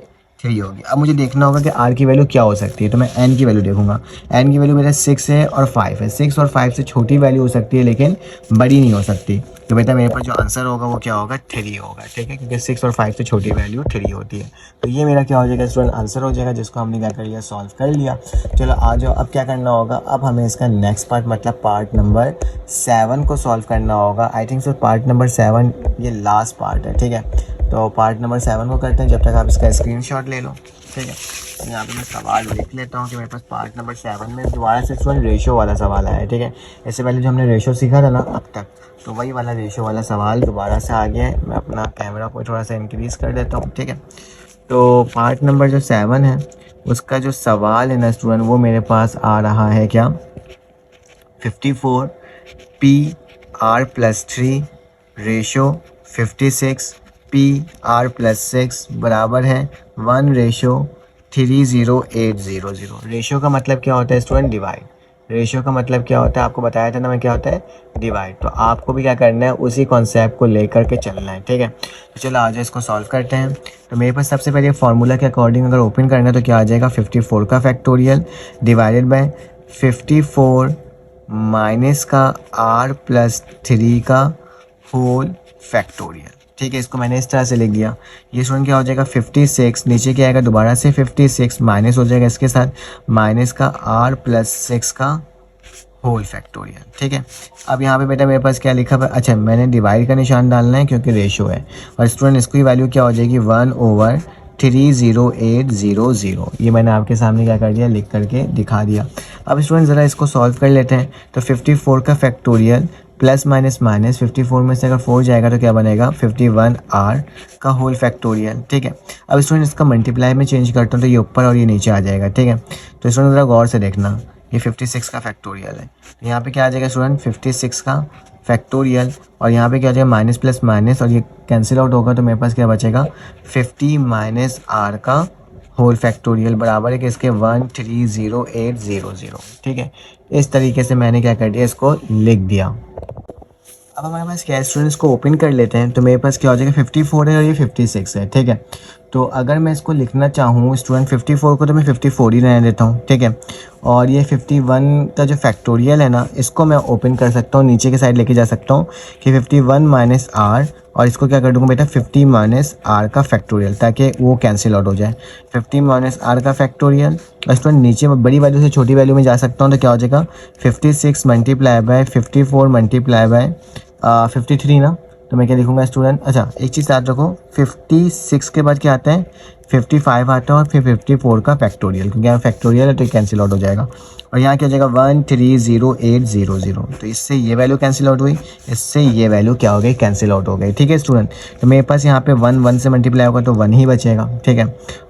3 होगी। अब मुझे देखना होगा कि r की वैल्यू क्या हो सकती है, तो मैं n की वैल्यू देखूंगा। n की वैल्यू मेरा 6 है और 5 है। 6 और 5 से छोटी वैल्यू हो सकती है लेकिन बड़ी नहीं हो सकती, तो बेटा मेरे पास जो आंसर होगा वो क्या होगा 3 होगा। ठीक है, क्योंकि 6 और 5 से छोटी वैल्यू 3 होती है। तो ये मेरा क्या हो जाएगा स्टूडेंट आंसर हो जाएगा, जिसको हमने क्या कर लिया सॉल्व कर लिया। चलो आ जाओ, अब क्या करना होगा, अब हमें इसका नेक्स्ट पार्ट मतलब पार्ट नंबर 7 को सॉल्व करना होगा। I think so part number 7 ये लास्ट पार्ट है। ठीक है, तो पार्ट नंबर 7 को करते हैं, जब तक आप इसका स्क्रीनशॉट ले लो। ठीक है, तो यहाँ पे मैं सवाल लिख लेता हूँ कि मेरे पास पार्ट नंबर 7 में दोबारा से स्टूडेंट रेशो वाला सवाल आया है। ठीक है, इससे पहले जो हमने रेशो सीखा था ना अब तक, तो वही वाला रेशो वाला सवाल दोबारा से आ गया है। मैं अपना कैमरा को थोड़ा सा इंक्रीज़ कर देता हूँ। ठीक है, तो पार्ट नंबर जो 7 है उसका जो सवाल है ना स्टूडेंट, वो मेरे पास आ रहा है क्या 54 PR plus 3 ratio 56 PR plus 6 बराबर है 1:30800। रेशो का मतलब क्या होता है स्टूडेंट, डिवाइड। रेशो का मतलब क्या होता है आपको बताया था ना मैं, क्या होता है डिवाइड। तो आपको भी क्या करना है, उसी कॉन्सेप्ट को लेकर के चलना है। ठीक है, तो चलो आज इसको सॉल्व करते हैं। तो मेरे पास सबसे पहले फार्मूला के अकॉर्डिंग अगर ओपन करना है तो क्या आ जाएगा 54 का फैक्टोरियल डिवाइडेड बाय 54 माइनस का r प्लस 3 का होल फैक्टोरियल। ठीक है, इसको मैंने इस तरह से लिख दिया। ये स्टूडेंट क्या हो जाएगा 56, नीचे क्या आएगा दोबारा से 56 माइनस हो जाएगा इसके साथ माइनस का r प्लस 6 का होल फैक्टोरियल। ठीक है, अब यहाँ पे बेटा मेरे पास क्या लिखा है, अच्छा मैंने डिवाइड का निशान डालना है क्योंकि रेशो है, और स्टूडेंट इसकी वैल्यू क्या हो जाएगी 1/30800। ये मैंने आपके सामने क्या कर दिया, लिख करके दिखा दिया। अब स्टूडेंट ज़रा इसको सॉल्व कर लेते हैं। तो 54 का फैक्टोरियल प्लस माइनस माइनस 54 में से अगर 4 जाएगा तो क्या बनेगा 51r का होल फैक्टोरियल। ठीक है, अब स्टूडेंट इसका मल्टीप्लाई में चेंज करता हूँ तो ये ऊपर और ये नीचे आ जाएगा। ठीक है, तो स्टूडेंट ज़रा गौर से देखना, ये 56 का फैक्टोरियल है, तो यहाँ पे क्या आ जाएगा स्टूडेंट 56 का फैक्टोरियल, और यहाँ पे क्या आ जाएगा माइनस प्लस माइनस, और ये कैंसिल आउट होगा तो मेरे पास क्या बचेगा 50 माइनस r का होल फैक्टोरियल बराबर है कि इसके 130800। ठीक है, इस तरीके से मैंने क्या कर दिया, इसको लिख दिया। अब हमारे पास क्या है स्टूडेंट, इसको ओपन कर लेते हैं तो मेरे पास क्या हो जाएगा 54 है और ये 56 है। ठीक है, तो अगर मैं इसको लिखना चाहूँ स्टूडेंट 54 को तो मैं 54 ही रहने देता हूँ। ठीक है, और ये 51 का जो फैक्टोरियल है ना, इसको मैं ओपन कर सकता हूँ, नीचे की साइड लेके जा सकता हूँ कि 51 माइनस आर, और इसको क्या कर दूँगा बेटा 50 माइनस आर का फैक्टोरियल, ताकि वो कैंसिल आउट हो जाए। 50 माइनस आर का फैक्टोरियल, और स्टूडेंट नीचे बड़ी वैल्यू से छोटी वैल्यू में जा सकता हूँ तो क्या हो जाएगा 56 मल्टीप्लाई बाय 54 मल्टीप्लाई बाय 53 ना, तो मैं क्या लिखूंगा स्टूडेंट, अच्छा एक चीज़ याद रखो 56 के बाद क्या आता है 55 आता है और फिर 54 का फैक्टोरियल, क्योंकि यहाँ फैक्टोरियल है तो कैंसिल आउट हो जाएगा, और यहाँ क्या हो जाएगा 130800। तो इससे ये वैल्यू कैंसिल आउट हुई, इससे ये वैल्यू क्या हो गई कैंसिल आउट हो गई। ठीक है स्टूडेंट, तो मेरे पास यहाँ पे 1 से मल्टीप्लाई होगा तो 1 ही बचेगा। ठीक है,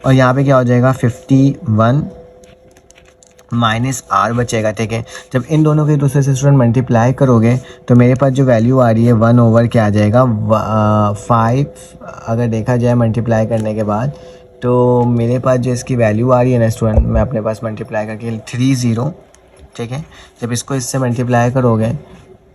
और यहाँ पे क्या हो जाएगा 51 माइनस आर बचेगा। ठीक है, जब इन दोनों के दूसरे से स्टूडेंट मल्टीप्लाई करोगे तो मेरे पास जो वैल्यू आ रही है 1 ओवर क्या आ जाएगा 5, अगर देखा जाए मल्टीप्लाई करने के बाद तो मेरे पास जो इसकी वैल्यू आ रही है ना स्टूडेंट, मैं अपने पास मल्टीप्लाई करके 30। ठीक है, जब इसको इससे मल्टीप्लाई करोगे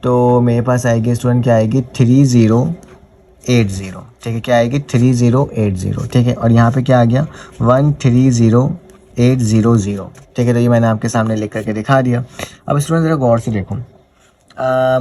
तो मेरे पास आएगी स्टूडेंट क्या आएगी 3080। ठीक है, क्या आएगी 3080। ठीक है, और यहाँ पे क्या आ गया 130800। ठीक है, तो ये मैंने आपके सामने लिख करके दिखा दिया। अब स्टूडेंट ज़रा गौर से देखो,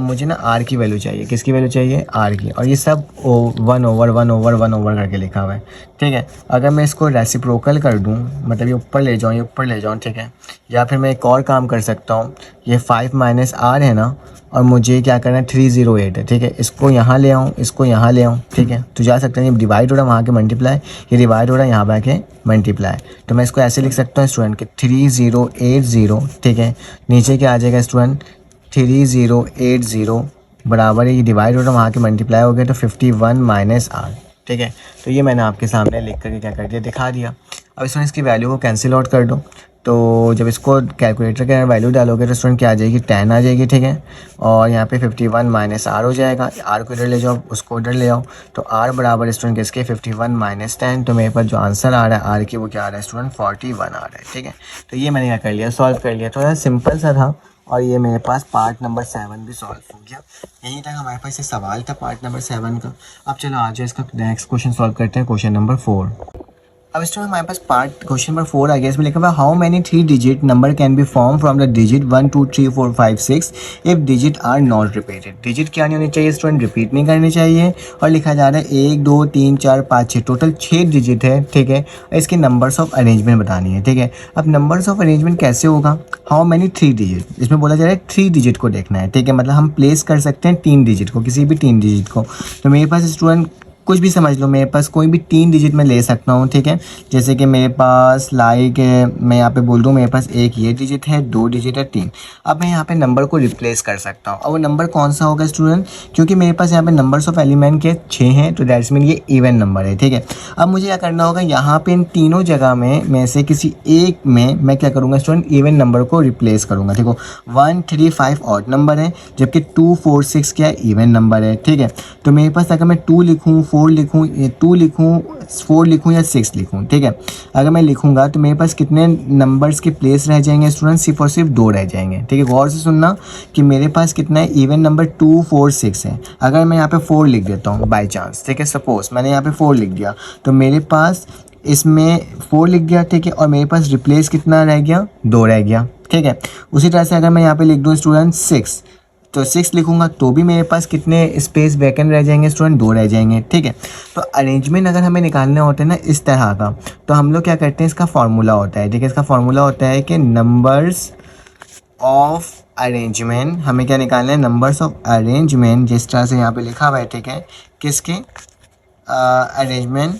मुझे ना आर की वैल्यू चाहिए, किसकी वैल्यू चाहिए आर की, और ये सब 1 ओवर 1 ओवर 1 ओवर करके लिखा हुआ है। ठीक है, अगर मैं इसको रेसिप्रोकल कर दूं, मतलब ये ऊपर ले जाऊं, ये ऊपर ले जाऊं, ठीक है, या फिर मैं एक और काम कर सकता हूं, ये 5 माइनस आर है ना, और मुझे क्या करना है 308 है। ठीक है, इसको यहाँ ले आऊँ, इसको यहाँ ले आऊँ। ठीक है, तो जा सकते हैं, ये डिवाइड हो रहा है वहाँ के मल्टीप्लाई, ये डिवाइड हो रहा है यहाँ पे के मल्टीप्लाई, तो मैं इसको ऐसे लिख सकता हूँ स्टूडेंट कि 3080। ठीक है, नीचे क्या आ जाएगा स्टूडेंट 3080 बराबर है, ये डिवाइड हो रहा है वहाँ के मल्टीप्लाई हो गया तो 51 माइनस आर। ठीक है, तो ये मैंने आपके सामने लिख करके क्या कर दिया दिखा दिया। अब इसमें इसकी वैल्यू को कैंसिल आउट कर दो, तो जब इसको कैलकुलेटर के वैल्यू डालोगे तो स्टूडेंट क्या आ जाएगी 10 आ जाएगी। ठीक है, और यहाँ पे 51 माइनस आर हो जाएगा, आर को इधर ले जाओ, उसको इधर ले आओ, तो आर बराबर स्टूडेंट किसके 51 माइनस 10, तो मेरे पास जो आंसर आ रहा है आर की वो क्या आ रहा है स्टूडेंट 41 आ रहा है। ठीक है, तो ये मैंने क्या कर लिया सॉल्व कर लिया, थोड़ा सिंपल सा था, और ये मेरे पास पार्ट नंबर 7 भी सॉल्व हो गया। यहीं तक हमारे पास ये सवाल था पार्ट नंबर 7 का। अब चलो आज इसका नेक्स्ट क्वेश्चन सॉल्व करते हैं, क्वेश्चन नंबर 4। अब स्टूडेंट हमारे पास पार्ट क्वेश्चन नंबर 4 आ गया, इसमें लिखा हुआ how many 3 digit number can be form from the digit 1 2 3 4 5 6 if digit are not repeated. Digit क्या नहीं होनी चाहिए स्टूडेंट, रिपीट नहीं करनी चाहिए, और लिखा जा रहा है 1 2 3 4 5 6, टोटल 6 डिजिट है। ठीक है, इसके नंबर्स ऑफ अरेंजमेंट बतानी है। ठीक है, अब नंबर्स ऑफ अरेंजमेंट कैसे होगा, हाउ मेनी 3 डिजिट, इसमें बोला जा रहा है 3 डिजिट को देखना है। ठीक है, मतलब हम प्लेस कर सकते हैं 3 डिजिट को, किसी भी 3 डिजिट को, तो मेरे पास स्टूडेंट कुछ भी समझ लो, मेरे पास कोई भी 3 डिजिट में ले सकता हूँ। ठीक है, जैसे कि मेरे पास लाइक मैं यहाँ पे बोल दूँ मेरे पास एक ये डिजिट है, 2 डिजिट है, 3। अब मैं यहाँ पे नंबर को रिप्लेस कर सकता हूँ, और वो नंबर कौन सा होगा स्टूडेंट, क्योंकि मेरे पास यहाँ पे नंबर्स ऑफ एलिमेंट के 6 हैं, तो दैट्स मीन ये इवन नंबर है। ठीक है, अब मुझे क्या करना होगा, यहाँ पे इन तीनों जगह में से किसी एक में मैं क्या करूँगा स्टूडेंट, इवन नंबर को रिप्लेस करूँगा। देखो 1 3 5 ऑड नंबर है, जबकि 2 4 6 क्या इवन नंबर है। ठीक है, तो मेरे पास अगर मैं 2 लिखूँ 4 लिखूँ, 2 लिखूँ 4 लिखूँ या 6 लिखूँ, ठीक है, अगर मैं लिखूँगा तो मेरे पास कितने नंबर्स के प्लेस रह जाएंगे स्टूडेंट, सिर्फ और सिर्फ 2 रह जाएंगे। ठीक है, गौर से सुनना कि मेरे पास कितना है, इवन नंबर 2 4 6 है। अगर मैं यहाँ पे 4 लिख देता हूँ बाई चांस, ठीक है, सपोज मैंने यहाँ पे 4 लिख दिया, तो मेरे पास इसमें 4 लिख दिया। ठीक है, और मेरे पास रिप्लेस कितना रह गया, 2 रह गया। ठीक है, उसी तरह से अगर मैं यहाँ पे लिख दूँ स्टूडेंट 6, तो 6 लिखूंगा तो भी मेरे पास कितने स्पेस वैकेंट रह जाएंगे स्टूडेंट, 2 रह जाएंगे। ठीक है, तो अरेंजमेंट अगर हमें निकालने होते हैं ना इस तरह का, तो हम लोग क्या करते हैं, इसका फार्मूला होता है। ठीक है, इसका फार्मूला होता है कि नंबर्स ऑफ अरेंजमेंट, हमें क्या निकालना है, नंबर्स ऑफ अरेंजमेंट, जिस तरह से यहाँ पे लिखा हुआ है। ठीक है, किसके arrangement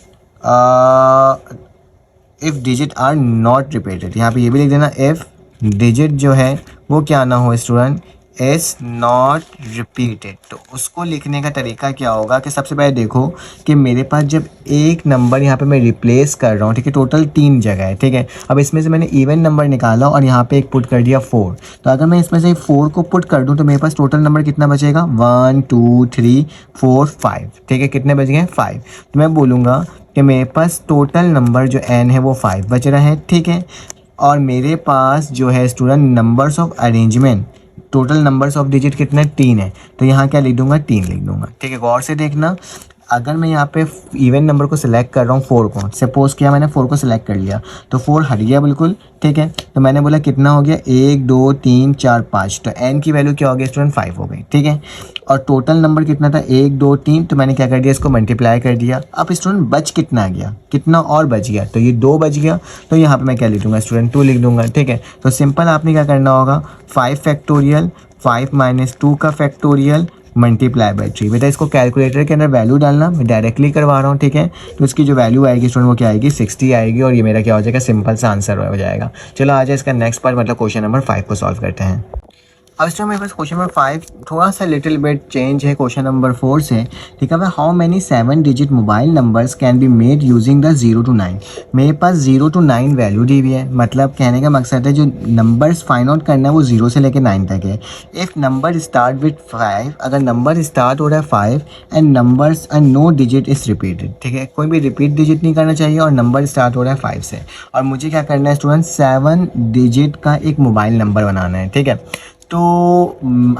if digit are not repeated, यहाँ पे ये भी लिख देना, इफ़ डिजिट जो है वो क्या ना हो स्टूडेंट, इज नॉट रिपीटेड। तो उसको लिखने का तरीका क्या होगा कि सबसे पहले देखो कि मेरे पास जब एक नंबर यहाँ पे मैं रिप्लेस कर रहा हूँ, ठीक है, टोटल 3 जगह है, ठीक है। अब इसमें से मैंने इवन नंबर निकाला और यहाँ पे एक पुट कर दिया 4। तो अगर मैं इसमें से 4 को पुट कर दूँ तो मेरे पास टोटल नंबर कितना बचेगा, 1 2 3 4 5, ठीक है। कितने बच गए, 5। तो मैं बोलूँगा कि मेरे पास टोटल नंबर जो n है वो 5 बच रहा है, ठीक है। और मेरे पास जो है student numbers of arrangement, total numbers of digit कितना, 3 है। तो यहाँ क्या लिख दूंगा, 3 लिख दूंगा, ठीक है। गौर से देखना, अगर मैं यहाँ पे इवन नंबर को सिलेक्ट कर रहा हूँ 4 को, सपोज किया मैंने 4 को सिलेक्ट कर लिया तो 4 हट गया बिल्कुल, ठीक है। तो मैंने बोला कितना हो गया, 1 2 3 4 5, तो n की वैल्यू क्या हो गई स्टूडेंट, 5 हो गई, ठीक है। और टोटल नंबर कितना था, 1 2 3, तो मैंने क्या कर दिया, इसको मल्टीप्लाई कर दिया। अब स्टूडेंट बच कितना गया, कितना और बच गया, तो ये 2 बच गया। तो यहाँ पे मैं क्या लिख दूंगा स्टूडेंट, 2 लिख दूंगा, ठीक है। तो सिंपल आपने क्या करना होगा, 5 फैक्टोरियल 5 माइनस 2 का फैक्टोरियल मल्टीप्लाई बाई 3। बेटा इसको कैलकुलेटर के अंदर वैल्यू डालना, मैं डायरेक्टली करवा रहा हूँ, ठीक है। तो इसकी जो वैल्यू आएगी स्टूडेंट वो क्या आएगी, 60 आएगी। और ये मेरा क्या हो जाएगा, सिंपल सा आंसर हो जाएगा। चलो आ जाए इसका नेक्स्ट पार्ट, मतलब क्वेश्चन नंबर 5 को सॉल्व करते हैं। अब इसमें मेरे पास क्वेश्चन नंबर 5 थोड़ा सा लिटिल बिट चेंज है क्वेश्चन नंबर 4 से, ठीक है। How many 7 digit mobile numbers can be made using the 0 to 9। मेरे पास 0 to 9 वैल्यू दी हुई है, मतलब कहने का मकसद है जो नंबर्स फाइंड आउट करना है वो 0 से लेकर 9 तक है। इफ़ नंबर स्टार्ट विद 5, अगर नंबर स्टार्ट हो रहा है 5 and numbers and no digit is repeated, ठीक है, कोई भी रिपीट डिजिट नहीं करना चाहिए और नंबर स्टार्ट हो रहा है 5 से। और मुझे क्या करना है स्टूडेंट, 7 डिजिट का एक मोबाइल नंबर बनाना है, ठीक है। तो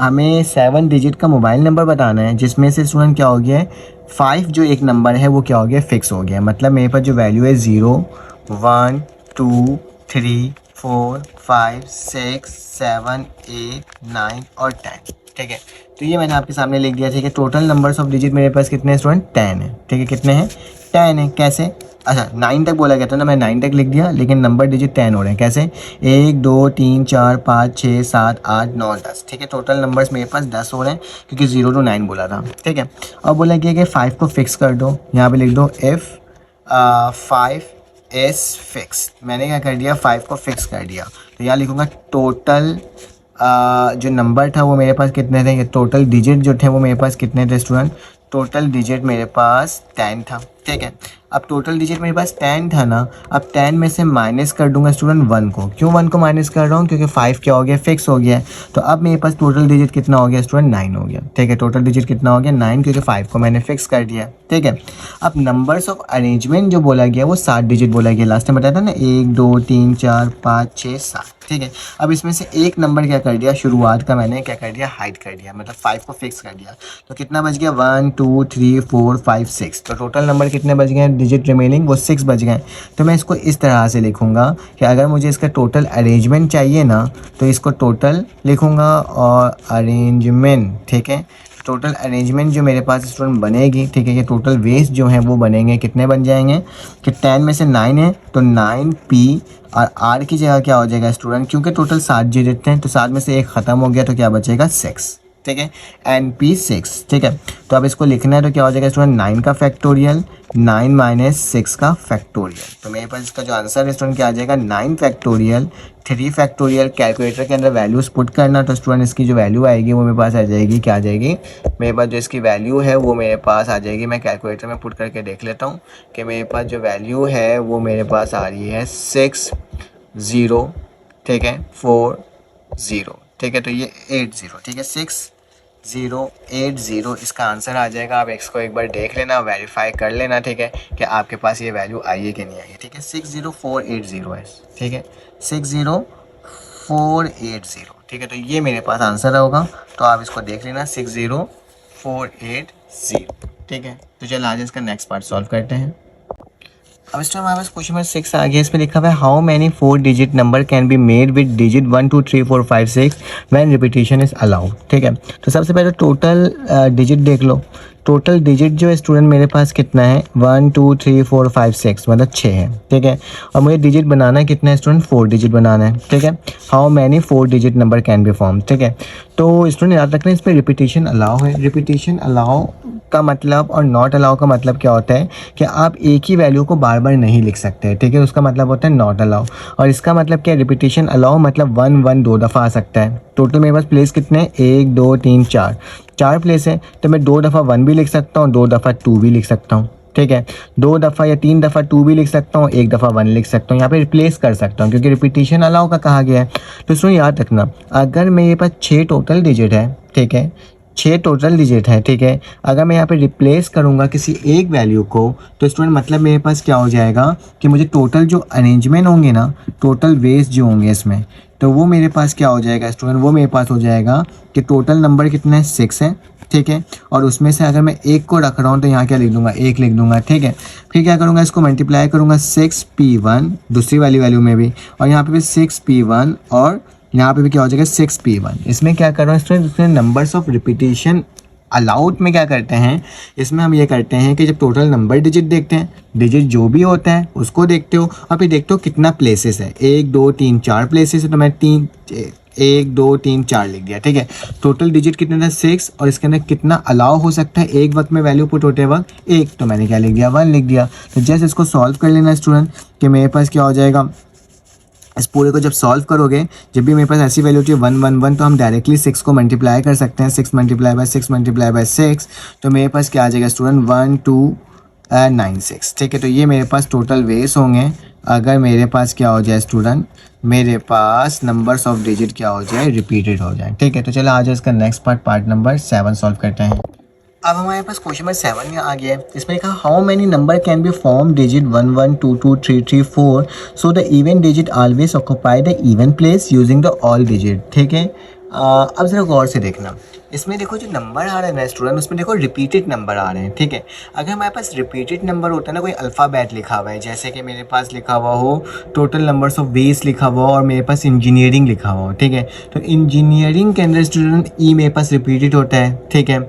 हमें 7 डिजिट का मोबाइल नंबर बताना है, जिसमें से स्टूडेंट क्या हो गया है, 5 जो एक नंबर है वो क्या हो गया, फिक्स हो गया। मतलब मेरे पास जो वैल्यू है 0 1 2 3 4 5 6 7 8 9 और 10, ठीक है। तो ये मैंने आपके सामने लिख दिया, ठीक है। टोटल नंबर्स ऑफ डिजिट मेरे पास कितने हैं स्टूडेंट, 10 है, ठीक है। कितने हैं, 10 है। कैसे, अच्छा 9 तक बोला गया था ना, मैं 9 तक लिख दिया, लेकिन नंबर डिजिट 10 हो रहे हैं। कैसे, 1 2 3 4 5 6 7 8 9 10, ठीक है। टोटल नंबर्स मेरे पास 10 हो रहे हैं क्योंकि 0 to 9 बोला था, ठीक है। और बोला गया कि 5 को फिक्स कर दो, यहाँ पे लिख दो इफ़ 5 इज फिक्स। मैंने क्या कर दिया, 5 को फिक्स कर दिया। तो यहाँ लिखूँगा टोटल जो नंबर था वो मेरे पास कितने थे, टोटल डिजिट जो थे वो मेरे पास कितने थे स्टूडेंट, टोटल डिजिट मेरे पास 10 था, ठीक है। अब टोटल डिजिट मेरे पास 10 था ना, अब 10 में से माइनस कर दूंगा स्टूडेंट 1 को। क्यों 1 को माइनस कर रहा हूँ, क्योंकि 5 क्या हो गया, फिक्स हो गया है। तो अब मेरे पास टोटल डिजिट कितना हो गया स्टूडेंट, 9 हो गया, ठीक है। टोटल डिजिट कितना हो गया, 9, क्योंकि 5 को मैंने फिक्स कर दिया, ठीक है। अब नंबर्स ऑफ अरेंजमेंट जो बोला गया वो 7 डिजिट बोला गया, लास्ट टाइम बताया था ना, 1 2 3 4 5 6 7, ठीक है। अब इसमें से एक नंबर क्या कर दिया, शुरुआत का मैंने क्या कर दिया, हाइड कर दिया, मतलब 5 को फिक्स कर दिया। तो कितना बच गया, 1 2 3 4 5 6। तो टोटल नंबर कितने बच गए डिजिट रिमेनिंग, वो 6 बच गए। तो मैं इसको इस तरह से लिखूंगा कि अगर मुझे इसका टोटल अरेंजमेंट चाहिए ना तो इसको टोटल लिखूंगा और अरेंजमेंट, ठीक है। टोटल अरेंजमेंट जो मेरे पास स्टूडेंट बनेगी, ठीक है, ये टोटल वेस्ट जो हैं वो बनेंगे, कितने बन जाएंगे कि 10 में से 9 है तो 9p और r की जगह क्या हो जाएगा स्टूडेंट, क्योंकि टोटल 7 डिजिट हैं तो 7 में से एक ख़त्म हो गया तो क्या बचेगा 6, ठीक है, NP6, ठीक है। तो अब इसको लिखना है तो क्या हो जाएगा स्टूडेंट, 9 का फैक्टोरियल 9 माइनस 6 का फैक्टोरियल। तो मेरे पास इसका जो आंसर है स्टूडेंट क्या आ जाएगा, 9 फैक्टोरियल 3 फैक्टोरियल। कैलकुलेटर के अंदर वैल्यूज पुट करना, तो स्टूडेंट इसकी जो वैल्यू आएगी वो मेरे पास आ जाएगी, क्या आ जाएगी, मेरे पास जो इसकी वैल्यू है वो मेरे पास आ जाएगी। मैं कैलकुलेटर में पुट करके देख लेता हूँ कि मेरे पास जो वैल्यू है वो मेरे पास आ रही है 6 0, ठीक है, 4 0, ठीक है। तो ये 80, ठीक है, 6080 इसका आंसर आ जाएगा। आप इसको एक बार देख लेना, वेरीफाई कर लेना, ठीक है, कि आपके पास ये वैल्यू आई है कि नहीं आई है, ठीक है। 60480 है, ठीक है, 60480, ठीक है। तो ये मेरे पास आंसर होगा, तो आप इसको देख लेना 60480, ठीक है। तो चलो आज इसका नेक्स्ट पार्ट सॉल्व करते हैं। अब इस टाइम हमारे पास क्वेश्चन नंबर 6 आ गया। इसमें लिखा हुआ है how many 4 digit number can be made with digit 1 2 3 4 5 6 when repetition is allowed, ठीक है। तो सबसे पहले टोटल डिजिट देख लो। टोटल डिजिट जो है स्टूडेंट मेरे पास कितना है 1 2 3 4 5 6 मतलब 6 है, ठीक है। और मुझे डिजिट बनाना है कितना है स्टूडेंट 4 डिजिट बनाना है, ठीक है। How many 4 digit number can be form, ठीक है। तो स्टूडेंट याद रखना इस पर रिपीटेशन अलाउ है। रिपीटेशन अलाउ का मतलब और नॉट अलाउ का मतलब क्या होता है कि आप एक ही वैल्यू को बार बार नहीं लिख सकते, ठीक है। उसका मतलब होता है नॉट अलाउ। और इसका मतलब क्या है, रिपीटेशन अलाउ मतलब 1 1 2 दफ़ा आ सकता है। टोटल मेरे पास प्लेस कितने हैं 1 2 3 4, 4 प्लेस है, तो मैं 2 दफ़ा 1 भी लिख सकता हूँ, 2 दफ़ा 2 भी लिख सकता हूँ, ठीक है। 2 दफ़ा या 3 दफ़ा 2 भी लिख सकता हूँ, 1 दफ़ा 1 लिख सकता हूँ, यहाँ पे रिप्लेस कर सकता हूँ क्योंकि रिपीटेशन अलाउ का कहा गया है। तो इसमें याद रखना अगर मेरे पास 6 टोटल डिजिट है, ठीक है, 6 टोटल डिजिट है, ठीक है। अगर मैं यहाँ पे रिप्लेस करूँगा किसी एक वैल्यू को तो स्टूडेंट मतलब मेरे पास क्या हो जाएगा कि मुझे टोटल जो अरेंजमेंट होंगे ना, टोटल वेज जो होंगे इसमें, तो वो मेरे पास क्या हो जाएगा स्टूडेंट, वो मेरे पास हो जाएगा कि टोटल नंबर कितना है 6 है, ठीक है। और उसमें से अगर मैं एक को रख रहा हूँ तो यहाँ क्या लिख दूंगा 1 लिख दूंगा, ठीक है। फिर क्या करूँगा इसको मल्टीप्लाई करूँगा 6p1 दूसरी वाली वैल्यू में भी, और यहाँ पे भी 6p1 और यहाँ पे भी क्या हो जाएगा 6p1। इसमें क्या कर रहा हूँ स्टूडेंट, इसमें नंबर्स ऑफ रिपीटेशन अलाउड में क्या करते हैं, इसमें हम ये करते हैं कि जब टोटल नंबर डिजिट देखते हैं, डिजिट जो भी होता है उसको देखते हो और फिर देखते हो कितना प्लेसेस है, 1 2 3 4 प्लेसेस है, तो मैं 1 2 3 4 लिख दिया, ठीक है। टोटल डिजिट कितना था 6 और इसके अंदर कितना अलाउ हो सकता है एक वक्त में वैल्यू पुट होते वक्त 1, तो मैंने क्या लिख दिया 1 लिख दिया। तो जैसे इसको सॉल्व कर लेना स्टूडेंट कि मेरे पास क्या हो जाएगा, इस पूरे को जब सॉल्व करोगे, जब भी मेरे पास ऐसी वैल्यू होती है 1 1 1 तो हम डायरेक्टली 6 को मल्टीप्लाई कर सकते हैं, 6 मल्टीप्लाई बाय 6 मल्टीप्लाई बाय 6, तो मेरे पास क्या आ जाएगा स्टूडेंट 1 2 9 6, ठीक है। तो ये मेरे पास टोटल वेज होंगे अगर मेरे पास क्या हो जाए स्टूडेंट, मेरे पास नंबर्स ऑफ डिजिट क्या हो जाए रिपीटेड हो जाए, ठीक है। तो चलो आज इसका नेक्स्ट पार्ट नंबर 7 सॉल्व करते हैं। अब हमारे पास क्वेश्चन नंबर 7 आ गया है। इसमें लिखा how many number can be form digit 1 1 2 2 3 3 4 so the even digit always occupy the even place using the all digit, ठीक है। अब ज़रा गौर से देखना, इसमें देखो जो नंबर आ रहे हैं ना स्टूडेंट, उसमें देखो रिपीटेड नंबर आ रहे हैं, ठीक है। अगर हमारे पास रिपीटेड नंबर होता है ना, कोई अल्फ़ाबेट लिखा हुआ है, जैसे कि मेरे पास लिखा हुआ हो टोटल नंबर्स ऑफ वेज लिखा हुआ हो और मेरे पास इंजीनियरिंग लिखा हुआ हो, ठीक है। तो इंजीनियरिंग के अंदर स्टूडेंट ई मेरे पास रिपीटेड होता है, ठीक है।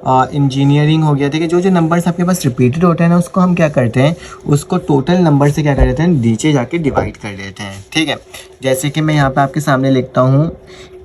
और इंजीनियरिंग हो गया, ठीक है। जो जो नंबर्स आपके पास रिपीटेड होते हैं ना, उसको हम क्या करते हैं, उसको टोटल नंबर से क्या कर देते हैं, नीचे जाके डिवाइड कर देते हैं, ठीक है। जैसे कि मैं यहाँ पे आपके सामने लिखता हूँ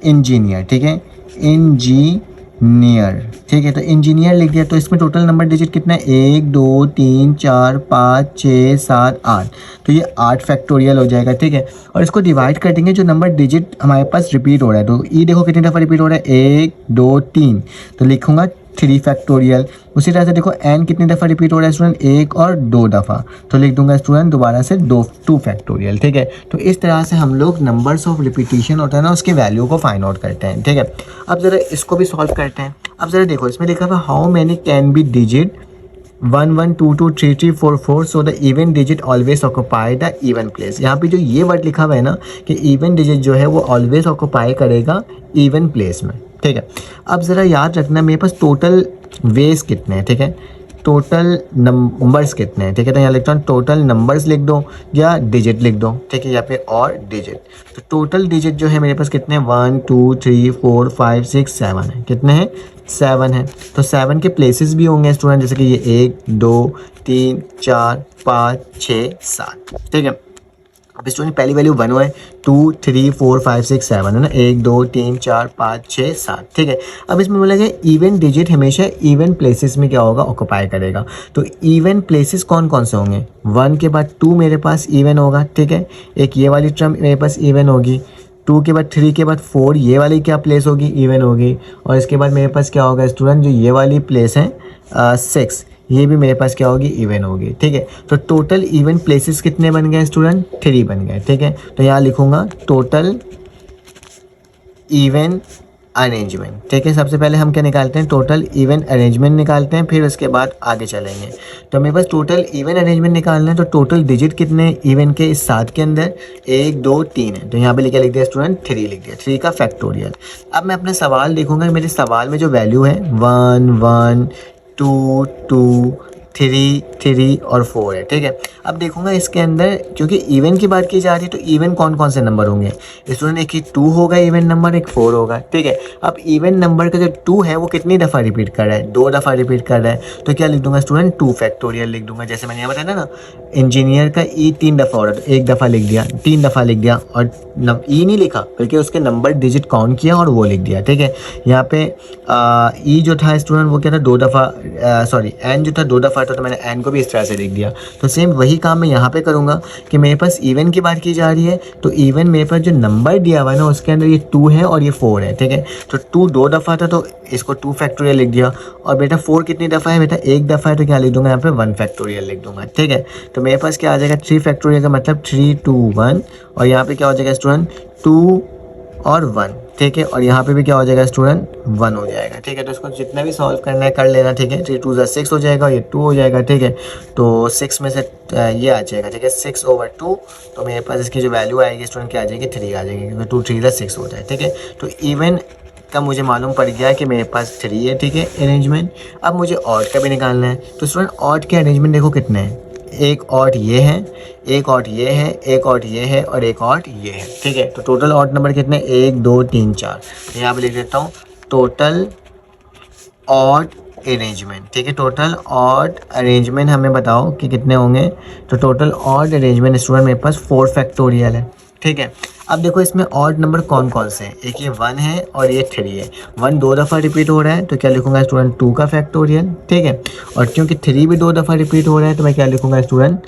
इंजीनियर, ठीक है, इंजीनियर, ठीक है। तो इंजीनियर लिख दिया, तो इसमें टोटल नंबर डिजिट कितना है 1 2 3 4 5 6 7 8, तो ये 8 फैक्टोरियल हो जाएगा, ठीक है। और इसको डिवाइड कर देंगे जो नंबर डिजिट हमारे पास रिपीट हो रहा है, तो ई देखो कितनी दफ़ा रिपीट हो रहा है 1 2 3, तो लिखूंगा 3 फैक्टोरियल। उसी तरह से देखो एन कितनी दफ़ा रिपीट हो रहा है स्टूडेंट 1 और 2 दफ़ा, तो लिख दूंगा स्टूडेंट दोबारा से 2 फैक्टोरियल, ठीक है। तो इस तरह से हम लोग नंबर्स ऑफ रिपीटिशन होता है ना, उसके वैल्यू को फाइंड आउट करते हैं, ठीक है। अब ज़रा इसको भी सॉल्व करते हैं। अब ज़रा देखो इसमें लिखा हुआ how many can be digit 1 1 2 2 3 3 4 4 so the even digit always occupy the even place. यहाँ पे जो ये वर्ड लिखा हुआ है ना कि इवन डिजिट जो है वो ऑलवेज ऑक्यूपाई करेगा इवन प्लेस में, ठीक है। अब ज़रा याद रखना मेरे पास टोटल वेज कितने हैं, ठीक है, टोटल नंबर्स कितने हैं, ठीक है। तो यहाँ लिखता हूँ टोटल नंबर्स लिख दो या डिजिट लिख दो, ठीक है, यहाँ पे और डिजिट। तो टोटल डिजिट जो है मेरे पास कितने हैं 1 2 3 4 5 6 7 है, कितने हैं 7 है। तो 7 के प्लेसेस भी होंगे स्टूडेंट, जैसे कि ये 1 2 3 4 5 6 7, ठीक है। अब स्टूडेंट पहली वैल्यू 1 है, 2 3 4 5 6 7 है ना, 1 2 3 4 5 6 7, ठीक है। अब इसमें बोला गया इवन डिजिट हमेशा इवन प्लेसेस में क्या होगा ऑक्यूपाई करेगा। तो इवन प्लेसेस कौन कौन से होंगे, 1 के बाद 2 मेरे पास इवन होगा, ठीक है, एक ये वाली टर्म मेरे पास इवन होगी, 2 के बाद 3 के बाद 4 ये वाली क्या प्लेस होगी इवन होगी, और इसके बाद मेरे पास क्या होगा स्टूडेंट जो ये वाली प्लेस है 6 ये भी मेरे पास क्या होगी इवन होगी, ठीक है। तो टोटल इवन प्लेसेस कितने बन गए स्टूडेंट 3 बन गए, ठीक है। तो यहाँ लिखूंगा टोटल इवन अरेंजमेंट, ठीक है। सबसे पहले हम क्या निकालते हैं टोटल इवन अरेंजमेंट निकालते हैं, फिर उसके बाद आगे चलेंगे। तो मेरे पास टोटल इवन अरेंजमेंट निकालना है, तो टोटल डिजिट कितने इवन के इस 7 के अंदर 1 2 3 है, तो यहाँ पे लिख दिया स्टूडेंट 3 लिख दिया, 3 का फैक्टोरियल। अब मैं अपना सवाल देखूंगा, मेरे सवाल में जो वैल्यू है 1 1 2 2 3 3 और 4 है, ठीक है। अब देखूंगा इसके अंदर क्योंकि इवन की बात की जा रही है तो इवन कौन कौन से नंबर होंगे स्टूडेंट, एक ही 2 होगा इवन नंबर, एक 4 होगा, ठीक है। अब इवन नंबर का जो 2 है वो कितनी दफ़ा रिपीट कर रहा है, 2 दफ़ा रिपीट कर रहा है, तो क्या लिख दूंगा स्टूडेंट 2 फैक्टोरियल लिख दूंगा। जैसे मैंने यहाँ बताया ना इंजीनियर का ई 3 दफ़ा हो रहा है तो 1 दफ़ा लिख दिया, 3 दफ़ा लिख दिया और ई नहीं लिखा बल्कि उसके नंबर डिजिट काउंट किया और वो लिख दिया, ठीक है। यहाँ पे ई जो था स्टूडेंट वो क्या था 2 दफ़ा, सॉरी एन जो था 2 दफ़ा था तो मैंने एन को भी इस तरह से लिख दिया। तो सेम वही काम मैं यहाँ पे करूँगा कि मेरे पास इवन की बात की जा रही है तो इवन मेरे पास जो नंबर दिया हुआ है ना उसके अंदर ये 2 है और ये 4 है, ठीक है। तो 2 2 दफ़ा था तो इसको 2 फैक्टोरियल लिख दिया, और बेटा 4 कितनी दफ़ा है, बेटा 1 दफ़ा है तो क्या लिख दूंगा यहाँ पे 1 फैक्टोरियल लिख दूंगा, ठीक है। तो मेरे पास क्या आ जाएगा 3 फैक्टोरियल का मतलब 3 2 1, और यहाँ पे क्या हो जाएगा स्टूडेंट 2 और 1, ठीक है। और यहाँ पे भी क्या हो जाएगा स्टूडेंट 1 हो जाएगा, ठीक है। तो इसको जितना भी सॉल्व करना है कर लेना, ठीक है। 3 2 6 हो जाएगा, ये 2 हो जाएगा, ठीक है। तो 6 में से ये आ जाएगा, ठीक है, 6/2, तो मेरे पास इसकी जो वैल्यू आएगी स्टूडेंट क्या आ जाएगी 3 आ जाएगी, क्योंकि 2 3 6 हो जाए, ठीक है। तो इवन का मुझे मालूम पड़ गया कि मेरे पास 3 है, ठीक है, अरेंजमेंट। अब मुझे ऑड का भी निकालना है, तो स्टूडेंट ऑड के अरेंजमेंट देखो कितने हैं, एक ऑड ये है, एक ऑड ये है, एक ऑड ये है और एक ऑड ये है, ठीक है। तो टोटल ऑड नंबर कितने 1 2 3 4, यहाँ पे लिख देता हूँ टोटल ऑड अरेंजमेंट, ठीक है। टोटल ऑड अरेंजमेंट हमें बताओ कि कितने होंगे, तो टोटल ऑड अरेंजमेंट स्टूडेंट मेरे पास 4 फैक्टोरियल है, ठीक है। अब देखो इसमें ऑड नंबर कौन कौन से हैं, एक ये 1 है और ये 3 है। 1 2 दफ़ा रिपीट हो रहा है तो क्या लिखूंगा स्टूडेंट 2 का फैक्टोरियल, ठीक है। और क्योंकि 3 भी 2 दफ़ा रिपीट हो रहा है तो मैं क्या लिखूंगा स्टूडेंट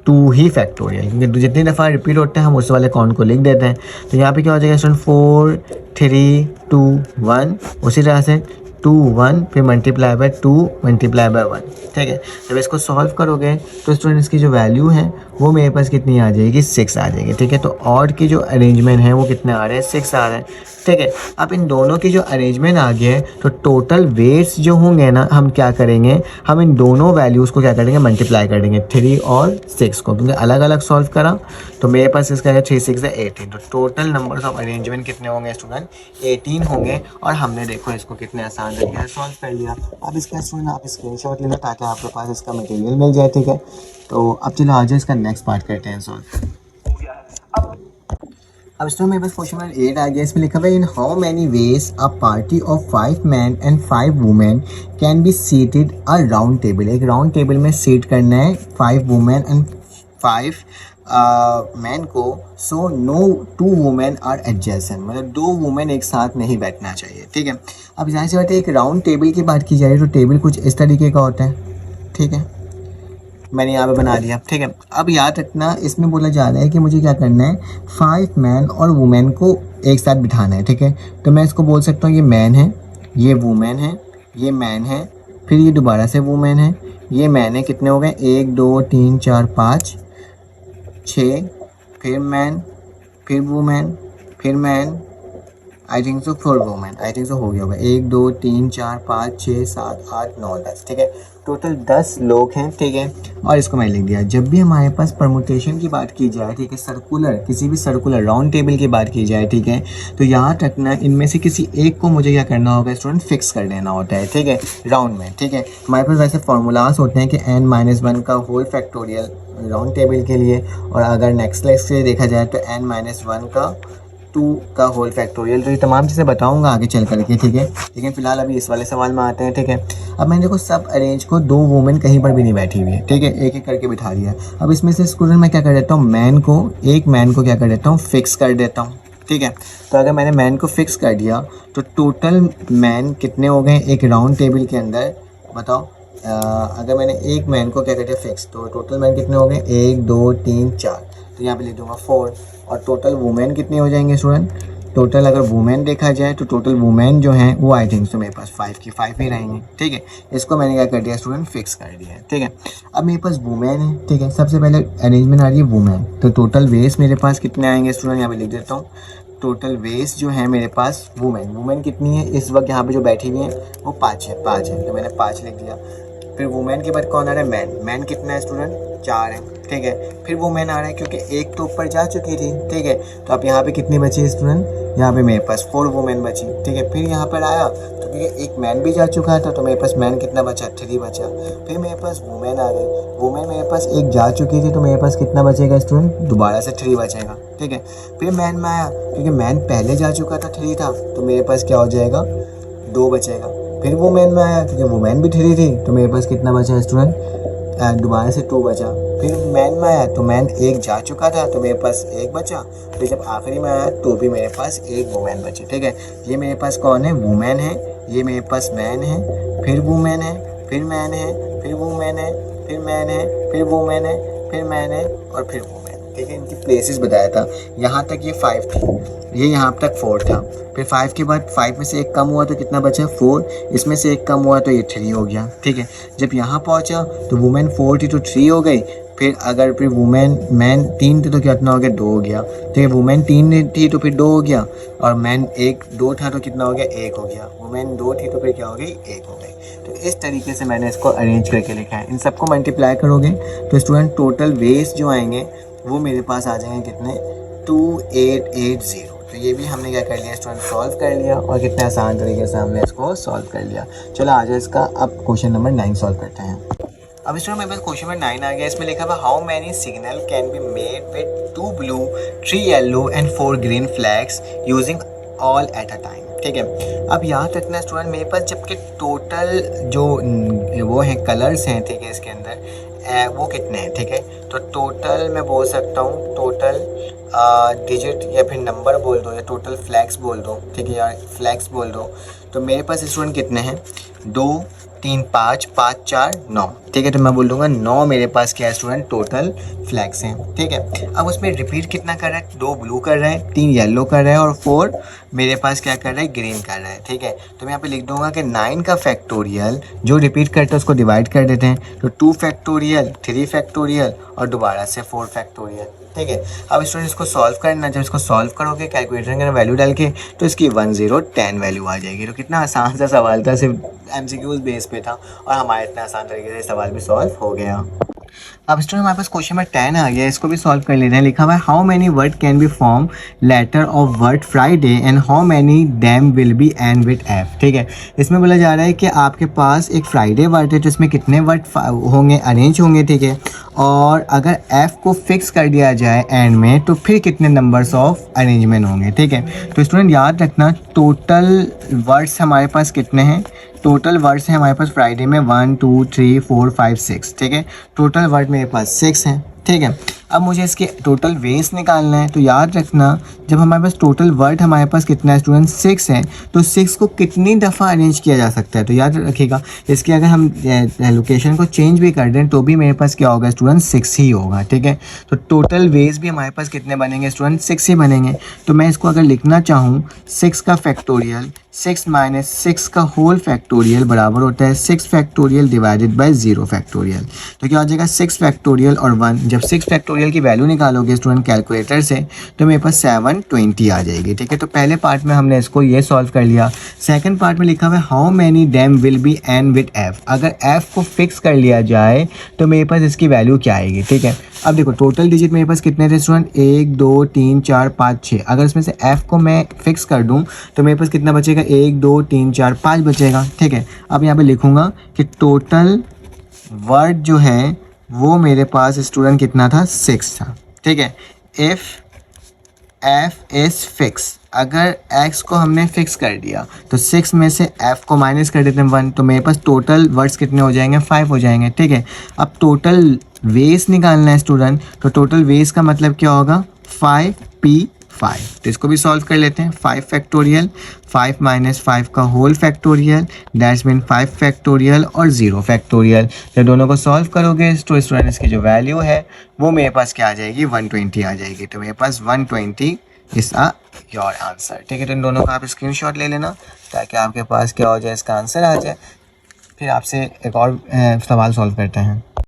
2 ही फैक्टोरियल, क्योंकि जितनी दफ़ा रिपीट होते हैं हम उस वाले काउंट को लिख देते हैं। तो यहाँ पे क्या हो जाएगा स्टूडेंट 4 3 2 1, उसी तरह से 2 1 फिर मल्टीप्लाई बाय 2 मल्टीप्लाई बाय 1, ठीक है। जब इसको सॉल्व करोगे तो स्टूडेंट इसकी जो वैल्यू है वो मेरे पास कितनी आ जाएगी 6 आ जाएगी, ठीक है। तो ऑड की जो अरेंजमेंट है वो कितने आ रहे हैं 6 आ रहे हैं, ठीक है। अब इन दोनों की जो अरेंजमेंट आ गया है तो टोटल वेट्स जो होंगे ना हम क्या करेंगे, हम इन दोनों वैल्यूज़ को क्या करेंगे मल्टीप्लाई कर देंगे 3 और 6 को, क्योंकि अलग अलग सॉल्व करा तो मेरे पास इसका है 3 6 18। तो टोटल नंबर्स ऑफ अरेंजमेंट कितने होंगे स्टूडेंट 18 होंगे, और हमने देखो इसको कितने आसान तरीके से सॉल्व कर लिया। अब इसका स्टूडेंट आप स्क्रीनशॉट लेना ताकि आपके पास इसका मटेरियल मिल जाए, ठीक है। तो अब चलो आज इसका नेक्स्ट पार्ट करते हैं सॉल्व। अब इसमें मेरे पास क्वेश्चन नंबर 8 आ गया, इसमें लिखा हुआ है in how many ways a party of 5 man and 5 women can be seated a round table. एक राउंड टेबल में सीट करना है 5 वुमेन एंड 5 मैन को, so no 2 women are adjacent, मतलब 2 वुमेन एक साथ नहीं बैठना चाहिए, ठीक है। अब यहाँ से बात है एक राउंड टेबल की बात की जाए तो टेबल कुछ इस तरीके का होता है, ठीक है, मैंने यहाँ पे बना दिया, ठीक है। अब याद रखना इसमें बोला जा रहा है कि मुझे क्या करना है 5 मैन और वुमेन को एक साथ बिठाना है, ठीक है। तो मैं इसको बोल सकता हूँ ये मैन है, ये वुमेन है, ये मैन है, फिर ये दोबारा से वुमेन है, ये मैन है, कितने हो गए 1 2 3 4 5 6, फिर मैन, फिर वुमेन, फिर man, I think so 4 women, I think so हो गया होगा 1 2 3 4 5 6 7 8 9 10, ठीक है। टोटल 10 लोग हैं, ठीक है। और इसको मैं लिख दिया। जब भी हमारे पास परमुटेशन की बात की जाए, ठीक है, सर्कुलर किसी भी सर्कुलर राउंड टेबल की बात की जाए, ठीक है, तो याद रखना इनमें से किसी एक को मुझे क्या करना होगा स्टूडेंट फिक्स कर देना होता है, ठीक है, राउंड में, ठीक है। हमारे पास वैसे फार्मूलाज होते हैं कि n-1 का होल फैक्टोरियल राउंड टेबल के लिए, और अगर नेक्स्ट लेक्स से देखा जाए तो n-1 का 2 का होल फैक्टोरियल। तो ये तमाम चीज़ें बताऊंगा आगे चल करके, ठीक है। लेकिन फिलहाल अभी इस वाले सवाल में आते हैं, ठीक है। अब मैंने देखो सब अरेंज को 2 वुमेन कहीं पर भी नहीं बैठी हुई है, ठीक है, एक एक करके बिठा दिया। अब इसमें से स्टूडेंट मैं क्या कर देता हूँ एक मैन को क्या कर देता हूँ फिक्स कर देता हूँ, ठीक है। तो अगर मैंने मैन को फिक्स कर दिया तो टोटल मैन कितने हो गए एक राउंड टेबल के अंदर, बताओ। अगर मैंने एक मैन को क्या कर दिया फिक्स तो टोटल मैन कितने हो गए 1 2 3 4, तो यहाँ पे लिख दूंगा 4। और टोटल वुमेन कितनी हो जाएंगे स्टूडेंट, टोटल अगर वुमेन देखा जाए तो टोटल वुमेन जो हैं वो आई थिंक तो मेरे पास 5 की 5 ही रहेंगे, ठीक है। इसको मैंने क्या कर दिया स्टूडेंट फिक्स कर दिया है, ठीक है। अब मेरे पास वुमेन है, ठीक है, सबसे पहले अरेंजमेंट आ रही है वुमेन, तो टोटल वेस्ट मेरे पास कितने आएंगे स्टूडेंट, यहाँ पे लिख देता हूँ। टोटल वेस्ट जो है मेरे पास वुमेन कितनी है इस वक्त यहाँ पे जो बैठी हुई है वो 5 है, तो मैंने 5 लिख दिया। फिर वुमेन के बाद कौन आ रहा है मैन कितना है स्टूडेंट 4 है, ठीक है। फिर वुमेन आ रहा है क्योंकि एक तो ऊपर जा चुकी थी, ठीक है। तो अब यहाँ पे कितनी बची स्टूडेंट, यहाँ पे मेरे पास 4 वुमेन बची, ठीक है। फिर यहाँ पर आया तो ठीक है। एक मैन भी जा चुका था तो मेरे पास मैन कितना बचा, 3 बचा। फिर मेरे पास वुमेन आ गई, वुमेन मेरे पास एक जा चुकी थी तो मेरे पास कितना बचेगा स्टूडेंट, दोबारा से 3 बचेगा, ठीक है। फिर मैन में आया, क्योंकि मैन पहले जा चुका था 3 था तो मेरे पास क्या हो जाएगा, 2 बचेगा। फिर वुमेन में आया, क्योंकि वुमेन भी 3 थी तो मेरे पास कितना बचा स्टूडेंट, दोबारा से 2 बचा। फिर मैन में आया तो मैन एक जा चुका था तो मेरे पास 1 बचा। फिर जब आखिरी में आया तो भी मेरे पास 1 वुमेन बची, ठीक है। ये मेरे पास कौन है, वुमेन है, ये मेरे पास मैन है, फिर वुमेन है, फिर मैन है, फिर वुमेन है, फिर मैन है, फिर वुमेन है, फिर मैन है और फिर वुमेन, ठीक है। इनकी प्लेसेस बताया था। यहाँ तक ये 5 थी, ये यहाँ तक 4 था। फिर 5 के बाद 5 में से 1 कम हुआ तो कितना बचा, 4। इसमें से 1 कम हुआ तो ये 3 हो गया, ठीक है। जब यहाँ पहुँचा तो वुमेन 4 थी तो 3 हो गई। फिर अगर फिर वुमेन मैन 3 थे तो कितना हो गया, 2 हो गया, ठीक है। वुमेन 3 थी तो फिर 2 हो गया, और मैन 2 था तो कितना हो गया, 1 हो गया। वुमेन 2 थी तो फिर क्या हो गई, 1 हो गई। तो इस तरीके से मैंने इसको अरेंज करके लिखा है। इन सबको मल्टीप्लाई करोगे तो स्टूडेंट टोटल वेज जो आएंगे वो मेरे पास आ जाएंगे कितने, 2880। तो ये भी हमने क्या कर लिया स्टूडेंट, सॉल्व कर लिया, और कितने आसान तरीके से हमने इसको सॉल्व कर लिया। चलो आज इसका अब क्वेश्चन नंबर 9 सॉल्व करते हैं। अब स्टूडेंट मेरे पास क्वेश्चन नंबर 9 आ गया। इसमें लिखा हुआ how many signal can be made with 2 blue 3 yellow and 4 green flags using all at a time, ठीक है। अब याद रखना स्टूडेंट मेरे पास जबकि टोटल जो वो हैं कलर्स हैं, ठीक है, इसके अंदर वो कितने हैं, ठीक है। तो टोटल मैं बोल सकता हूँ, टोटल डिजिट या फिर नंबर बोल दो या टोटल फ्लैग्स बोल दो, ठीक है, या फ्लैग्स बोल दो। तो मेरे पास स्टूडेंट कितने हैं, 2 3 5 5 4 9, ठीक है। तो मैं बोल दूंगा 9 मेरे पास क्या है स्टूडेंट, टोटल फ्लैग्स हैं, ठीक है। अब उसमें रिपीट कितना कर रहा है, 2 ब्लू कर रहा है, 3 येलो कर रहा है और 4 मेरे पास क्या कर रहा है, ग्रीन कर रहा है, ठीक है। तो मैं यहाँ पे लिख दूंगा कि 9 का फैक्टोरियल जो रिपीट करता है उसको डिवाइड कर देते हैं। तो 2 फैक्टोरियल, 3 फैक्टोरियल और दोबारा से 4 फैक्टोरियल, ठीक है। अब स्टूडेंट इसको सॉल्व करना, जब इसको सॉल्व करोगे कैलकुलेटर के वैल्यू डाल के तो इसकी 1010 वैल्यू आ जाएगी। तो कितना आसान सा सवाल था, सिर्फ MCQs बेस पे था और हमारे इतना आसान तरीके से सवाल भी सॉल्व हो गया। अब स्टूडेंट हमारे पास क्वेश्चन नंबर 10 आ गया, इसको भी सॉल्व कर लेते हैं। लिखा हुआ है how many word can be form letter of word Friday and how many them will be end with F, ठीक है। इसमें बोला जा रहा है कि आपके पास एक फ्राइडे वर्ड है तो इसमें कितने वर्ड होंगे, अरेंज होंगे, ठीक है। और अगर एफ को फिक्स कर दिया जाए एंड में तो फिर कितने नंबर्स ऑफ अरेंजमेंट होंगे, ठीक है। तो स्टूडेंट याद रखना टोटल वर्ड्स हमारे पास कितने हैं, टोटल वर्ड्स हैं हमारे पास फ्राइडे में 1 2 3 4 5 6, ठीक है। टोटल वर्ड मेरे पास 6 हैं, ठीक है। अब मुझे इसके टोटल वेज निकालना है। तो याद रखना जब हमारे पास टोटल वर्ड हमारे पास कितना है स्टूडेंट, 6 है, तो 6 को कितनी दफ़ा अरेंज किया जा सकता है। तो याद रखिएगा इसकी अगर हम लोकेशन को चेंज भी कर दें तो भी मेरे पास क्या होगा स्टूडेंट, 6 ही होगा, ठीक है। तो टोटल वेज भी हमारे पास कितने बनेंगे स्टूडेंट, 6 ही बनेंगे। तो मैं इसको अगर लिखना चाहूँ 6 का फैक्टोरियल 6 माइनस 6 का होल फैक्टोरियल बराबर होता है 6 फैक्टोरियल डिवाइडेड बाय 0 फैक्टोरियल। तो क्या हो जाएगा 6 फैक्टोरियल और 1, जब 6 फैक्टोरियल की वैल्यू निकालोगे स्टूडेंट कैलकुलेटर से तो मेरे पास 720 आ जाएगी, ठीक है। तो पहले पार्ट में हमने इसको ये सॉल्व कर लिया। सेकंड पार्ट में लिखा हुआ है how many them will be end with F. अगर एफ को फिक्स कर लिया जाए तो मेरे पास इसकी वैल्यू क्या आएगी, ठीक है। अब देखो टोटल डिजिट मेरे पास कितने थे स्टूडेंट, 1 2 3 4 5 6। अगर इसमें से एफ को मैं फिक्स कर दूं तो मेरे पास कितना बचेगा, 1 2 3 4 5 बचेगा, ठीक है। अब यहाँ पे लिखूंगा कि टोटल वर्ड जो है वो मेरे पास स्टूडेंट कितना था, 6 था, ठीक है। इफ़ एफ इज़ फिक्स, अगर एक्स को हमने फिक्स कर दिया तो 6 में से एफ को माइनस कर देते हैं 1, तो मेरे पास टोटल वर्ड्स कितने हो जाएंगे, 5 हो जाएंगे, ठीक है। अब टोटल वेस निकालना है स्टूडेंट, तो टोटल वेस का मतलब क्या होगा, 5p5। तो इसको भी सॉल्व कर लेते हैं। 5 फैक्टोरियल 5 माइनस 5 का whole factorial that's mean 5 factorial और 0 फैक्टोरियल। जब दोनों को सॉल्व करोगे तो स्टूडेंट इसकी जो वैल्यू है वो मेरे पास क्या आ जाएगी, 120 आ जाएगी। तो मेरे पास 120 इज योर आंसर, ठीक है। तो इन दोनों का आप स्क्रीनशॉट ले लेना ताकि आपके पास क्या हो जाए, इसका आंसर आ जाए। फिर आपसे एक और सवाल सॉल्व करते हैं।